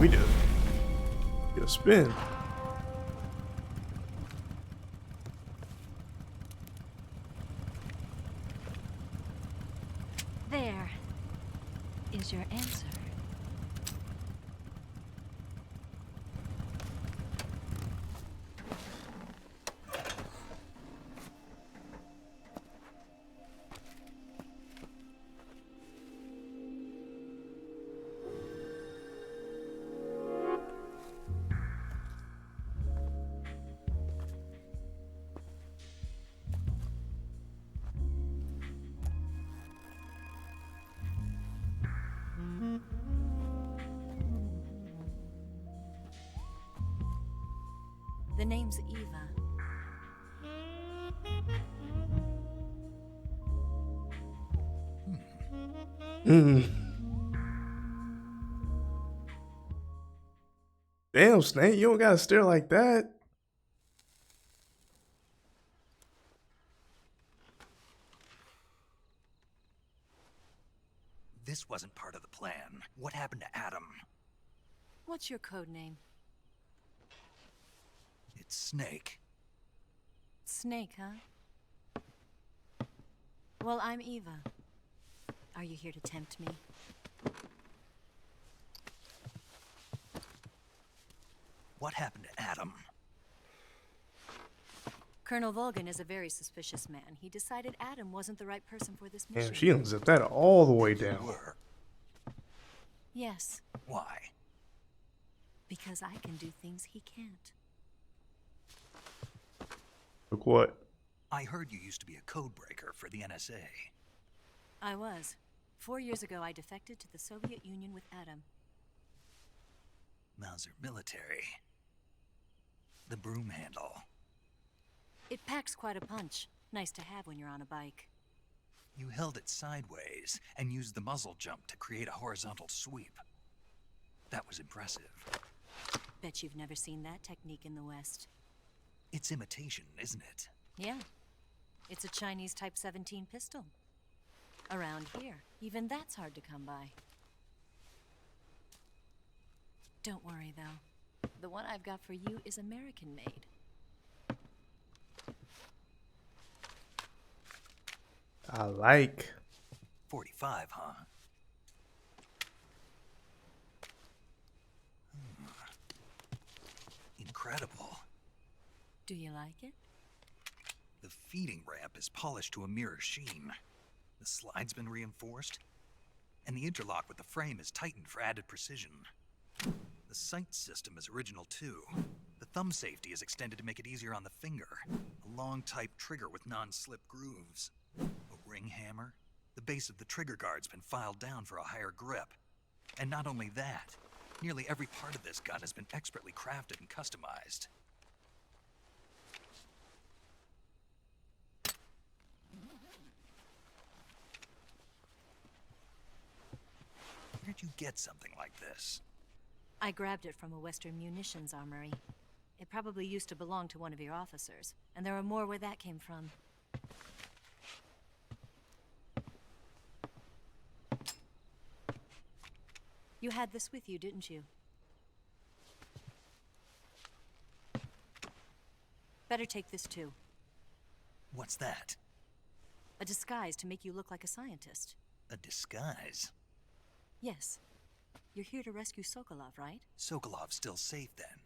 We did. Get a spin. There is your answer. The name's Eva. Damn, Snake, you don't gotta stare like that. This wasn't part of the plan. What happened to Adam? What's your code name? It's Snake. Snake, huh? Well, I'm Eva. Are you here to tempt me? What happened to Adam? Colonel Volgan is a very suspicious man. He decided Adam wasn't the right person for this mission. Damn, she done zipped that all the way down. Yes. Why? Because I can do things he can't. Look what? I heard you used to be a code breaker for the NSA. I was. 4 years ago, I defected to the Soviet Union with Adam. Mauser military. The broom handle. It packs quite a punch. Nice to have when you're on a bike. You held it sideways and used the muzzle jump to create a horizontal sweep. That was impressive. Bet you've never seen that technique in the West. It's imitation, isn't it? Yeah. It's a Chinese Type 17 pistol. Around here, even that's hard to come by. Don't worry, though. The one I've got for you is American-made. I like. 45, huh? Incredible. Do you like it? The feeding ramp is polished to a mirror sheen. The slide's been reinforced, and the interlock with the frame is tightened for added precision. The sight system is original too. The thumb safety is extended to make it easier on the finger. A long type trigger with non-slip grooves. A ring hammer. The base of the trigger guard's been filed down for a higher grip. And not only that, nearly every part of this gun has been expertly crafted and customized. Where'd you get something like this? I grabbed it from a Western munitions armory. It probably used to belong to one of your officers, and there are more where that came from. You had this with you, didn't you? Better take this too. What's that? A disguise to make you look like a scientist. A disguise? Yes. You're here to rescue Sokolov, right? Sokolov's still safe then?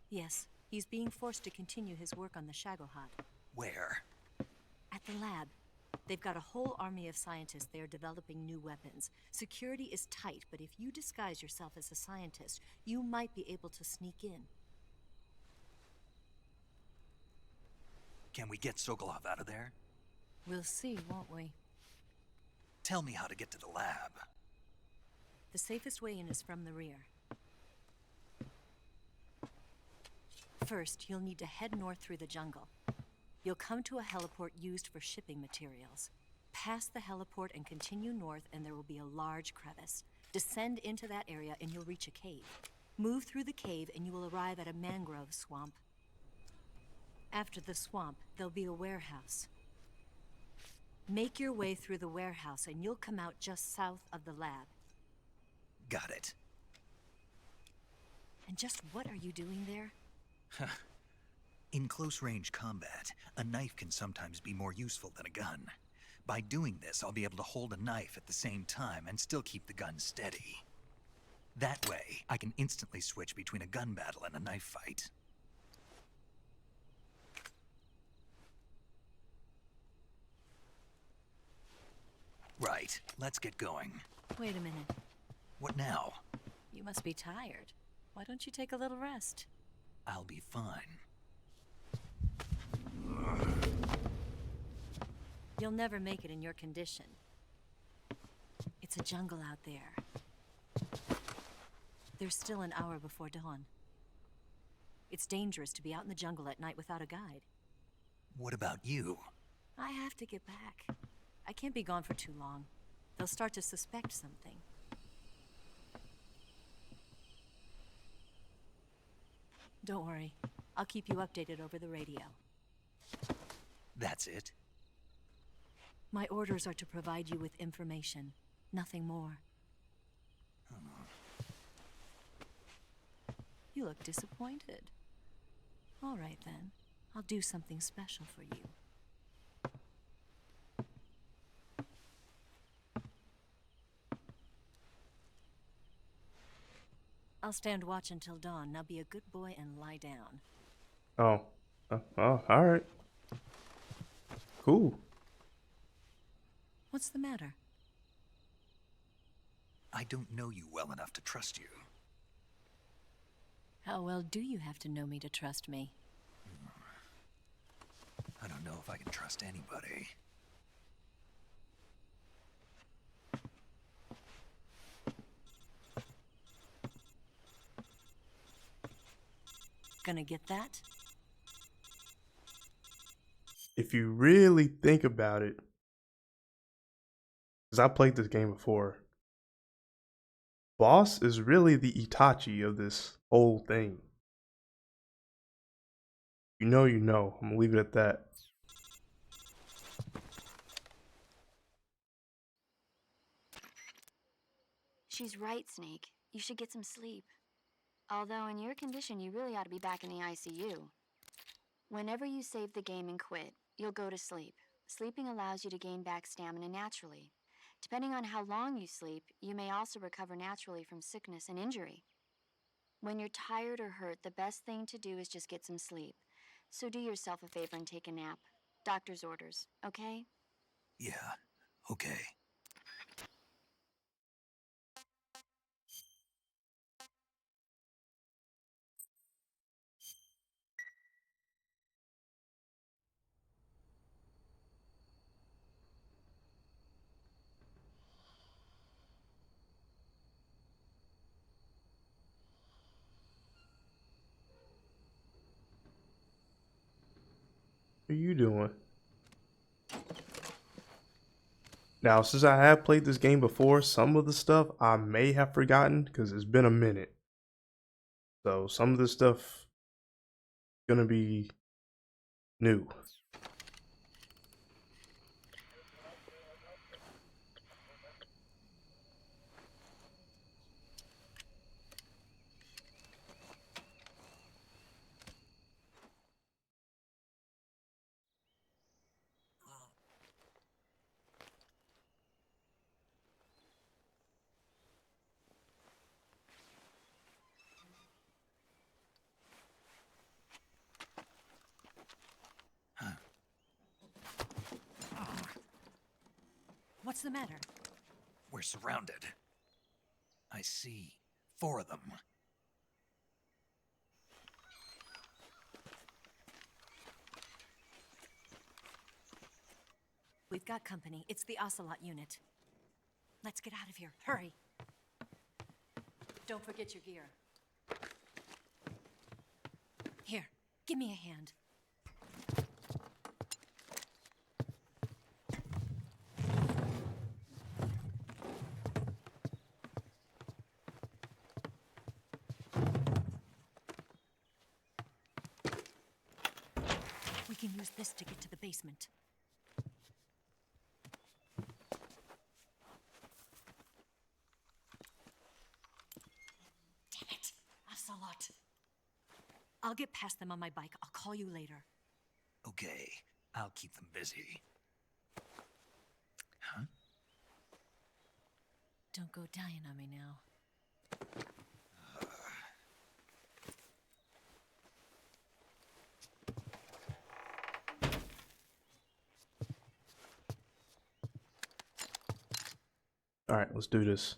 Yes. He's being forced to continue his work on the Shagohod. Where? At the lab. They've got a whole army of scientists there developing new weapons. Security is tight, but if you disguise yourself as a scientist, you might be able to sneak in. Can we get Sokolov out of there? We'll see, won't we? Tell me how to get to the lab. The safest way in is from the rear. First, you'll need to head north through the jungle. You'll come to a heliport used for shipping materials. Pass the heliport and continue north, and there will be a large crevice. Descend into that area and you'll reach a cave. Move through the cave and you will arrive at a mangrove swamp. After the swamp, there'll be a warehouse. Make your way through the warehouse and you'll come out just south of the lab. Got it. And just what are you doing there? In close-range combat, a knife can sometimes be more useful than a gun. By doing this, I'll be able to hold a knife at the same time and still keep the gun steady. That way, I can instantly switch between a gun battle and a knife fight. Right, let's get going. Wait a minute. What now? You must be tired. Why don't you take a little rest? I'll be fine. You'll never make it in your condition. It's a jungle out there. There's still an hour before dawn. It's dangerous to be out in the jungle at night without a guide. What about you? I have to get back. I can't be gone for too long. They'll start to suspect something. Don't worry. I'll keep you updated over the radio. That's it? My orders are to provide you with information. Nothing more. You look disappointed. All right then. I'll do something special for you. I'll stand watch until dawn. Now be a good boy and lie down. Oh. All right. Cool. What's the matter? I don't know you well enough to trust you. How well do you have to know me to trust me? I don't know if I can trust anybody. Gonna get that? If you really think about it, because I played this game before, Boss is really the Itachi of this whole thing. You know, you know. I'm gonna leave it at that. She's right, Snake. You should get some sleep. Although in your condition, you really ought to be back in the ICU. Whenever you save the game and quit, you'll go to sleep. Sleeping allows you to gain back stamina naturally. Depending on how long you sleep, you may also recover naturally from sickness and injury. When you're tired or hurt, the best thing to do is just get some sleep. So do yourself a favor and take a nap. Doctor's orders, okay? Yeah, okay. What are you doing? Now, since I have played this game before, some of the stuff I may have forgotten because it's been a minute. So some of this stuff gonna be new. What's the matter? We're surrounded. I see 4 of them. We've got company. It's the Ocelot unit. Let's get out of here. Hurry. Don't forget your gear. Here, give me a hand. We can use this to get to the basement. Damn it, Ocelot. I'll get past them on my bike. I'll call you later. Okay, I'll keep them busy. Huh? Don't go dying on me now. All right, let's do this.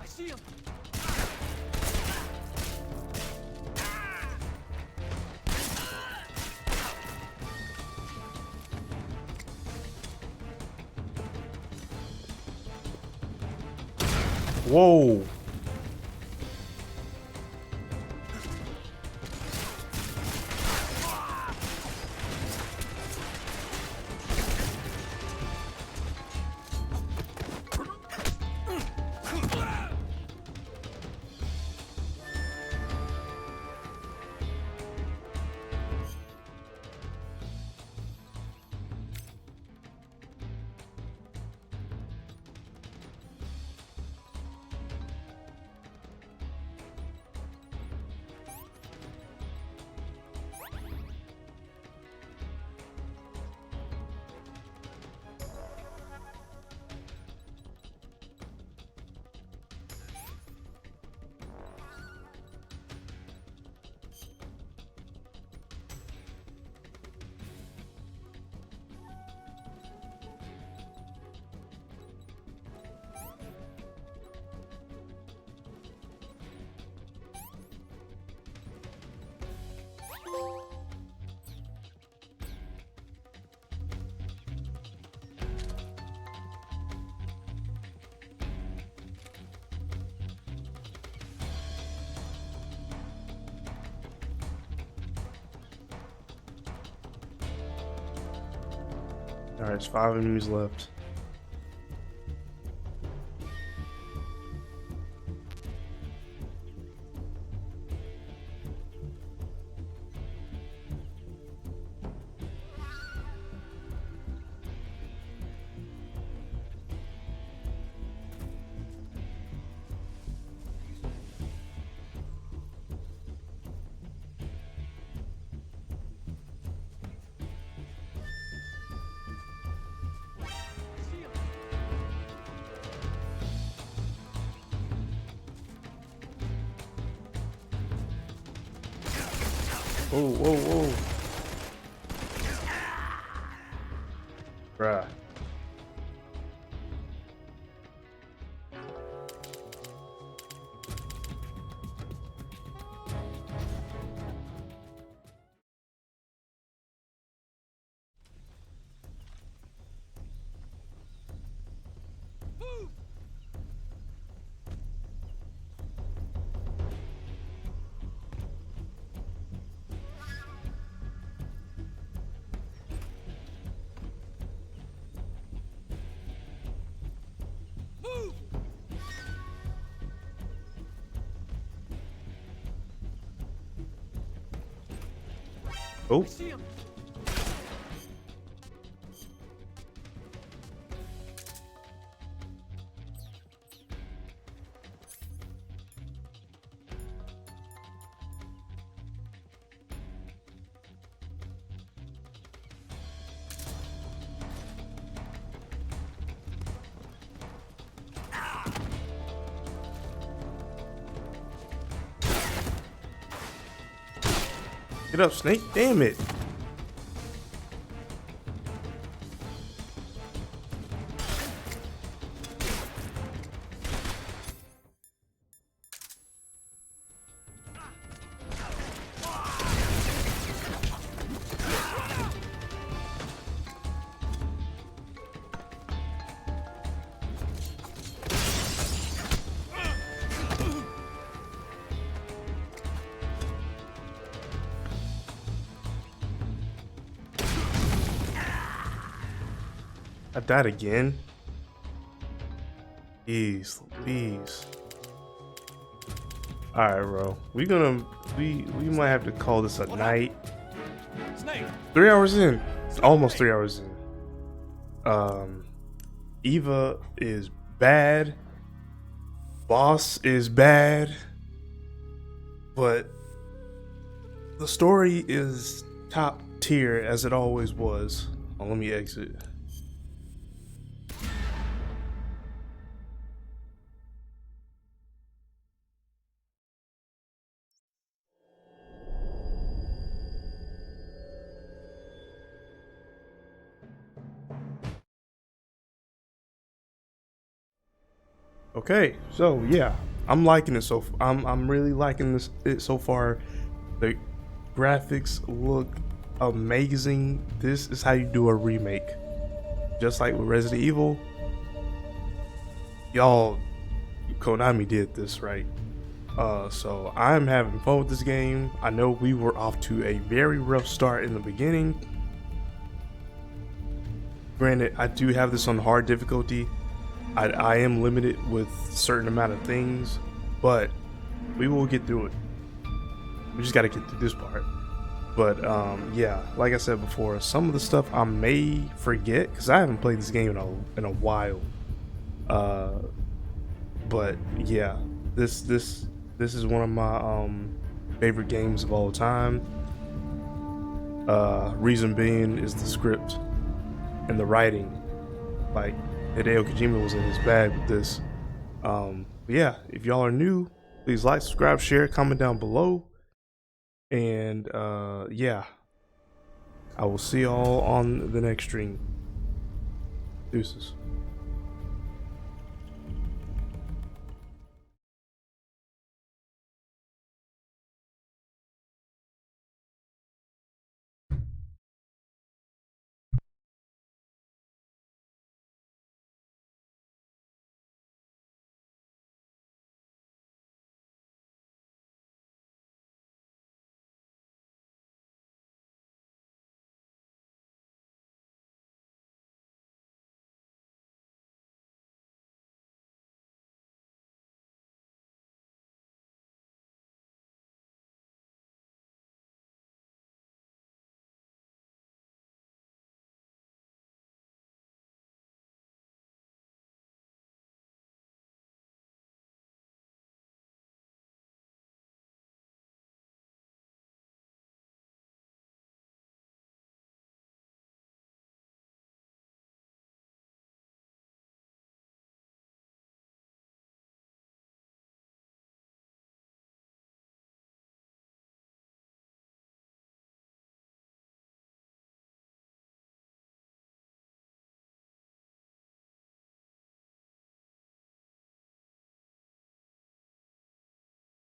I see him! Whoa. Alright, there's 5 enemies left. Whoa, whoa, whoa. Bruh. Oh. Get up, Snake. Damn it. I died again. Jeez, Louise. Alright, bro. We might have to call this a night. Snake. 3 hours in. Almost 3 hours in. Eva is bad. Boss is bad. But the story is top tier as it always was. Oh, let me exit. Okay, so yeah, I'm liking it I'm really liking it so far. The graphics look amazing. This is how you do a remake. Just like with Resident Evil. Y'all, Konami did this right. So I'm having fun with this game. I know we were off to a very rough start in the beginning. Granted, I do have this on hard difficulty. I am limited with a certain amount of things, but we will get through it. We just got to get through this part. But yeah, like I said before, some of the stuff I may forget because I haven't played this game in a while. But yeah, this is one of my favorite games of all time. Reason being is the script and the writing. Like, Hideo Kojima was in his bag with this. But yeah, if y'all are new, please like, subscribe, share, comment down below. And yeah, I will see y'all on the next stream. Deuces.